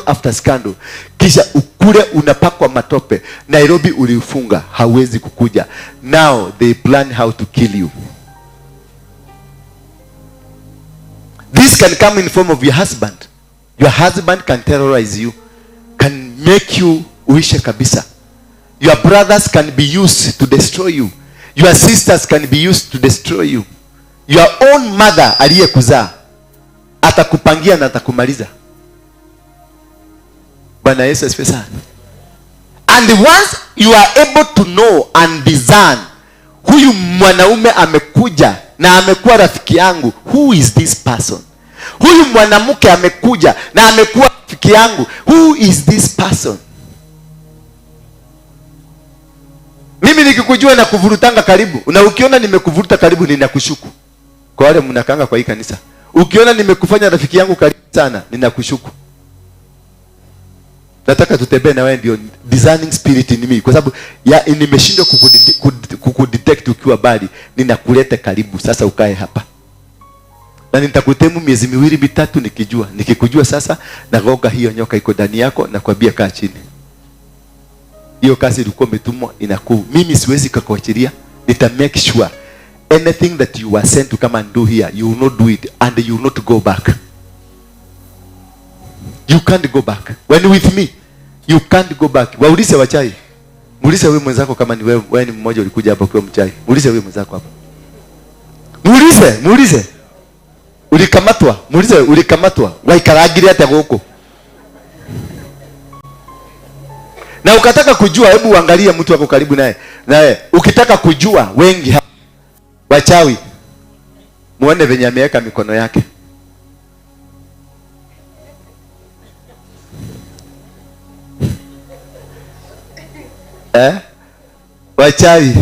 after scandal, kisha ukule unapakwa matope. Nairobi ulifunga, hawezi kukuja. Now they plan how to kill you. This can come in form of your husband. Your husband can terrorize you, can make you uishe kabisa. Your brothers can be used to destroy you. Your sisters can be used to destroy you. Your own mother aliyekuzaa atakupangia na atakumaliza. Bwana Yesu asifiwe sana. And once you are able to know and discern, huyu mwanaume amekuja na amekuwa rafiki yangu, who is this person? Huyu mwanamke amekuja na amekuwa rafiki yangu, who is this person? Mimi nikikujua na kuvurutanga karibu, na ukiona nimekuvuruta karibu ninakushuku. Kwa wale mnakanga kwa hii kanisa, ukiona nimekufanya rafiki yangu karibu sana, ninakushuku. Nataka tutembee na wewe, ndio discerning spirit in me, kwa sababu ya nimeshindwa kukudetect ukiwa bali, ninakuleta karibu. Sasa ukae hapa na nitakutemu miezi 2-3 nikikujua sasa, nagoga hiyo nyoka iko ndani yako na kwambia kaa chini. Hiyo kazi ilikuwa umetumwa inaku. Mimi siwezi kukuachilia. Nita make sure anything that you were sent to come and do here, you will not do it, and you will not go back. You can't go back. When with me, you can't go back. Waulize wachai. Muulize wewe mwenzako kama ni wewe ni mmoja ulikuja hapa kwa mchai. Muulize wewe mwenzako hapa. Muulize. Ulikamatwa. Muulize ulikamatwa. Waikaragire hata huko. Na ukataka kujua, hebu uangalie mtu wako karibu naye. Ukitaka kujua wengi wachawi, muone venye ameweka mikono yake. Wachawi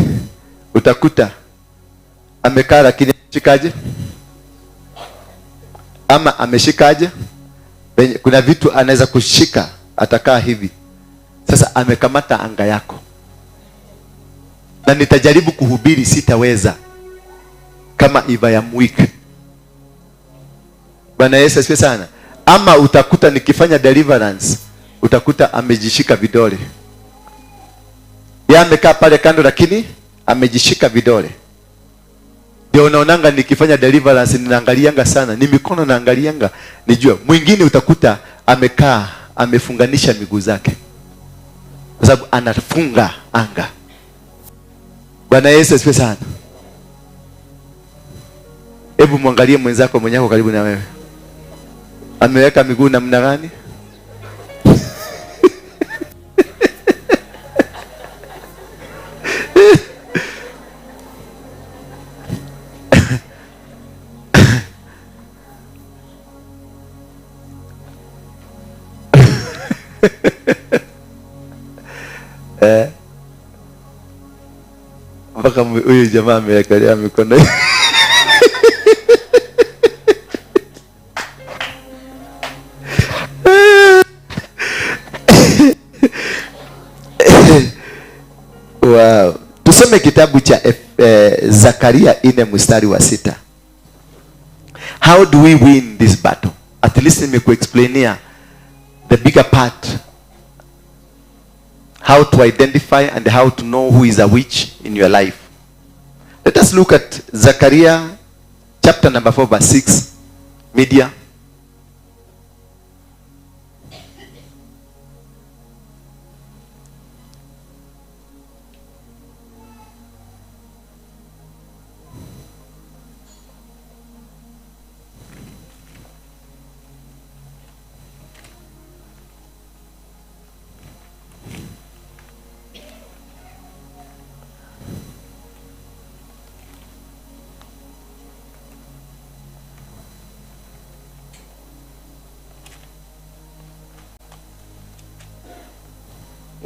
utakuta amekaa lakini ameshikaje? Ama ameshikaje? Kuna vitu anaweza kushika, atakaa hivi. Sasa amekamata anga yako. Na nitajaribu kuhubiri, sitaweza kama Eva ya Mwiki. Bwana Yesu asifiwe sana. Ama utakuta nikifanya deliverance, utakuta amejishika vidole. Yeye amekaa pale kando lakini amejishika vidole. Ndio unaonanga nikifanya deliverance ninaangalianga sana, ni mikono naangalianga nijue. Mwingine utakuta amekaa amefunganisha miguu zake, kwa sababu anafunga anga. Bwana Yesu asifiwe sana. Hebu muangalie mwenzako mwenye yako karibu na wewe, ameweka miguu namna gani? Mpaka huyu jamaa amewekelea mikono. Wow. Tusome kitabu cha Zakaria 4 mstari wa 6. How do we win this battle? At least nimekuexplainia the bigger part, how to identify and how to know who is a witch in your life. Let us look at Zechariah chapter number 4 verse 6. Media.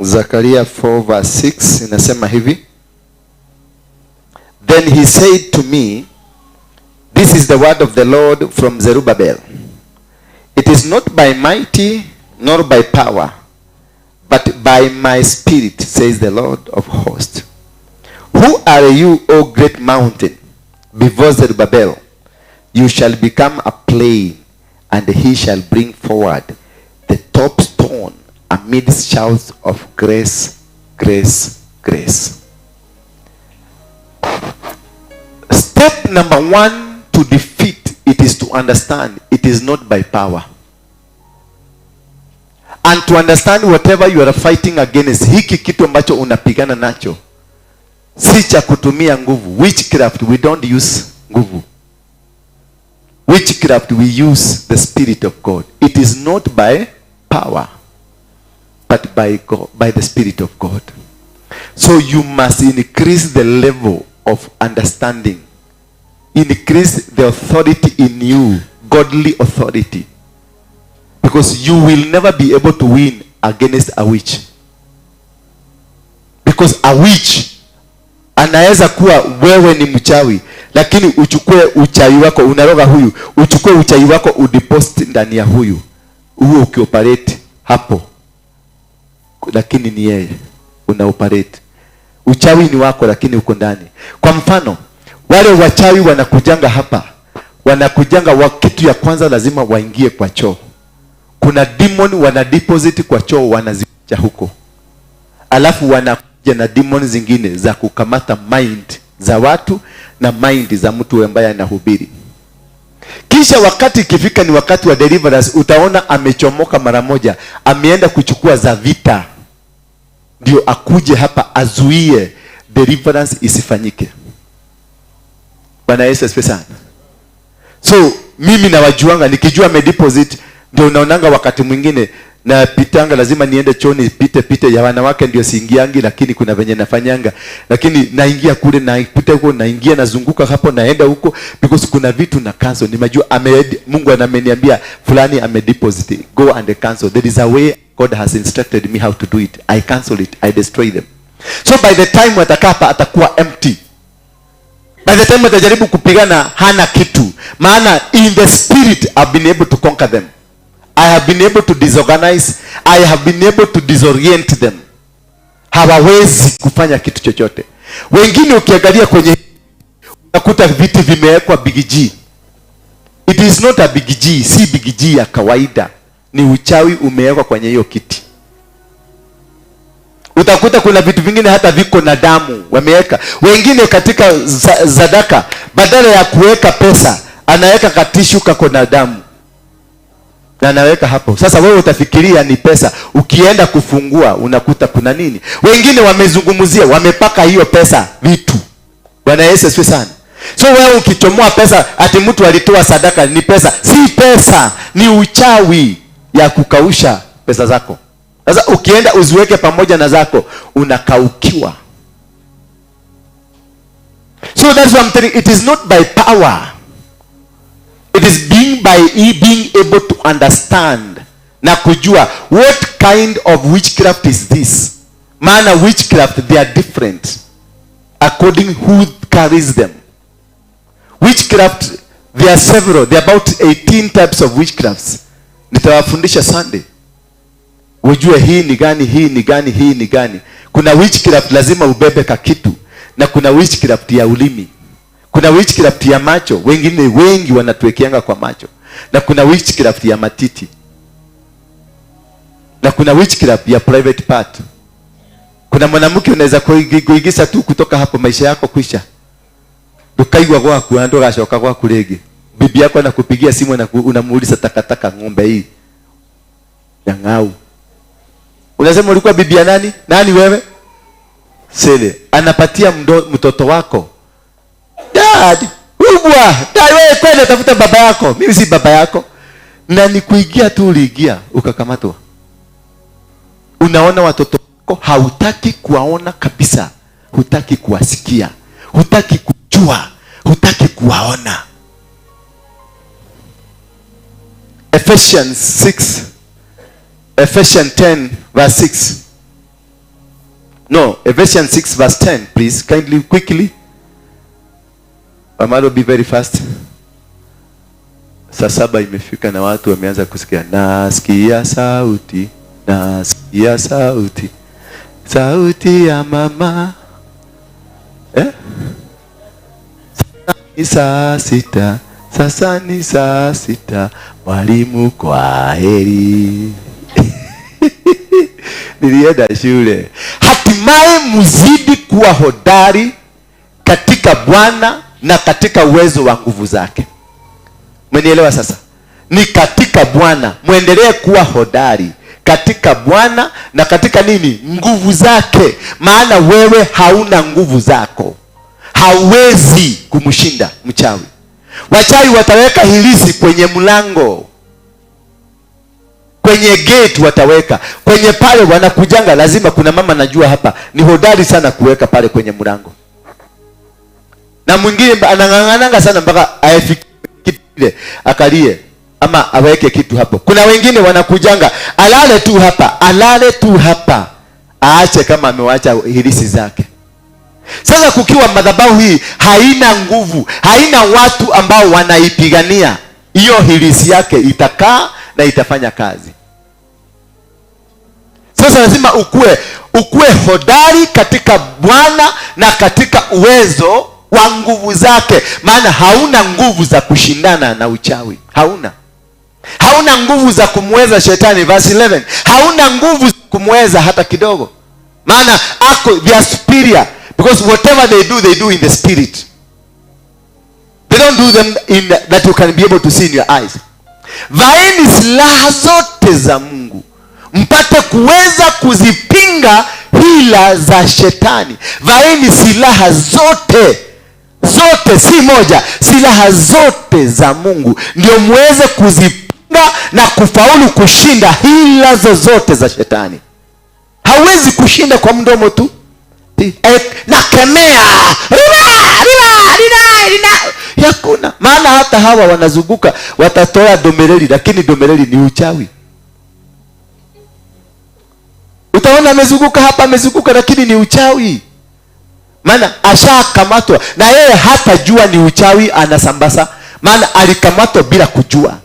Zechariah 4 verse 6 inasema hivi. Then he said to me, this is the word of the Lord from Zerubbabel. It is not by mighty nor by power, but by my spirit, says the Lord of hosts. Who are you, O great mountain? Before Zerubbabel, you shall become a plain, and he shall bring forward the top stone amidst shouts of grace, grace, grace. Step number 1 to defeat it is to understand it is not by power. And to understand whatever you are fighting against, hiki kitu ambacho unapigana nacho si cha kutumia nguvu. Witchcraft, we don't use nguvu. Witchcraft, we use the Spirit of God. It is not by power, but by God, by the Spirit of God. So you must increase the level of understanding. Increase the authority in you, godly authority. Because you will never be able to win against a witch. Because a witch anaweza kuwa wewe ni mchawi, lakini uchukue uchawi wako, unaroga huyu, uchukue uchawi wako udeposit ndani ya huyu, huo ukioperate hapo, lakini ni yeye unaoperate. Uchawi ni wako lakini uko ndani. Kwa mfano, wale wachawi wanakujanga hapa, wanakujanga kitu ya kwanza lazima waingie kwa choo. Kuna demon wana deposit kwa choo, wanazicha huko. Alafu wanakuja na demon zingine za kukamata mind za watu na mind za mtu ambaye anahubiri. Kisha wakati ikifika ni wakati wa deliverance, utaona amechomoka mara moja, ameenda kuchukua za vita, ndio akuje hapa azuie deliverance isifanyike. Bwana Yesu asifiwe sana. So mimi na wajuanga, nikijua me deposit, ndio unaonanga wakati mwingine na pitanga lazima niende choni pite ya wanawake ndio siingiangi, lakini kuna venye nafanyanga, lakini naingia kule na pita huko, naingia nazunguka hapo naenda huko, because kuna vitu na cancel. Nimejua Mungu anameniambia fulani amedeposit, go and cancel. There is a way God has instructed me how to do it. I cancel it, I destroy them. So by the time watakapa atakuwa empty. By the time watajaribu kupigana hana kitu, maana in the spirit I've been able to conquer them. I have been able to disorganize. I have been able to disorient them. Hawawezi kufanya kitu chochote. Wengine ukiangalia kwenye unakuta viti vimewekwa big G. It is not a big G, si big G ya kawaida. Ni uchawi umewekwa kwenye hiyo kiti. Utakuta kuna vitu vingine hata viko na damu wameweka. Wengine katika zadaka badala ya kuweka pesa anaweka katishu kako na damu. Na anaweka hapo. Sasa wewe utafikiria ni pesa. Ukienda kufungua unakuta kuna nini? Wengine wamezungumzia, wamepaka hiyo pesa vitu. Bwana Yesu asifiwe sana. So wewe ukichomoa pesa ati mtu alitoa sadaka ni pesa. Si pesa, ni uchawi ya kukausha pesa zako. Sasa ukienda uziweke pamoja na zako unakaukiwa. So that's what I'm telling you. It is not by power. It is being able to understand na kujua what kind of witchcraft is this. Maana witchcraft they are different according who carries them. Witchcraft there are several. There are about 18 types of witchcrafts. Nitawafundisha Sunday. Ujue hii ni gani, hii ni gani, hii ni gani. Kuna witchcraft lazima ubebe kakitu, na kuna witchcraft ya ulimi. Kuna witchcraft ya macho, wengi wanatuwekeanga kwa macho. Na kuna witchcraft ya matiti. Na kuna witchcraft ya private part. Kuna mwanamke unaweza kuigiza tu kutoka hapo maisha yako kwisha. Dukaigwa kwa kuando gashoka kwa kulege. Bibi yako anakupigia simu na unamuuliza takataka ng'ombe hii ya ngau. Unasema ulikuwa bibi ya nani? Nani wewe? Sele. Anapatia mtoto wako. Dad, wewe kwenda tafuta baba yako. Mimi si baba yako. Na nikuigia tu uliigia ukakamatwa. Unaona watoto wako hautaki kuwaona kabisa. Hutaki kuwasikia. Hutaki kujua. Hutaki kuwaona. Ephesians 10 verse 6. No, Ephesians 6 verse 10, please. Kindly, quickly. Amalo, be very fast. Saa 7 imefika na watu wameanza kusikia. Nasikia sauti. Nasikia sauti. Sauti ya mama. Sasa ni saa 6. Mwalimu kwa heri. Nilienda shule. Hatimaye mzidi kuwa hodari katika Bwana na katika uwezo wa nguvu zake. Mmenielewa sasa? Ni katika Bwana. Muendelee kuwa hodari katika Bwana na katika nini? Nguvu zake. Maana wewe hauna nguvu zako. Hauwezi kumshinda mchawi. Wachawi wataweka hilisi kwenye mlango. Kwenye gate wataweka. Kwenye pale wanakujanga lazima kuna mama najua hapa. Ni hodari sana kuweka pale kwenye mlango. Na mwingine anang'ang'ananga sana mpaka afikie kitu kile akalie ama aweke kitu hapo. Kuna wengine wanakujanga alale tu hapa. Aache kama amewacha hilisi zake. Sasa kukiwa madhabahu hii haina nguvu, haina watu ambao wanaipigania, hiyo hilisi yake itakaa na itafanya kazi. Sasa lazima ukue hodari katika Bwana na katika uwezo wa nguvu zake. Maana hauna nguvu za kushindana na uchawi. Hauna nguvu za kumweza shetani. Verse 11. Hauna nguvu za kumweza hata kidogo. Maana they are superior. Because whatever they do in the spirit. They don't do them in that you can be able to see in your eyes. Vaeni silaha zote za Mungu mpate kuweza kuzipinga hila za shetani. Vaeni silaha zote, si moja, silaha zote za Mungu ndio muweze kuzipinga na kufaulu kushinda hila zozote za shetani. Hawezi kushinda kwa mdomo tu. Nakemea hakuna. Maana hata hawa wanazunguka watatoa domereli, lakini domereli ni uchawi. Utaona amezunguka hapa, amezunguka, lakini ni uchawi. Maana ashakamatwa na yeye hata jua ni uchawi anasambasa. Maana alikamatwa bila kujua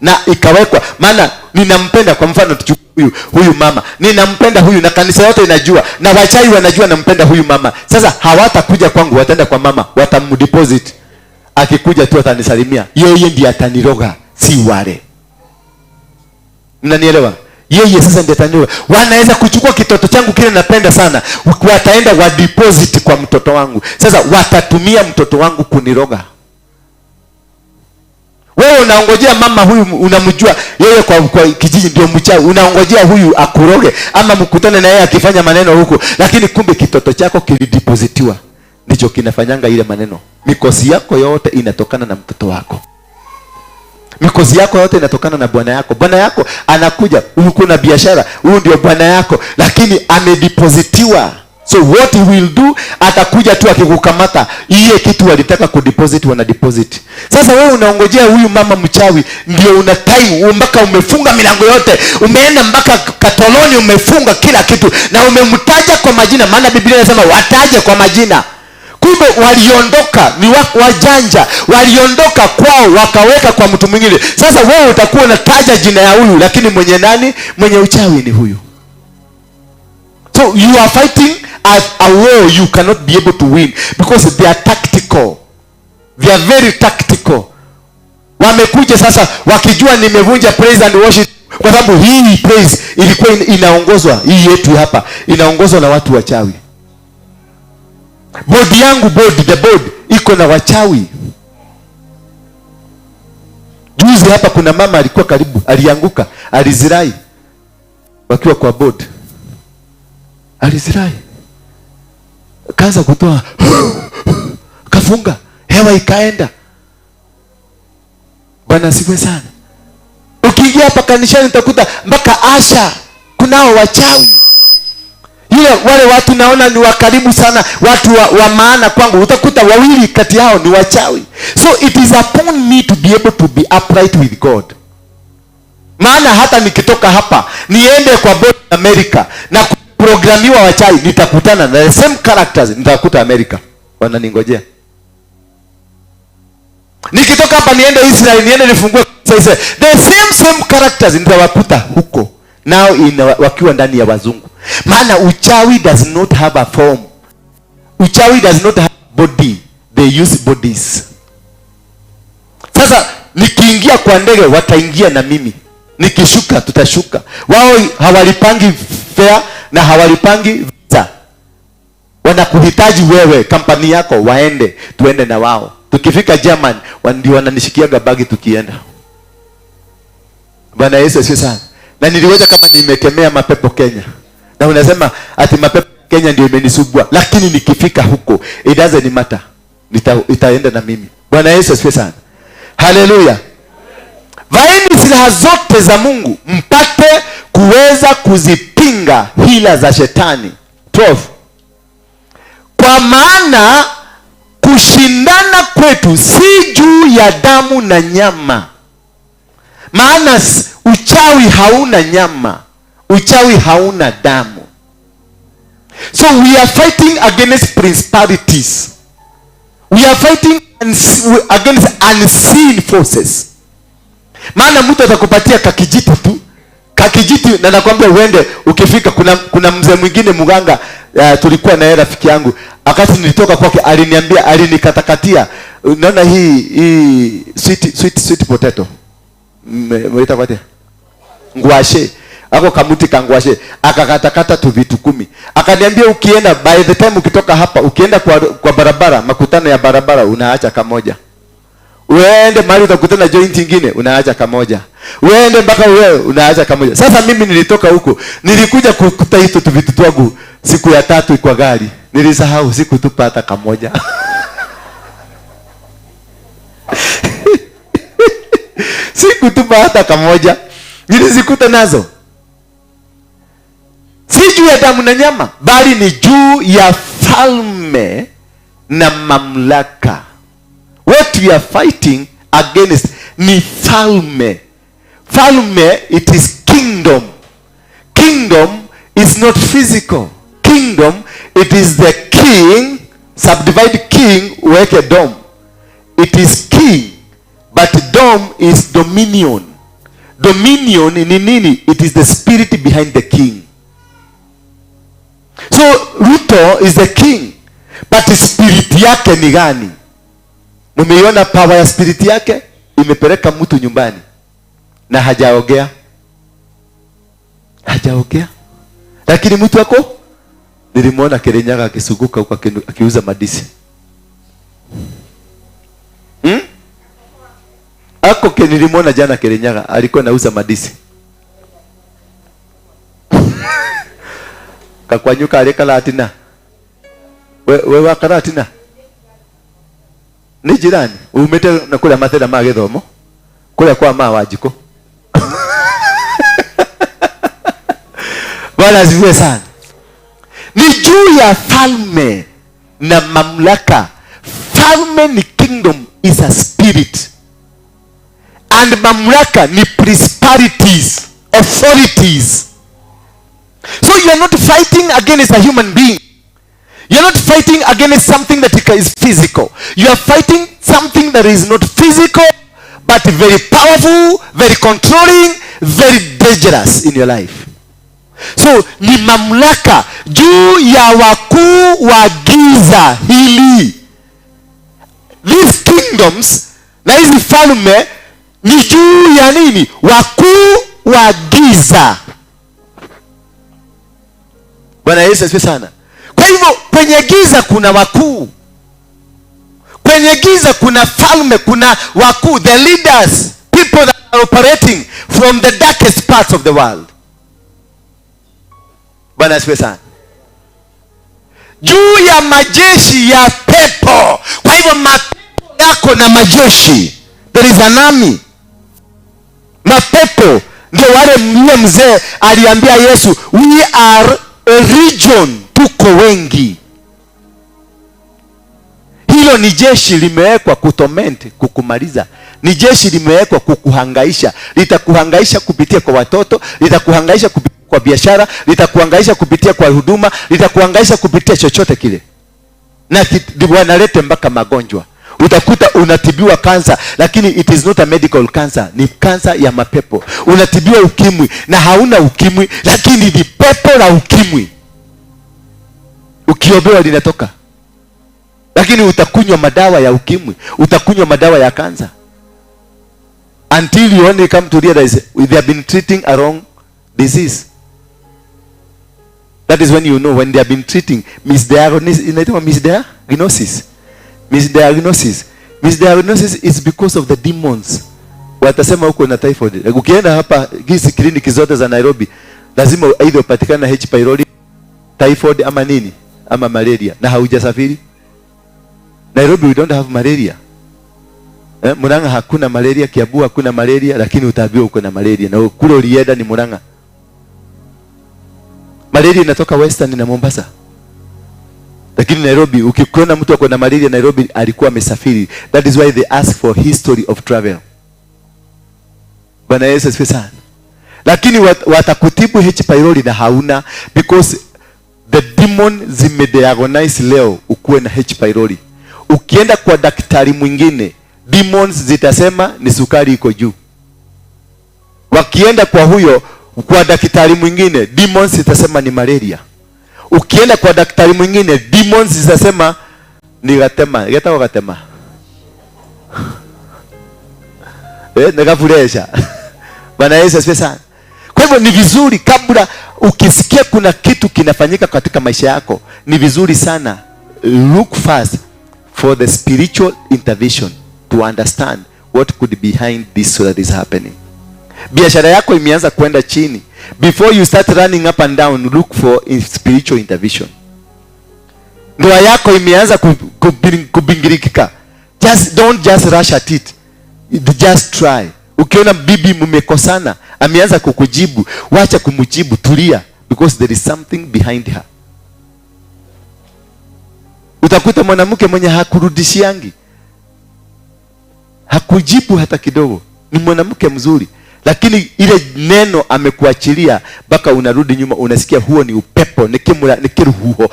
na ikawekwa. Maana ninampenda, kwa mfano tuchukue huyu mama, ninampenda huyu na kanisa yote inajua na wachawi wanajua nampenda huyu mama. Sasa hawatakuja kwangu, wataenda kwa mama, watamdeposit. Akikuja tu atanisalimia, yeye ndiye ataniroga, si wale. Mnanielewa? Yeye sasa ndiye ataniroga. Wanaweza kuchukua kitoto changu kile napenda sana, wataenda wa deposit kwa mtoto wangu. Sasa watatumia mtoto wangu kuniroga. Wewe unaongojea mama huyu, unamjua yeye kwa kijiji ndio mchawi, unaongojea huyu akuroge ama mkutane na yeye akifanya maneno huko, lakini kumbe kitoto chako kilidepositiwa ndicho kinafanyanga ile maneno. Mikosi yako yote inatokana na mtoto wako. Mikosi yako yote inatokana na bwana yako. Bwana yako anakuja, uko na biashara, huyu ndio bwana yako, lakini amedepositiwa. So what he will do, atakuja tu akikukamata, iye kitu walitaka kudeposit wana deposit. Sasa wewe unaongojea huyu mama mchawi, ndio una time mpaka umefunga milango yote, umeenda mpaka katoloni, umefunga kila kitu na umemtaja kwa majina. Maana Biblia inasema wataje kwa majina. Kumbe waliondoka, ni wajanja, waliondoka kwao wakaweka kwa mtu mwingine. Sasa wewe utakuwa unataja jina ya huyu, lakini mwenye nani? Mwenye uchawi ni huyu. So you are fighting a war you cannot be able to win because they are tactical. They are very tactical. Wamekuja sasa wakijua nimevunja praise and worship, kwa sababu hii praise ilikuwa inaongozwa, hii yetu hapa inaongozwa na watu wachawi. Bodi yangu, the board iko na wachawi. Juzi hapa kuna mama alikuwa karibu, alianguka, alizirai wakiwa kwa board. Alizirai, kaanza kutoa, kafunga, hewa ikaenda. Bwana siwe sana. Ukiingia hapa kanisani utakuta mpaka asha kunao wachawi. Wale watu naona ni wakaribu sana, watu wa maana kwangu, utakuta wawili kati yao ni wachawi. So it is upon me to be able to be upright with God. Maana hata nikitoka hapa niende kwa board America na programiwa wachawi, nitakutana na the same characters, nitakuta America wananingojea. Nikitoka hapa niende Israel, niende nifungue sasa, the same characters nitawakuta huko nao wakiwa ndani ya wazungu. Maana uchawi does not have a form. Uchawi does not have body. They use bodies. Sasa nikiingia kwa ndege wataingia na mimi, nikishuka tutashuka. Wao hawalipangi fare na hawalipangi visa. Wanakuhitaji wewe, kampani yako, waende, tuende na wao. Tukifika German, ndio wananishikiaga bagi tukienda. Bwana Yesu asifiwe sana. Na niliweza kama nimekemea mapepo Kenya. Na unasema ati mapepo Kenya ndio imenisubua, lakini nikifika huko it doesn't matter. Itaenda na mimi. Bwana Yesu asifiwe sana. Haleluya. Vaeni silaha zote za Mungu mpate kuweza kuzipinga hila za shetani. 12. Kwa maana kushindana kwetu si juu ya damu na nyama. Maana uchawi hauna nyama, uchawi hauna damu. So we are fighting against principalities. We are fighting against unseen forces. Maana mtu atakupatia kakijiti tu, kakijiti, na nakwambia uende, ukifika kuna mzee mwingine mganga, tulikuwa na yeye rafiki yangu, wakati nilitoka kwake aliniambia, alinikatakatia, unaona hii sweet potato, mwita kwate ngwashe, ako kamuti kangwashe, akakatakata tu vitu 10. Akaniambia ukienda, by the time ukitoka hapa, ukienda kwa barabara, makutano ya barabara, unaacha kamoja. Uende mahali utakutana joint nyingine, unaacha kamoja. Uende mpaka wewe unaacha kamoja. Sasa mimi nilitoka huko, nilikuja kukuta hizo tu vitu twangu siku ya 3 kwa gari. Nilisahau siku tu pata kamoja. Sikutupa hata kamoja. Nilizikuta nazo. Si juu ya damu na nyama, bali ni juu ya falme na mamlaka. What we are fighting against ni falme. Falme, it is kingdom. Kingdom is not physical. Kingdom, it is the king. Subdivide king, weke dom. It is king, but dom is dominion. Dominion ni nini? It is the spirit behind the king. So Ruto is the king, but spirit yake ni gani? Mumeiona power ya spirit yake? Imepeleka mtu nyumbani na hajaogea. Hajaogea. Lakini mtu wako nilimwona Kirinyaga akisuguka huko akiuza madisi. Ako nilimwona jana Kirinyaga alikuwa anauza madisi. Kakwanyuka aleka latina. We wakaratina. Ni jirani. Umete na kula mathera ma githomo. Kula kwa mawajiko. Bwana asifiwe sana. Ni juu ya falme na mamlaka. Falme ni kingdom, is a spirit. And mamlaka ni principalities, authorities. So you are not fighting against a human being. You are not fighting against something that is physical. You are fighting something that is not physical, but very powerful, very controlling, very dangerous in your life. So ni mamlaka juu ya wakuu wa giza hili. These kingdoms na hizi falme ni juu ya nini? Wakuu wa giza. Bwana Yesu asifiwe sana. Kwa hivyo kwenye giza kuna wakuu. Kwenye giza kuna falme, kuna wakuu, the leaders, people that are operating from the darkest parts of the world. Bwana asifiwe sana. Juu ya majeshi ya pepo. Kwa hivyo mapepo yako na majeshi. There is an army. Mapepo ndio wale mzee aliambia Yesu, we are a region, tuko wengi. Hilo ni jeshi limewekwa kutorment, kukumaliza. Ni jeshi limewekwa kukuhangaisha. Litakuhangaisha kupitia kwa watoto, litakuhangaisha kupitia kwa biashara, litakuhangaisha kupitia kwa huduma, litakuhangaisha kupitia chochote kile. Na wanalete mpaka magonjwa. Utakuta unatibiwa kansa, lakini it is not a medical cancer, ni kansa ya mapepo. Unatibiwa ukimwi na hauna ukimwi, lakini ni pepo la ukimwi. Ukiobewa linatoka. Lakini utakunywa madawa ya ukimwi, utakunywa madawa ya kansa. Until you only come to realize they have been treating a wrong disease. That is when you know when they have been treating misdiagnosis. Misdiagnosis is because of the demons. Watasema huko na typhoid. Ukienda hapa hizi kliniki zote za Nairobi, lazima either upatikane na H pylori, typhoid ama nini, ama malaria, na haujasafiri. Nairobi we don't have malaria. Murang'a hakuna malaria, Kiambu hakuna malaria, lakini utaambiwa uko na malaria na kule ulienda ni Murang'a. Malaria inatoka Western na Mombasa. Lakini Nairobi, ukiona mtu ako na malaria Nairobi alikuwa amesafiri. That is why they ask for history of travel. Bwana Yesu asifiwe sana. Lakini watakutibu H pylori na hauna, because the demon zimediagnose leo ukuwe na H pylori. Ukienda kwa daktari mwingine, demons zitasema ni sukari iko juu. Wakienda kwa huyo, kwa daktari mwingine, demons zitasema ni malaria. Ukienda kwa daktari mwingine, demons zitasema ni gatema. Geta gatema. Nikafuresha. Bwana Yesu asifiwe sana. Kwa hivyo ni vizuri kabla ukisikia kuna kitu kinafanyika katika maisha yako, ni vizuri sana look first for the spiritual intervention to understand what could be behind this so that is happening. Biashara yako imeanza kwenda chini, before you start running up and down, look for spiritual intervention. Ndoa yako imeanza kubingirika, don't just rush at it. Just try. Ukiona bibi mmekosana, ameanza kukujibu, wacha kumjibu, tulia, because there is something behind her. Utakuta mwanamke mwenye hakurudishiangi, hakujibu hata kidogo, ni mwanamke mzuri, lakini ile neno amekuachilia mpaka unarudi nyuma, unasikia huo ni upepo, ni kiruhuho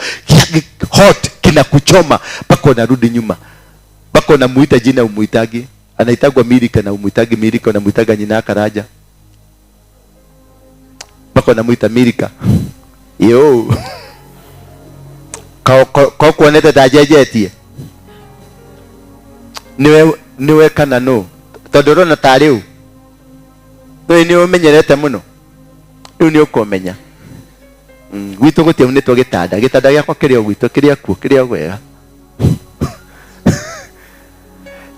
hot kinakuchoma mpaka unarudi nyuma, mpaka unamuita jina umuitagi, anaitagwa Milika na umuitagi Milika, unamuitaga jina Karaja mpaka unamuita Milika. Yo kwa kuonete dajejetie niwe kana no todoro na tariu to ni umenyerete muno riu ni ukomenya gwitu gutie unitwo gitada giakwa kirio gwitu kiria kuo kiria wega.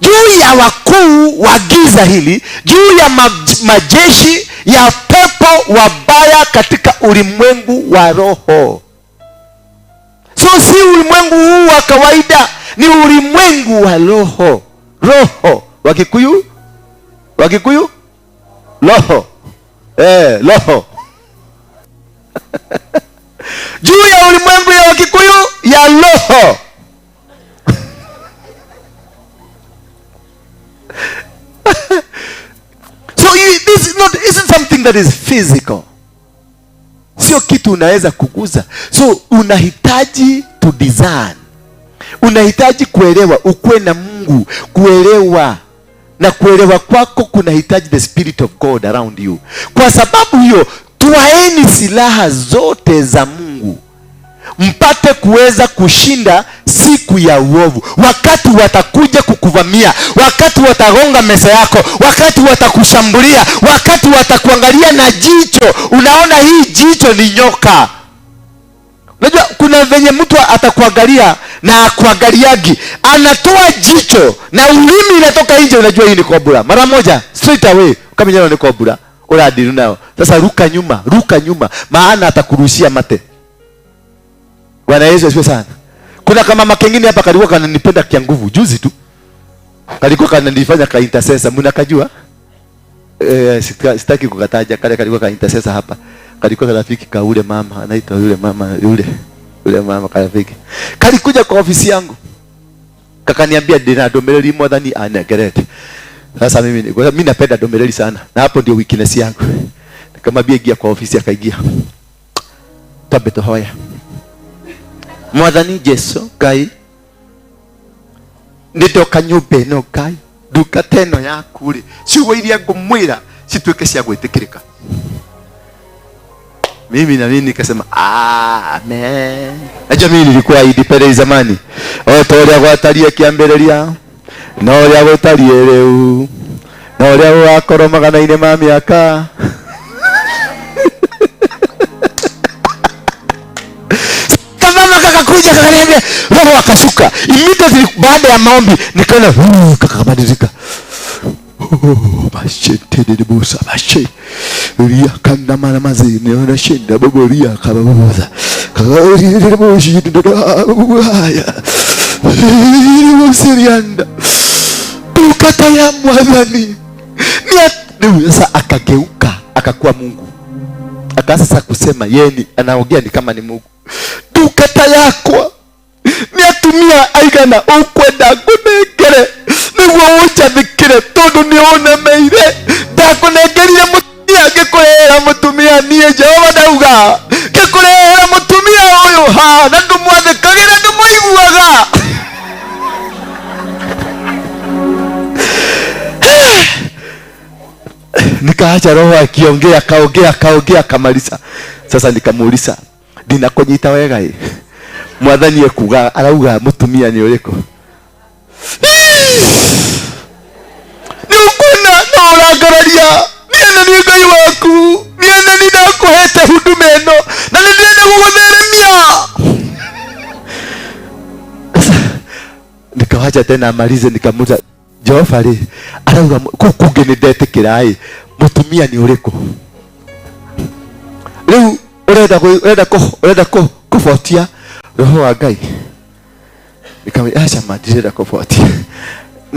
Juu ya wakuu wa giza hili, juu ya majeshi ya pepo wabaya katika ulimwengu wa roho. So si ulimwengu huu wa kawaida, ni ulimwengu wa roho. Roho Wakikuyu roho roho juu ya ulimwengu ya Wakikuyu ya roho. So this isn't something that is physical. Sio kitu unaweza kuguza. So unahitaji to discern. Unahitaji kuelewa, ukue na Mungu, kuelewa. Na kuelewa kwako kunahitaji the spirit of God around you. Kwa sababu hiyo, twaeni silaha zote za Mungu, mpate kuweza kushinda siku ya uovu. Wakati watakuja kukuvamia, wakati watagonga meza yako, wakati watakushambulia, wakati watakuangalia na jicho, unaona hii jicho ni nyoka. Unajua kuna venye mtu atakuangalia na akuangaliagi, anatoa jicho na ulimi inatoka nje, unajua hii ni kobra. Mara moja straight away kama nyama ni kobra, unadili nao. Sasa ruka nyuma, maana atakurushia mate. Bwana Yesu asifiwe sana. Kuna kama mama kengine hapa kalikuwa kananipenda kia nguvu juzi tu. Kalikuwa kananifanya ka intercessor, mnakajua? Sitaki kukataja, kalikuwa ka intercessor hapa. Kalikuwa rafiki ka ule mama, anaitwa yule mama rafiki. Kalikuja kwa ofisi yangu. Kakaniambia dina domereli mwadhani anagerete. Sasa mimi napenda domereli sana. Na hapo ndio weakness yangu. Nikamwambia ingia kwa ofisi, akaingia. Tabeto hoya. Mwadhani Jesu Ngai nitoka nyumbe no Ngai duka teno yaku ri ciugo iria ngumwira cituike cia gwitikirika. Mimi nikasema amen. Acha mimi nilikuwa idipere zamani. Otoria gwataria kiambereria no ria gutarie riu no ria wakoro magana-ine ma miaka. Kuja kakaniambia, roho akashuka. Immediately baada ya maombi nikaona kakabadilika. Bashete de busa bashe. Ria kanda mara mazini ona shinda bogoria kababuza. Kagari de bushi de haya. Usirianda. Tukata ya mwadhani. Ni sasa akageuka, akakuwa Mungu. Akaanza sasa kusema yeye anaongea ni kama ni Mungu. Tukata yakwa niatumia aigana ukwenda kunengere niguo uchathikire tondu nione meire ndakunengerire mutumia ngikurehera mutumia nie Jehova ndauga ngikurehera mutumia uyu ha na ndumwathikagira ndumuiguaga. Nikaacha roho akiongea kaongea kamaliza. Sasa nikamuuliza dina konyita wega mwathani ekuga arauga mutumia ni uriko ni ukuna no urangararia ni Ngai waku ni ndakuhete huduma eno na ndirenda gugutheremia. Nikawacha tena amalize, nikamuza Jehova ri arauga kukunge ni ndetikira mutumia ni uriko riu urenda kufuatia roho wa Ngai. Nikamwambia acha madireda kufuatia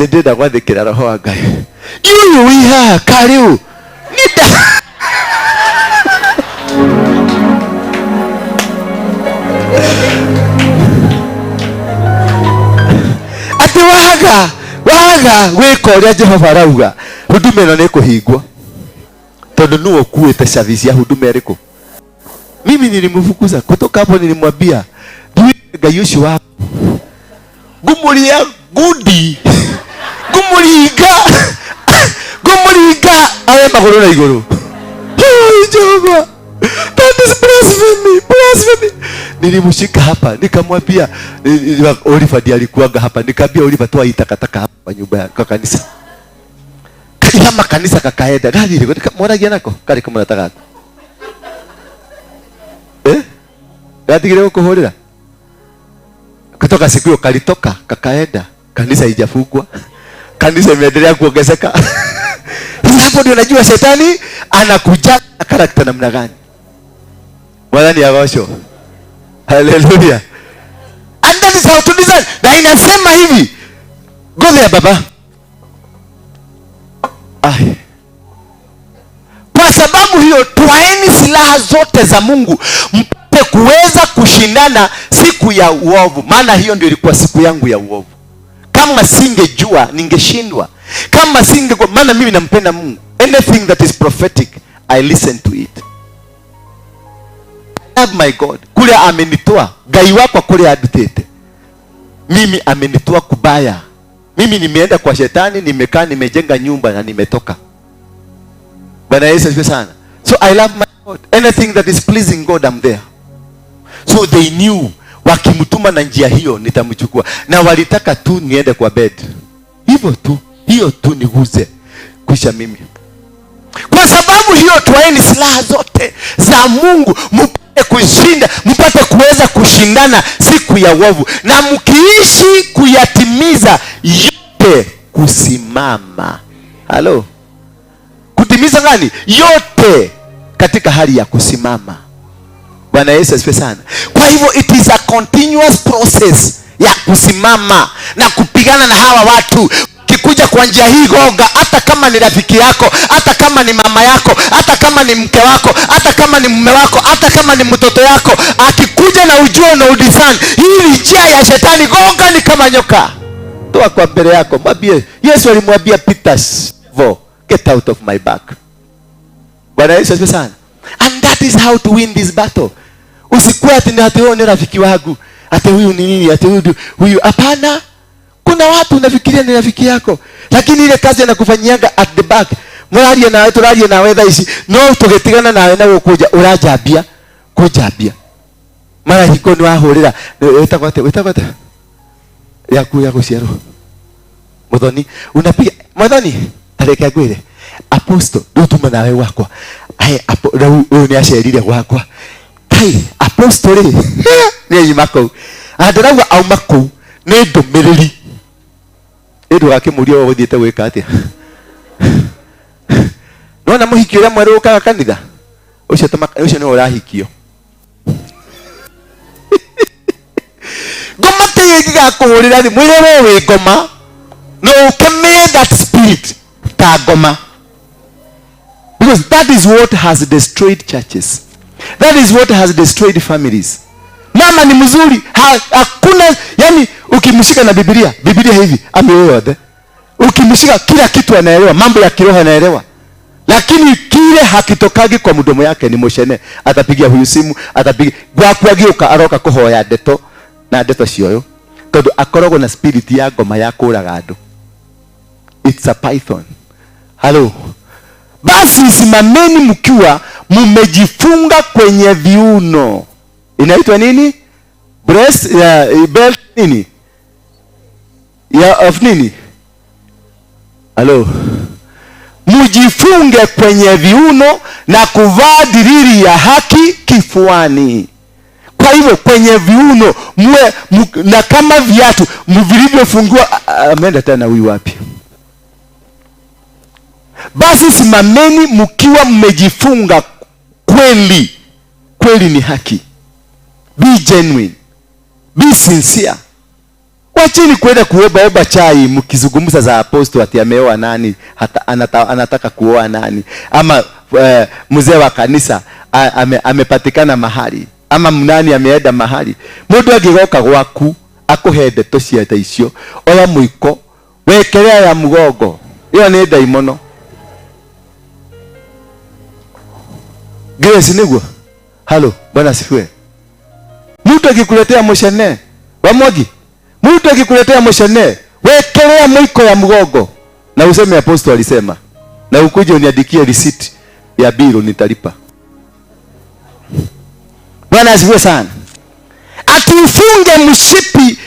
ndenda gwathikira roho wa Ngai yuyu wiha kariu nida ati waga gwika uria Jehova arauga huduma ino ni kuhingwo tondu nuo kuite service ya huduma iriku. Mimi nilimfukuza kutoka hapo, nilimwambia Ngai ucio wako gumuria gudi gumuringa awe maguru na iguru. Jehova, that is blasphemy. Nilimshika hapa nikamwambia, Oliver ndiye alikuanga hapa, nikamwambia Oliver, toa hii takataka hapa kwa nyumba ya kanisa. Kama kanisa kakaenda gari ile mworagia nako kari kama nataka gatigire kuhurira kutoka siku hiyo kalitoka kakaenda, kanisa haijafungwa, kanisa imeendelea kuongezeka. Hapo ndio unajua shetani anakuja na karakta namna gani. Mwadhani ya gosho. Hallelujah. And that is how to design. Na inasema hivi, go there baba. Kwa sababu hiyo twaeni silaha zote za Mungu mpate kuweza kushindana siku ya uovu. Maana hiyo ndio ilikuwa siku yangu ya uovu. Kama singejua ningeshindwa. Kama maana mimi nampenda Mungu. Anything that is prophetic, I listen to it. I love my God. Kule amenitoa, Ngai wako kule adutete. Mimi amenitoa kubaya. Mimi nimeenda kwa shetani, nimekaa nimejenga nyumba na nimetoka. Bwana Yesu asifiwe sana. So I love my God. Anything that is pleasing God, I'm there. So they knew wakimtuma na njia hiyo nitamchukua. Na walitaka tu niende kwa bed. Hivyo tu. Hiyo tu niguze kisha mimi. Kwa sababu hiyo twaeni silaha zote za Mungu mpate kushinda, mpate kuweza kushindana siku ya uovu, na mkiishi kuyatimiza yote kusimama. Halo. Kutimiza gani? Yote katika hali ya kusimama. Bwana Yesu asifiwe sana. Kwa hivyo it is a continuous process ya kusimama na kupigana na hawa watu. Kikuja kwa njia hii gonga, hata kama ni rafiki yako, hata kama ni mama yako, hata kama ni mke wako, hata kama ni mume wako, hata kama ni mtoto yako, akikuja na ujue na udisani, hii ni njia ya shetani, gonga ni kama nyoka. Toa kwa mbele yako, mwambie Yesu alimwambia Peter, get out of my back. Bwana Yesu asifiwe sana. And that is how to win this battle. Usikuwa ati ni rafiki wangu, ati huyu ni nini, ati huyu hapana. Kuna watu unafikiria ni rafiki yako, lakini ile kazi anakufanyianga at the back. Mwaria na wetu raria na wewe ici no tugetigana nawe na gukuja urajambia kujambia. Mara hiko ni wahurira wetakwate yaku ciaro. Muthoni unapiga muthoni tareka gwire apostle ndutuma nawe wakwa. Ai rau ni acerire gwakwa. Kai apostle ni yimako. Andirawa au mako ni ndumiriri. Edo akimuria wo thiete gwika atia. No na muhiki uria mweru ukaga kanitha. Ucio ni urahikio. Goma te yiga kuhurira thi mwire we ngoma. No ukemee that spirit ta ngoma. Because that is what has destroyed churches. That is what has destroyed families. Mama ni mzuri, hakuna, yani ukimshika na Biblia hivi ameoa. Ukimshika kila kitu anaelewa, mambo ya kiroho anaelewa. Lakini kile hakitokagi kwa mdomo yake ni moshene. Atapigia huyu simu, atapigia gwakwagioka aroka kuhoya ndeto na ndeto cioyo. Tondu akorogo na spirit ya ngoma ya kuraga andu. It's a python. Hello. Basi simameni mkiwa mmejifunga kwenye viuno. Inaitwa nini? Breast belt nini? Ya of nini? Halo. Mujifunge kwenye viuno na kuvaa diriri ya haki kifuani. Kwa hivyo kwenye viuno muwe na kama viatu mvilivyofungua. Ameenda tena huyu wapi? Basi simameni mkiwa mmejifunga kweli. Kweli ni haki. Be genuine. Be sincere. Wachini kwenda kuomba chai mkizungumza za apostle ati ameoa nani, hata anataka kuoa nani, ama mzee wa kanisa amepatikana mahali, ama mnani ameenda mahali. Mundu agigoka gwaku akuhende tociata icio oya muiko wekelea ya mugongo, iyo ni daimono. Grace niguo. Halo, Bwana asifiwe. Mtu akikuletea moshene wamogi, mtu akikuletea moshene wekelea mwiko ya mgongo na useme apostle alisema, na ukuje uniandikie receipt ya biro nitalipa. Bwana asifiwe sana. Atufunge mshipi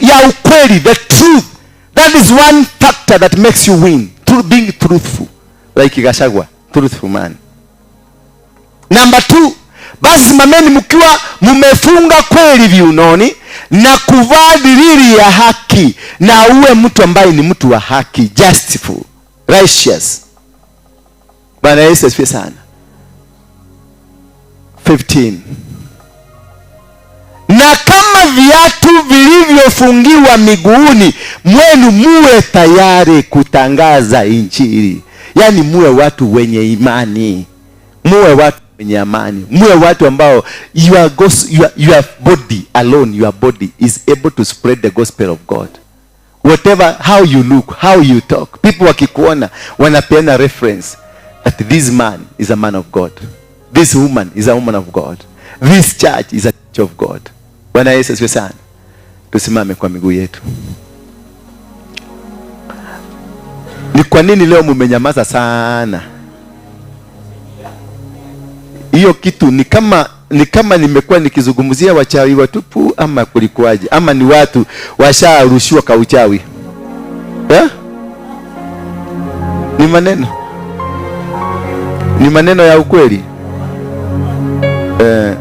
ya ukweli, the truth. That is one factor that makes you win, being truthful, like Gashagwa, truthful man. Number 2, basi simameni mkiwa mmefunga kweli viunoni na kuvaa diriri ya haki, na uwe mtu ambaye ni mtu wa haki, justful, righteous. Bwana Yesu asifiwe sana. 15. Na kama viatu vilivyofungiwa miguuni mwenu muwe tayari kutangaza injili. Yani muwe watu wenye imani, muwe watu wenye amani, muwe watu ambao your body alone, your body is able to spread the gospel of God. Whatever, how you look, how you talk, people wakikuona wanapeana reference that this man is a man of God, this woman is a woman of God, this church is a church of God. Bwana Yesu asifiwe sana. Tusimame kwa miguu yetu. Ni kwa nini leo mmenyamaza sana? Hiyo kitu ni kama nimekuwa nikizungumzia wachawi watupu, ama kulikuwaje, ama ni watu washarushiwa kwa uchawi. Ni maneno ya ukweli.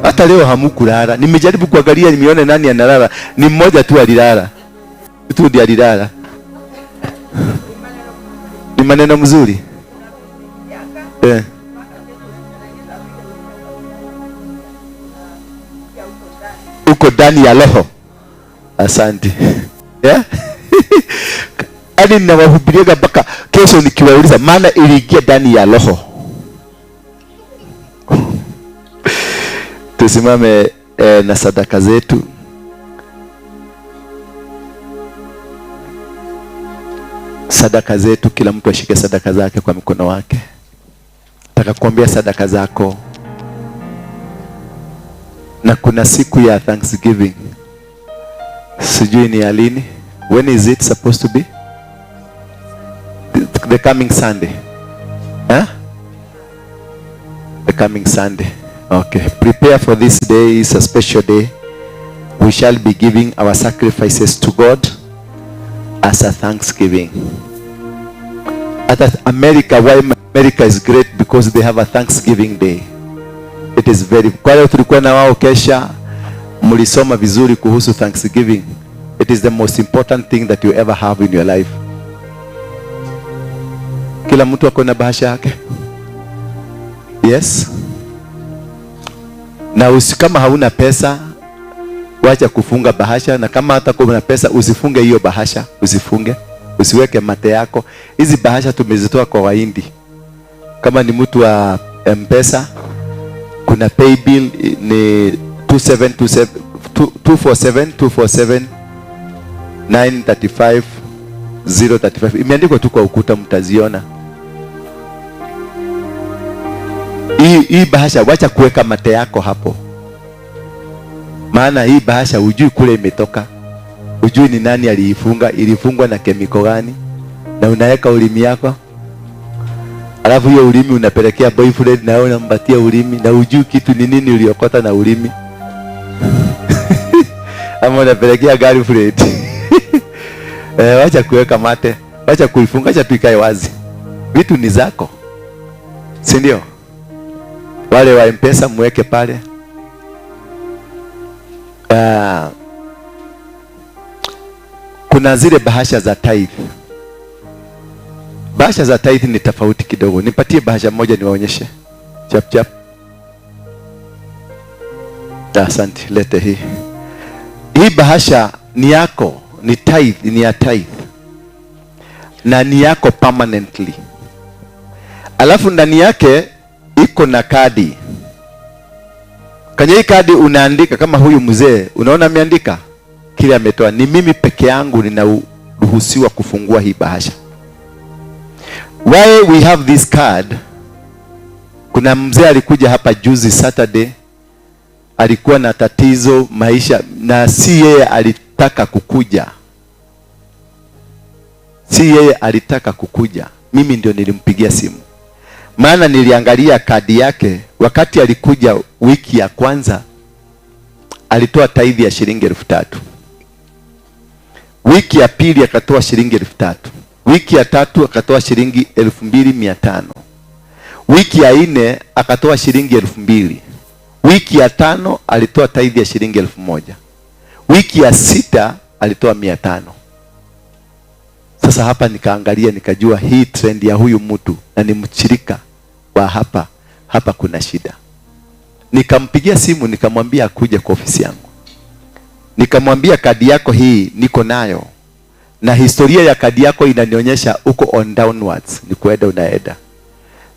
Hata leo hamukulala. Nimejaribu kuangalia nimeone nani analala. Ni mmoja tu alilala. Tu ndiye alilala. Ni maneno mzuri. Uko ndani ya roho. Asante. Hadi ninawahubiria mpaka kesho nikiwauliza maana iliingia ndani ya roho. Tusimame na sadaka zetu. Sadaka zetu, kila mtu ashike sadaka zake kwa mikono wake. Nataka kuambia sadaka zako. Na kuna siku ya Thanksgiving. Sijui ni alini. When is it supposed to be? The coming Sunday. The coming Sunday. Okay. Prepare for this day. It's a special day. We shall be giving our sacrifices to God as a thanksgiving. At America, why America is great? Because they have a Thanksgiving day. It is very. Kwa hiyo tulikuwa na wao kesha, mlisoma vizuri kuhusu Thanksgiving. It is the most important thing that you ever have in your life. Kila mtu ako na bahasha yake. Yes. Na kama hauna pesa, wacha kufunga bahasha, na kama hata kuna pesa usifunge hiyo bahasha, usifunge. Usiweke mate yako. Hizi bahasha tumezitoa kwa Wahindi. Kama ni mtu wa M-pesa, kuna pay bill ni 247 935 035. Imeandikwa tu kwa ukuta, mtaziona. Hii bahasha wacha kuweka mate yako hapo. Maana hii bahasha hujui kule imetoka. Hujui ni nani aliifunga, ilifungwa na kemiko gani. Na unaweka ulimi yako. Alafu hiyo ulimi unapelekea boyfriend na wewe unampatia ulimi, na hujui kitu ni nini uliokota na ulimi. Ama unapelekea girlfriend. Wacha kuweka mate, wacha kuifunga, acha tuikae wazi. Vitu ni zako. Si ndio? Wale wa M-pesa muweke pale. Kuna zile bahasha za tithe. Bahasha za tithe ni tofauti kidogo. Nipatie bahasha moja niwaonyeshe. Chap chap. Asante, lete hii. Hii bahasha ni yako. ni tithe, ni ya tithe na ni yako permanently. Alafu ndani yake iko na kadi. Kwenye hii kadi unaandika kama huyu mzee, unaona ameandika kile ametoa, ni mimi peke yangu ninaruhusiwa kufungua hii bahasha. Why we have this card? Kuna mzee alikuja hapa juzi Saturday, alikuwa na tatizo maisha, na si yeye alitaka kukuja. Si yeye alitaka kukuja. Mimi ndio nilimpigia simu. Maana niliangalia kadi yake, wakati alikuja wiki ya kwanza alitoa tithe ya shilingi 3,000. Wiki ya pili akatoa shilingi 3,000. Wiki ya tatu akatoa shilingi 2,500. Wiki ya 4 akatoa shilingi 2,000. Wiki ya 5 alitoa tithe ya shilingi 1,000. Wiki ya 6 alitoa 500. Sasa hapa nikaangalia nikajua hii trend ya huyu mtu na ni mshirika wa hapa kuna shida. Nikampigia simu nikamwambia akuje kwa ofisi yangu. Nikamwambia kadi yako hii niko nayo, na historia ya kadi yako inanionyesha uko on downwards, ni kuenda unaenda.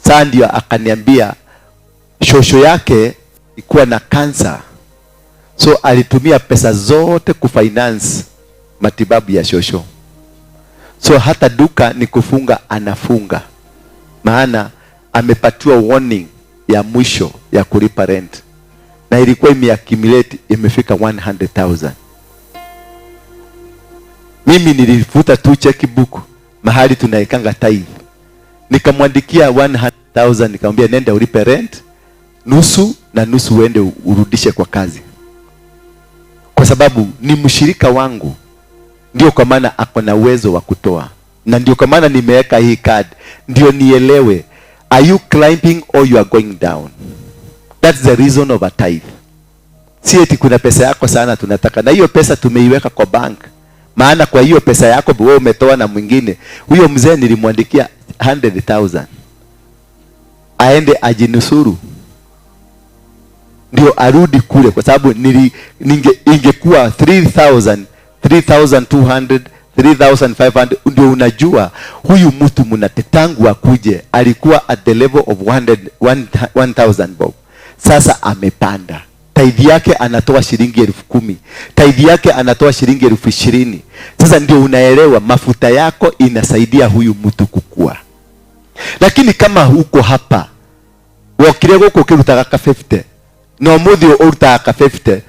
Sasa ndio akaniambia shosho yake ilikuwa na cancer, so alitumia pesa zote kufinance matibabu ya shosho. So hata duka ni kufunga anafunga, maana amepatiwa warning ya mwisho ya kulipa rent, na ilikuwa imeaccumulate imefika 100,000. Mimi nilifuta tu checkbook mahali tunaikanga tithe, nikamwandikia 100,000, nikamwambia nenda ulipe rent nusu na nusu uende urudishe kwa kazi, kwa sababu ni mshirika wangu. Ndio kwa maana ako na uwezo wa kutoa, na ndio kwa maana nimeweka hii card ndio nielewe, are you climbing or you are going down? That's the reason of a tithe. Si eti kuna pesa yako sana tunataka, na hiyo pesa tumeiweka kwa bank. Maana kwa hiyo pesa yako wewe umetoa na mwingine, huyo mzee nilimwandikia 100,000 aende ajinusuru ndio arudi kule, kwa sababu ingekuwa 3,000, 3,200, 3,500. Ndio unajua huyu mtu mnatetangu akuje alikuwa at the level of 1,000 bob. Sasa amepanda. Tithe yake anatoa shilingi 10,000. Tithe yake anatoa shilingi 20,000. Sasa ndio unaelewa mafuta yako inasaidia huyu mtu kukua. Lakini kama huko hapa wakire goko kirutaka 50 no muthi urutaka 50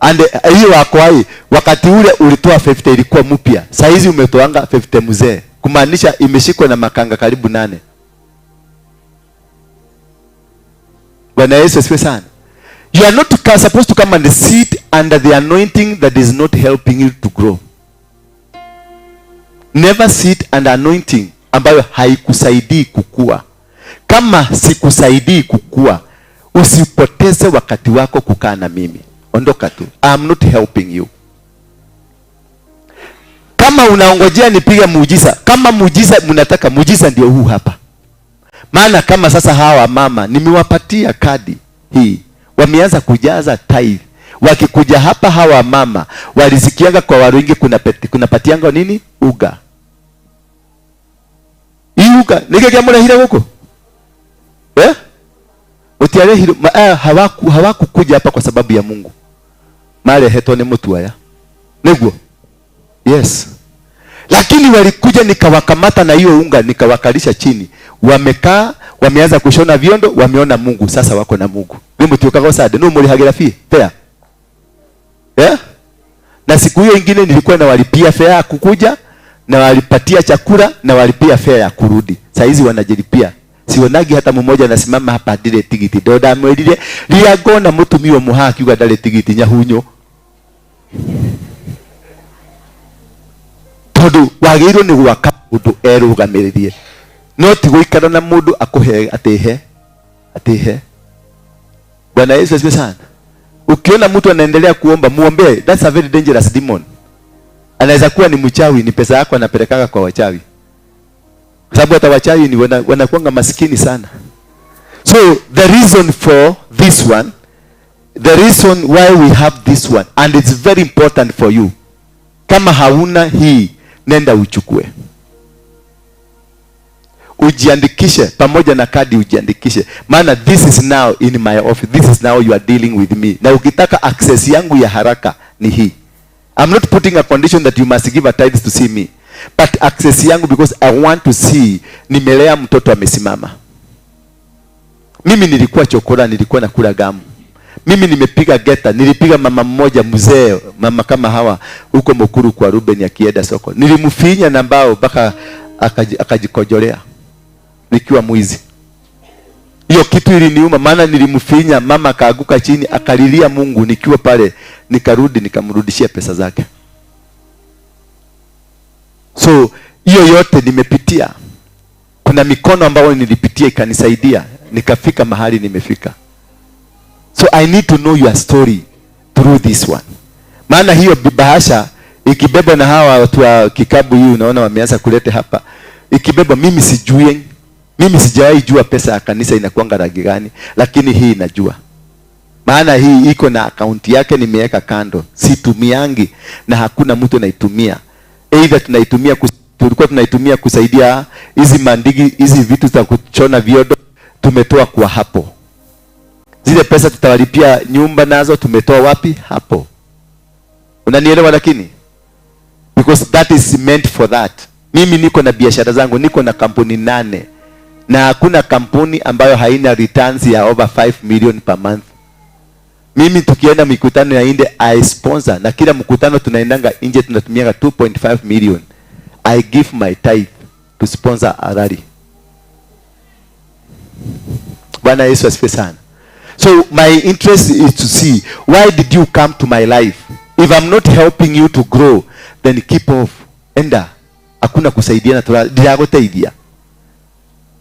ande hiyo wako hai, wakati ule ulitoa 50 ilikuwa mpya, sasa hizi umetoanga 50 mzee, kumaanisha imeshikwa na makanga karibu 8. Bwana Yesu asifiwe sana. You are not supposed to come and sit under the anointing that is not helping you to grow. Never sit under anointing ambayo haikusaidii kukua. Kama sikusaidii kukua, usipoteze wakati wako kukaa na mimi. Ondoka tu. I'm not helping you. Kama unaongojea nipige muujiza, kama muujiza mnataka, muujiza ndio huu hapa. Maana kama sasa hawa mama nimewapatia kadi hii, wameanza kujaza tithe. Wakikuja hapa hawa mama walisikianga kwa Waruinge kuna patianga nini? Uga. Hii uga nigege mwana hile huko. Utiare hilo hawakukuja hapa kwa sababu ya Mungu. Male heto ni mtu haya. Niguo. Yes. Lakini walikuja nikawakamata na hiyo unga nikawakalisha chini. Wamekaa, wameanza kushona viondo, wameona Mungu, sasa wako na Mungu. Wewe mtu ukako sade, no muri hagira fee, fair. Na siku hiyo nyingine nilikuwa na walipia fare ya kukuja, na walipatia chakula, na walipia fare ya kurudi. Sasa hizi wanajilipia. Sionagi hata mmoja anasimama hapa ndile tigiti. Doda mwelile liago na mutumio muhaki uga ndale tigiti nyahunyo. Todo wagiro ni gwaka mundu erugamiririe. No ti guikara na mundu akuhe atehe. Bwana Yesu asifiwe sana. Ukiona mtu anaendelea kuomba, muombe. That's a very dangerous demon. Anaweza kuwa ni mchawi, ni pesa yako anapelekanga kwa wachawi. Kwa sababu hata wachawi ni wanakuanga maskini sana. So the reason for this one, the reason why we have this one, and it's very important for you, Kama hauna hii, nenda uchukue. Ujiandikishe pamoja na kadi, ujiandikishe. Maana this is now in my office. This is now you are dealing with me. Na ukitaka access yangu ya haraka ni hii. I'm not putting a condition that you must give a tithe to see me. But access yangu, because I want to see nimelea mtoto amesimama. Mimi nilikuwa chokora, nilikuwa nakula gamu. Mimi nimepiga geta, nilipiga mama mmoja mzee, mama kama hawa huko Mukuru kwa Ruben akienda soko. Nilimfinya na mbao mpaka akajikojolea nikiwa mwizi. Hiyo kitu iliniuma, maana nilimfinya, mama akaaguka chini akalilia Mungu nikiwa pale, nikarudi nikamrudishia pesa zake. So hiyo yote nimepitia. Kuna mikono ambayo nilipitia ikanisaidia nikafika mahali nimefika. So I need to know your story through this one. Maana hiyo bahasha ikibeba na hawa watu wa kikabu hii unaona wameanza kuleta hapa. Ikibeba mimi sijui. Mimi sijawahi jua pesa ya kanisa inakuanga rangi gani, lakini hii najua. Maana hii iko na account yake nimeweka kando. Situmiangi na hakuna mtu anaitumia. Either tulikuwa tunaitumia kusaidia hizi mandigi, hizi vitu za kuchona viodo, tumetoa kwa hapo. Zile pesa tutawalipia nyumba nazo tumetoa wapi? Hapo. Unanielewa? Lakini because that is meant for that. Mimi niko na biashara zangu, niko na kampuni 8 na hakuna kampuni ambayo haina returns ya over 5 million per month. Mimi tukienda mikutano ya nje I sponsor, na kila mkutano tunaendanga nje tunatumia 2.5 million. I give my tithe to sponsor a rally. Bwana Yesu asifiwe sana. So my interest is to see, why did you come to my life? If I'm not helping you to grow, then keep off. Enda. Hakuna kusaidiana ndiraguteithia.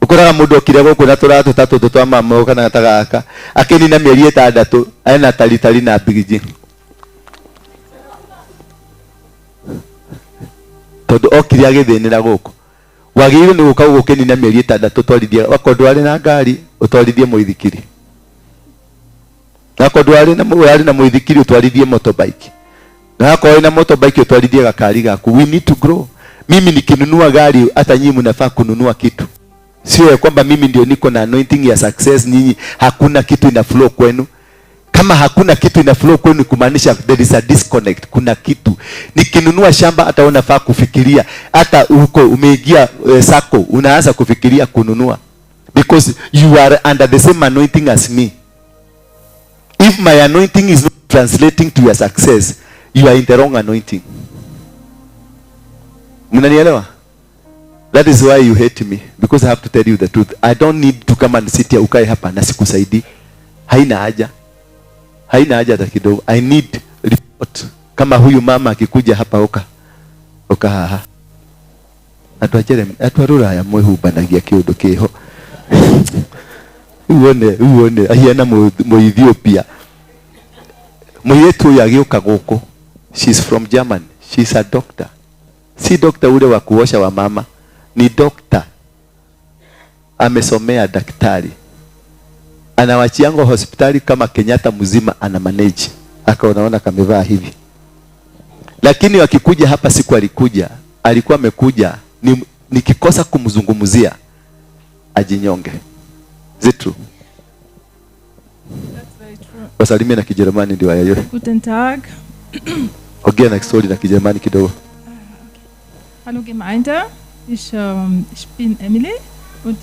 Ukoraga mundu okire guku na turatu tatu twa mama kana gatagaka akini na mieri 6 aina talitali na bigiji. Todo okire agithinira guku. Wagire ni guka gukeni na mieri 6 twarithie wakodwari na ngari utwarithie muithikiri. Nakodwari na muithikiri utwarithie motorbike. Na kwa ina motorbike utwarithie gakari gaku. We need to grow. Mimi nikinunua gari hata nyinyi mnafaa kununua kitu. Sio kwamba mimi ndio niko na anointing ya success, nyinyi hakuna kitu ina flow kwenu. Kama hakuna kitu ina flow kwenu kumaanisha there is a disconnect. Kuna kitu. Nikinunua shamba hata unafaa kufikiria, hata huko umeingia sako unaanza kufikiria kununua, because you are under the same anointing as me. If my anointing is not translating to your success, you are in the wrong anointing. Mnanielewa? That is why you hate me, because I have to tell you the truth. I don't need to come and sit here ukae hapa na sikusaidii. Haina haja. Haina haja hata kidogo. I need report. Kama huyu mama akikuja hapa oka haha. Atwarura ya mwehu bandagia kiundo kiho. Uone ahiana mu Ethiopia. Mwetu yagioka goko. She's from Germany. She's a doctor. Si doctor ule wa kuosha wa mama, ni doctor. Amesomea daktari. Anawachiango hospitali kama Kenyatta mzima ana manage. Akaonaona kamevaa hivi. Lakini wakikuja hapa siku alikuwa amekuja nikikosa kumzungumzia ajinyonge. Is it true? That's very true. Wasalimia na Kijerumani ndio hayo. Guten Tag. Ongea na Kiswahili na Kijerumani kidogo. Hallo Gemeinde, ich bin Emily und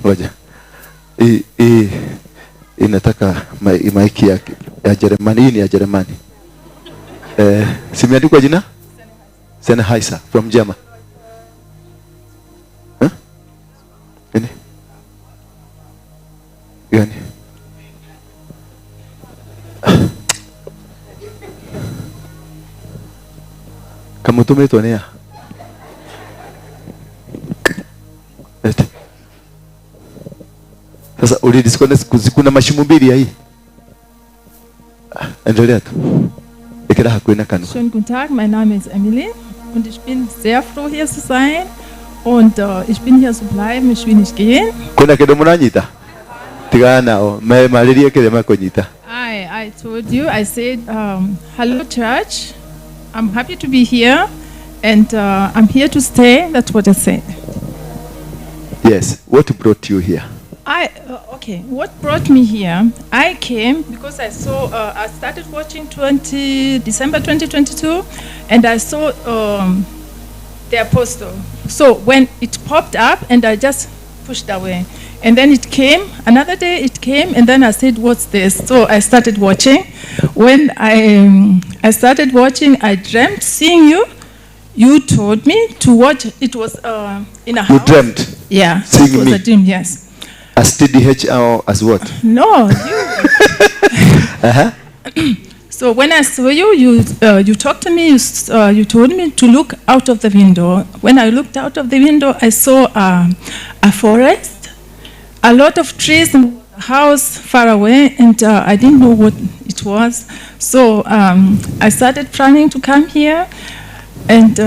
Ngoja. Inataka maiki ya Jerumani. Hii ni ya Jerumani. Simeandikwa jina? Sennheiser from Germany. Ini? Gani? Kamu tumetonea. Sasa ulidisconnect kuna mashimo mbili ya hii. Endelea tu. Ikira hakuina kanu. schönen guten Tag, mein Name ist Emily und ich bin sehr froh hier zu sein und ich bin hier zu bleiben, ich will nicht gehen. Kuna kidogo mnanyita. Tigana o mariria kile makonyita. Ai I told you, I said, hello, church. I'm happy to be here, and I'm here to stay. That's what I said. Yes. What brought you here? Okay, what brought me here, I came because I saw, I started watching December 2022, and I saw the apostle. So when it popped up, and I just pushed away. And then it came, another day it came, and then I said, what's this? So I started watching. When I started watching, I dreamt seeing you. You told me to watch, it was in a house. You dreamt? Yeah, seeing it was me. a dream, yes. As TDH or as what? No, you. So when I saw you, you talked to me, you told me to look out of the window. When I looked out of the window, I saw a forest, a lot of trees, and a house far away, and I didn't know what it was. So I started planning to come here, and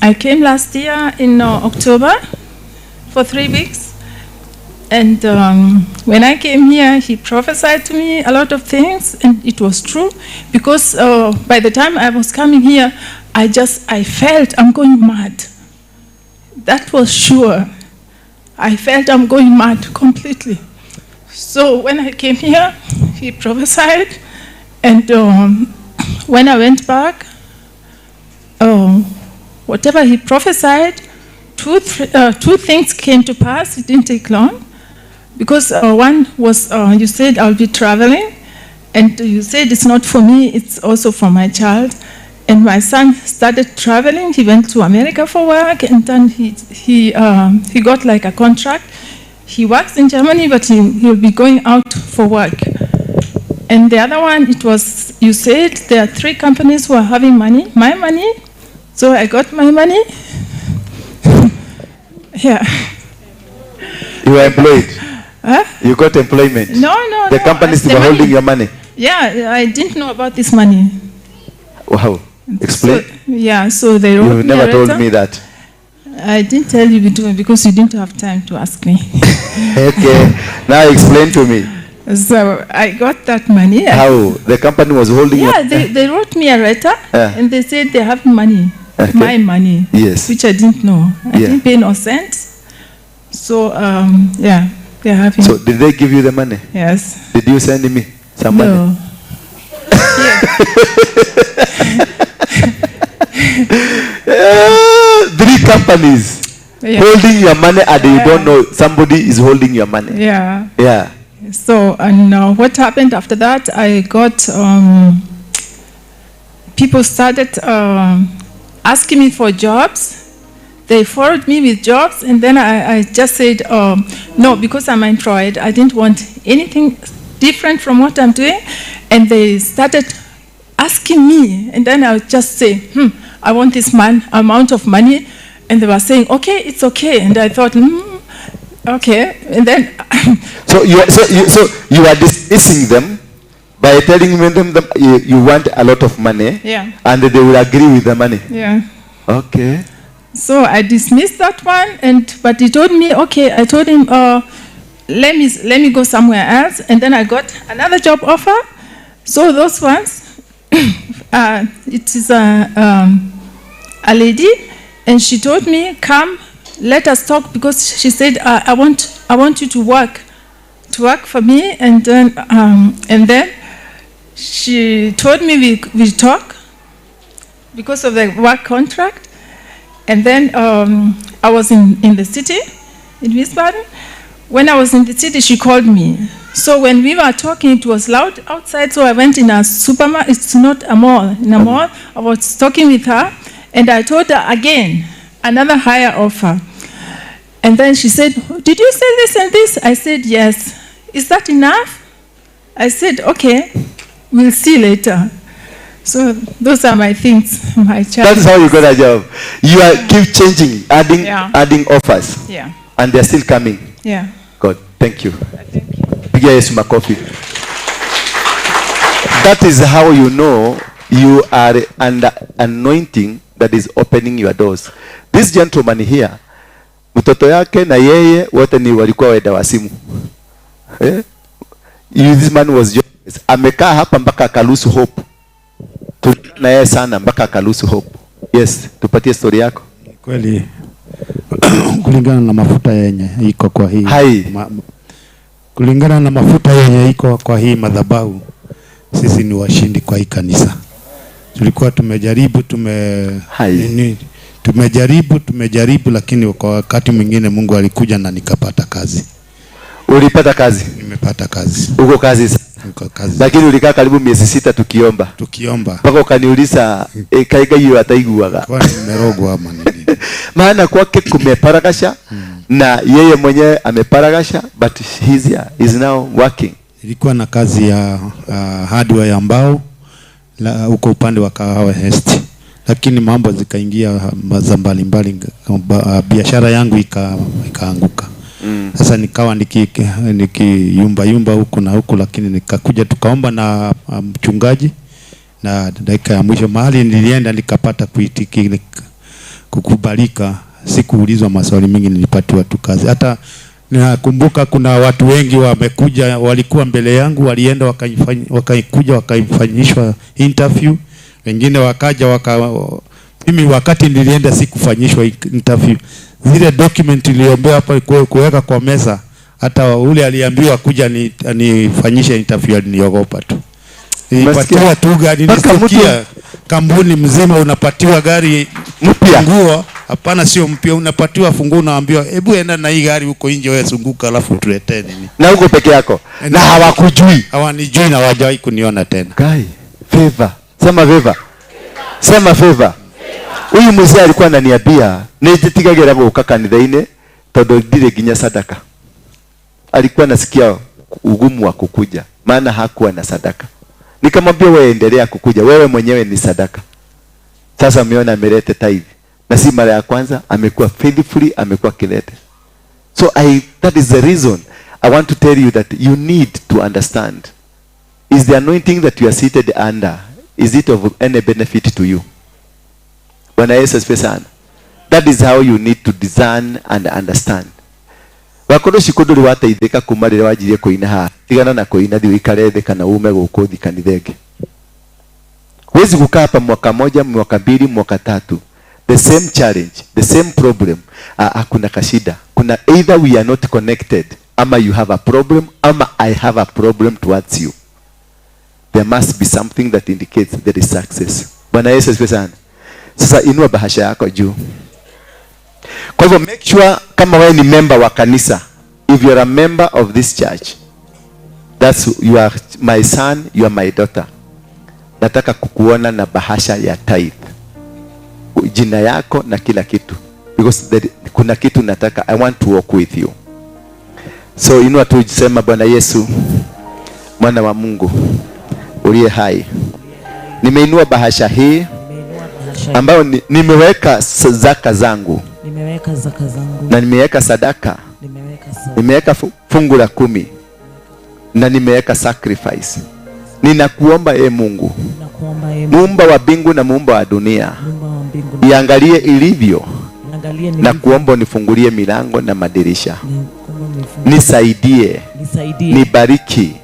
I came last year in October for 3 weeks. And when I came here, he prophesied to me a lot of things, and it was true, because by the time I was coming here, I felt I'm going mad. That was sure. I felt I'm going mad completely. So when I came here, he prophesied, and when I went back, whatever he prophesied, two things came to pass. It didn't take long. Because one was, you said I'll be traveling, and you said it's not for me, it's also for my child. And my son started traveling. He went to America for work, and then he got like a contract. He works in Germany, but he'll be going out for work. And the other one, it was, you said there are 3 companies who are having money, my money. So I got my money. Yeah. You were employed? Huh? You got employment? No. The companies were holding your money? Yeah, I didn't know about this money. Wow. Explain. So they wrote me a letter. You never told me that. I didn't tell you because you didn't have time to ask me. Okay. Now explain to me. So I got that money. How? The company was holding your money? Yeah, they wrote me a letter, and they said they have money. Okay. My money. Yes. Which I didn't know. I didn't pay no cents. So, they're having. So did they give you the money? Yes. Did you send me some money? No. Three companies holding your money, and you don't know somebody is holding your money. Yeah. Yeah. So, and what happened after that, I got, people started asking me for jobs. They followed me with jobs, and then I just said, no, because I'm employed, I didn't want anything different from what I'm doing. And they started asking me, and then I would just say, I want this amount of money. And they were saying, okay, it's okay. And I thought, okay. And then so you are dismissing them by telling them you want a lot of money, and they will agree with the money. Yeah. Okay. So I dismissed that one, but he told me, okay. I told him, let me go somewhere else, and then I got another job offer. So those ones, it is a lady, and she told me, come, let us talk, because she said, I want you to work for me, and then she told me we talk because of the work contract. And then I was in the city, in Wiesbaden. When I was in the city, she called me. So when we were talking, it was loud outside, so I went in a supermarket. It's not a mall. In a mall, I was talking with her, and I told her again, another higher offer. And then she said, did you say this and this? I said, yes. Is that enough? I said, okay, we'll see later. So those are my things, my child. That's how you got a job. You keep changing, adding offers. Yeah. And they're still coming. Yeah. God, thank you. Thank you. Pigia Yesu makofi. That is how you know you are under anointing that is opening your doors. This gentleman here, mtoto yake na yeye wote ni walikuwa weda wa simu. This man was just Amekaa hapa mpaka akalusu hope. Na yeye sana mpaka akalusu hope. Yes, tupatie story yako. Kweli kulingana na mafuta yenye iko kwa hii kulingana na mafuta yenye iko kwa hii madhabahu, sisi ni washindi kwa hii kanisa. Tulikuwa tumejaribu tumejaribu, lakini kwa wakati mwingine Mungu alikuja na nikapata kazi. Ulipata kazi? Nimepata kazi. Uko kazi sasa? Uko kazi. Lakini ulikaa karibu miezi 6 tukiomba. Mpaka ukaniuliza kaiga hiyo ataiguaga. Kwa nimerogwa ama nini? Maana kwake kumeparagasha na yeye mwenyewe ameparagasha, but he's now working. Ilikuwa na kazi ya hardware ya mbao huko upande wa Kahawa Est, lakini mambo zikaingia za mbalimbali, biashara yangu ikaanguka. Sasa nikawa nikiyumba huku na huku, lakini nikakuja tukaomba na mchungaji, na dakika ya mwisho mahali nilienda nikapata kukubalika. Sikuulizwa maswali mengi, nilipatiwa tu kazi. Hata nakumbuka kuna watu wengi wamekuja, walikuwa mbele yangu, walienda wakaikuja wakaifanyishwa interview. Wengine wakaja mimi wakati nilienda sikufanyishwa interview. Zile document niliombea hapa kuweka kwa meza, hata ule aliambiwa kuja nifanyishe interview aliniogopa tu. Nilipatiwa tu gari, nisikia kampuni mzima unapatiwa gari mpya. Funguo hapana, sio mpya, unapatiwa funguo, unaambiwa hebu enda na hii gari huko nje, wewe zunguka alafu tuletee nini. Na huko peke yako. Na hawakujui. Hawanijui na hawajawahi kuniona tena. Guy, favor. Sema favor. Sema favor. Huyu mzee alikuwa ananiambia nititigagera guka kanitha-ini tondu ndire ginya sadaka. Alikuwa nasikia ugumu wa kukuja maana hakuwa na sadaka. Nikamwambia wewe endelea kukuja, wewe mwenyewe ni sadaka. Sasa umeona amelete tithe. Na si mara ya kwanza, amekuwa faithfully, amekuwa kilete. So that is the reason I want to tell you that you need to understand. Is the anointing that you are seated under, is it of any benefit to you? Bwana Yesu asifiwe sana. That is how you need to discern and understand. Wakodo shikuduri wataithika kumarira wajirie kuina ha. Tigana na kuina thi wikare thĩ kana ume gũkũ thi kanithenge. Wezi kukaa hapa mwaka moja, mwaka mbili, mwaka tatu. The same challenge, the same problem. Hakuna kashida. Kuna either we are not connected, ama you have a problem, ama I have a problem towards you. There must be something that indicates there is success. Bwana Yesu asifiwe sana. Sasa inua bahasha yako juu. Kwa hivyo make sure kama wewe ni member wa kanisa, if you are a member of this church, you are my son, you are my daughter. Nataka kukuona na bahasha ya tithe. Jina yako na kila kitu. Because kuna kitu nataka, I want to walk with you. So inua tu sema, Bwana Yesu, mwana wa Mungu uliye hai, nimeinua bahasha hii ambayo nimeweka zaka zangu. Na nimeweka sadaka. Nimeweka fungu la 10. Na nimeweka sacrifice. Ninakuomba Mungu, muumba wa mbingu na muumba wa dunia, iangalie ilivyo, na kuomba nifungulie milango na madirisha. Nisaidie, nibariki,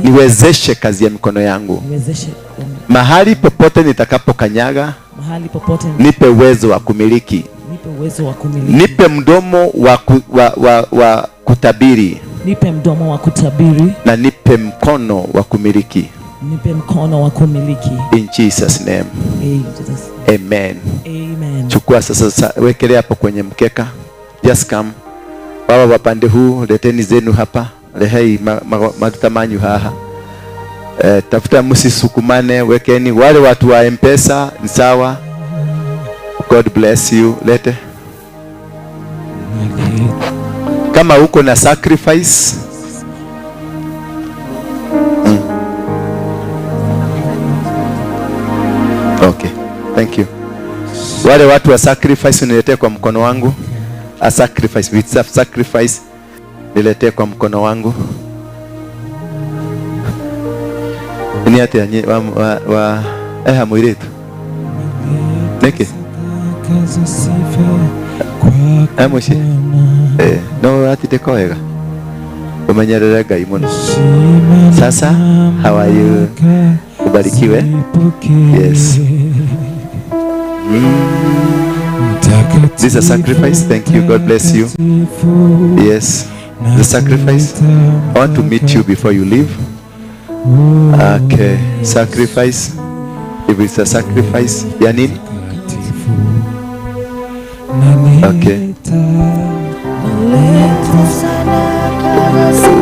niwezeshe kazi ya mikono yangu. Mahali popote nitakapokanyaga, nipe uwezo wa kumiliki. Nipe mdomo wa kutabiri. Nipe mdomo wa kutabiri. Na nipe mkono wa kumiliki. Nipe mkono wa kumiliki. In Jesus name. Amen. Amen. Chukua sasa, wekelea hapo kwenye mkeka. Just come. Baba wapande huu, leteni zenu hapa. Lehei matutamanyu haha. Tafuta msisukumane, wekeni. Wale watu wa M-pesa ni sawa. God bless you. Lete. Kama uko na sacrifice, okay, thank you. Wale watu wa sacrifice niletee kwa mkono wangu. A sacrifice, with sacrifice niletee kwa mkono wangu. Ni ate wa mwiretu neke amoshi no atite koega Umenyerera Ngai muno. Sasa how are you? Ubarikiwe. Yes. This is a sacrifice. Thank you. God bless you. Yes. The sacrifice. I want to meet you before you leave. Okay. Sacrifice. If it's a sacrifice, ya nini? Okay.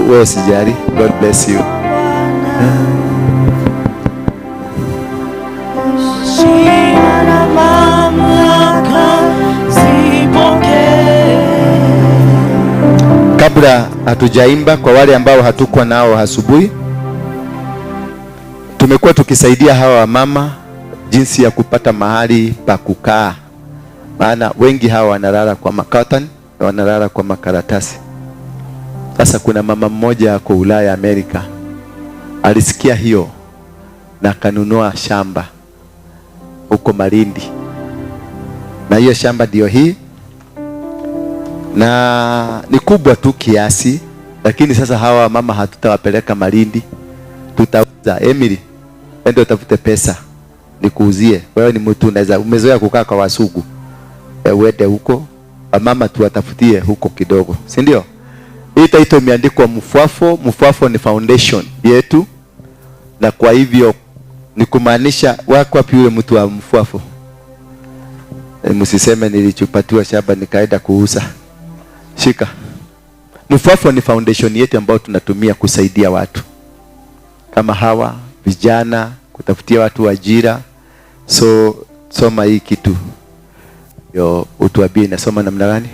Wewe usijali. God bless you. Kabla hatujaimba, kwa wale ambao hatukuwa nao asubuhi, tumekuwa tukisaidia hawa mama jinsi ya kupata mahali pa kukaa, maana wengi hawa wanalala kwa makatan na wanalala kwa makaratasi. Sasa kuna mama mmoja ako Ulaya, Amerika, alisikia hiyo na kanunua shamba huko Malindi, na hiyo shamba ndio hii, na ni kubwa tu kiasi, lakini sasa hawa mama hatutawapeleka Malindi, tutauza. Emily, ende utafute pesa nikuuzie. Wewe ni mtu unaweza, umezoea kukaa kwa wasugu, uende huko, mama tuwatafutie huko kidogo, si ndio? Hii title imeandikwa Mfwafo. Mfwafo ni foundation yetu, na kwa hivyo ni kumaanisha wako wapi yule mtu wa Mfwafo? Msiseme nilichupatiwa shamba nikaenda kuuza. Shika. Mfwafo ni foundation yetu ambayo tunatumia kusaidia watu kama hawa vijana, kutafutia watu ajira. So soma hii kitu yo, utuambie inasoma namna gani?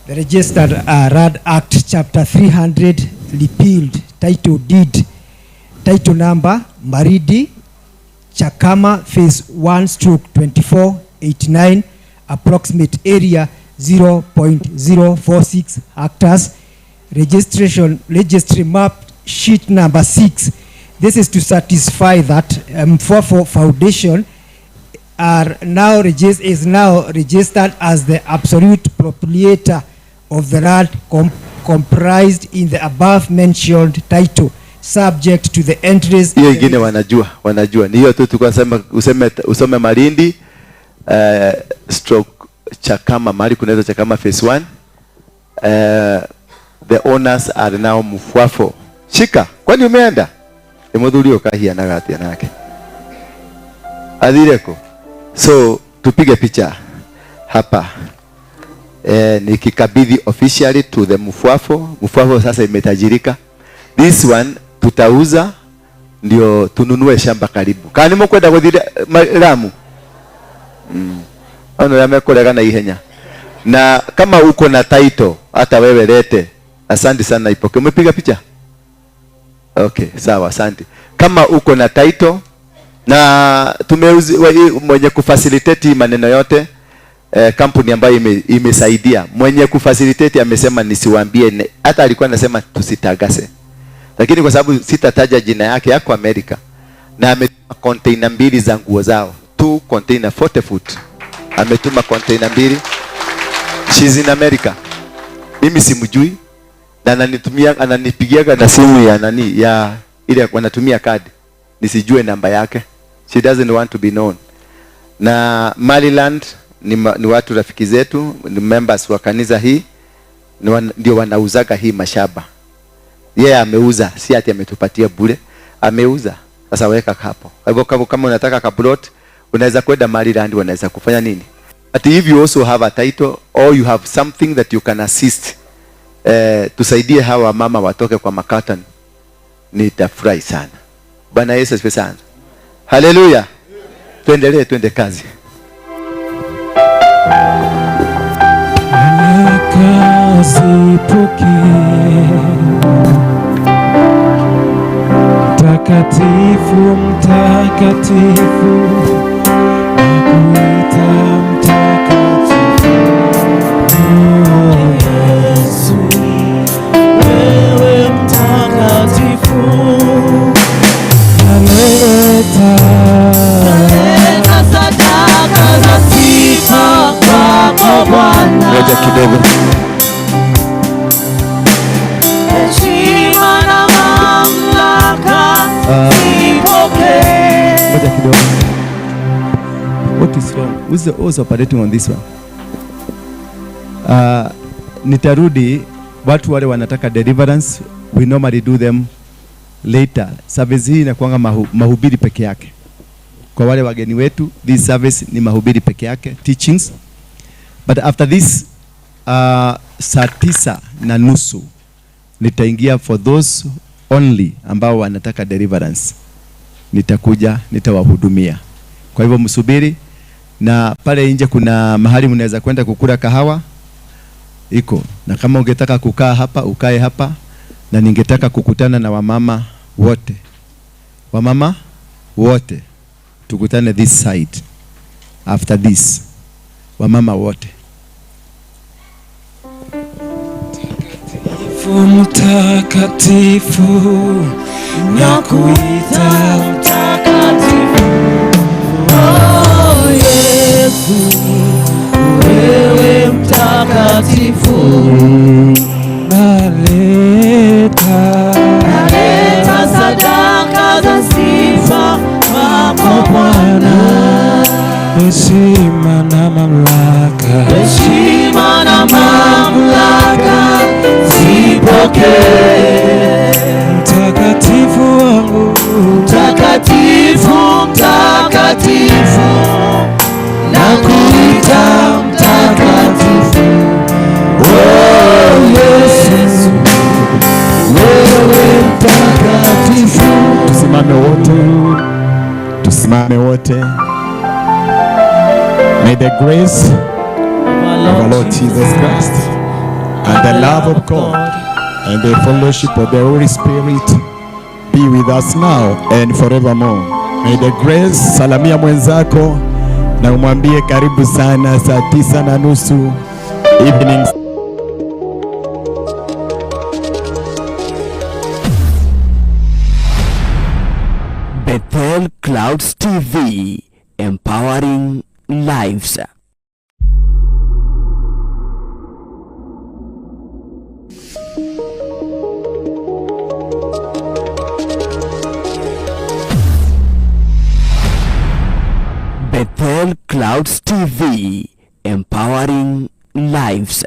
The registered Rad Act chapter 300 repealed title deed, title number Maridi Chakama phase 1/2489, approximate area 0.046 hectares, registry map sheet number 6. This is to satisfy that Mfwafo Foundation is now registered as the absolute proprietor of the land comprised in the above mentioned title, subject to the entries. Hiyo ingine wanajua ni hiyo tu, tukasema usome Malindi stroke Chakama, mali kunaweza Chakama phase 1. The owners are now Mfwafo. Shika, kwani umeenda? Emodhulio kahia na gati yanake adireko. So tupige picha hapa. Nikikabidhi officially to the Mfwafo. Mfwafo sasa imetajirika. This one tutauza ndio tununue shamba karibu. Kani mkwenda kuthira Lamu. Ono yamekolega na ihenya. Na kama uko na title hata wewe lete. Asante sana ipoke. Umepiga picha? Okay, sawa, asante. Kama uko na title na mwenye kufacilitate maneno yote, kampuni ambayo imesaidia, mwenye kufacilitate amesema nisiwaambie, hata alikuwa anasema tusitagase, lakini kwa sababu sitataja jina yake, yako Amerika, na ametuma container 2 za nguo zao, 2 container 40 foot, ametuma container 2. She's in America. Mimi simjui, na ananipigiaga na simu ya nani, ya ile wanatumia kadi, nisijue namba yake. She doesn't want to be known. Na Maryland ni watu rafiki zetu, ni members wa kanisa hii, ndio wanauzaga hii mashamba. Yeye ameuza, si ati ametupatia bure, ameuza. Sasa weka hapo. Kwa hivyo kama unataka kaplot, unaweza kwenda Maryland, wanaweza kufanya nini? But if you also have a title or you have something that you can assist, tusaidie hawa mama watoke kwa makatan, nitafurahi sana. Bwana Yesu asifiwe sana. Haleluya. Tuendelee, twende kazi. Mtakatifu, mtakatifu, nakuita mtakatifu. Yesu, wewe mtakatifu, Ngoja kidogo. Heshima na mamlaka zipokee. Ngoja kidogo. What is wrong? Who's operating on this one? Nitarudi. Watu wale wanataka deliverance, we normally do them later. Service hii inakuanga mahubiri peke yake. Kwa wale wageni wetu, this service ni mahubiri peke yake, teachings. But after this, saa 9:30 nitaingia for those only ambao wanataka deliverance. Nitakuja, nitawahudumia. Kwa hivyo msubiri, na pale nje kuna mahali mnaweza kwenda kukula kahawa. Iko. Na kama ungetaka kukaa hapa, ukae hapa, na ningetaka kukutana na wamama wote. Wamama wote. Tukutane this side. After this. Wamama wote. Mtakatifu, nakuita mtakatifu. Oh Yesu, wewe mtakatifu. Naleta sadaka za sifa kwako Bwana. Heshima na mamlaka, heshima na mamlaka zipokee. Mtakatifu wangu, mtakatifu, mtakatifu, nakuita mtakatifu. Oh Yesu, wewe mtakatifu. Tusimame wote. Tusimame wote. May the grace of our Lord Jesus Christ and the love of God and the fellowship of the Holy Spirit be with us now and forevermore. May the grace, salamia mwenzako na umwambie karibu sana saa 9:30 evening. Bethel Clouds TV, empowering lives. Bethel Clouds TV, empowering lives.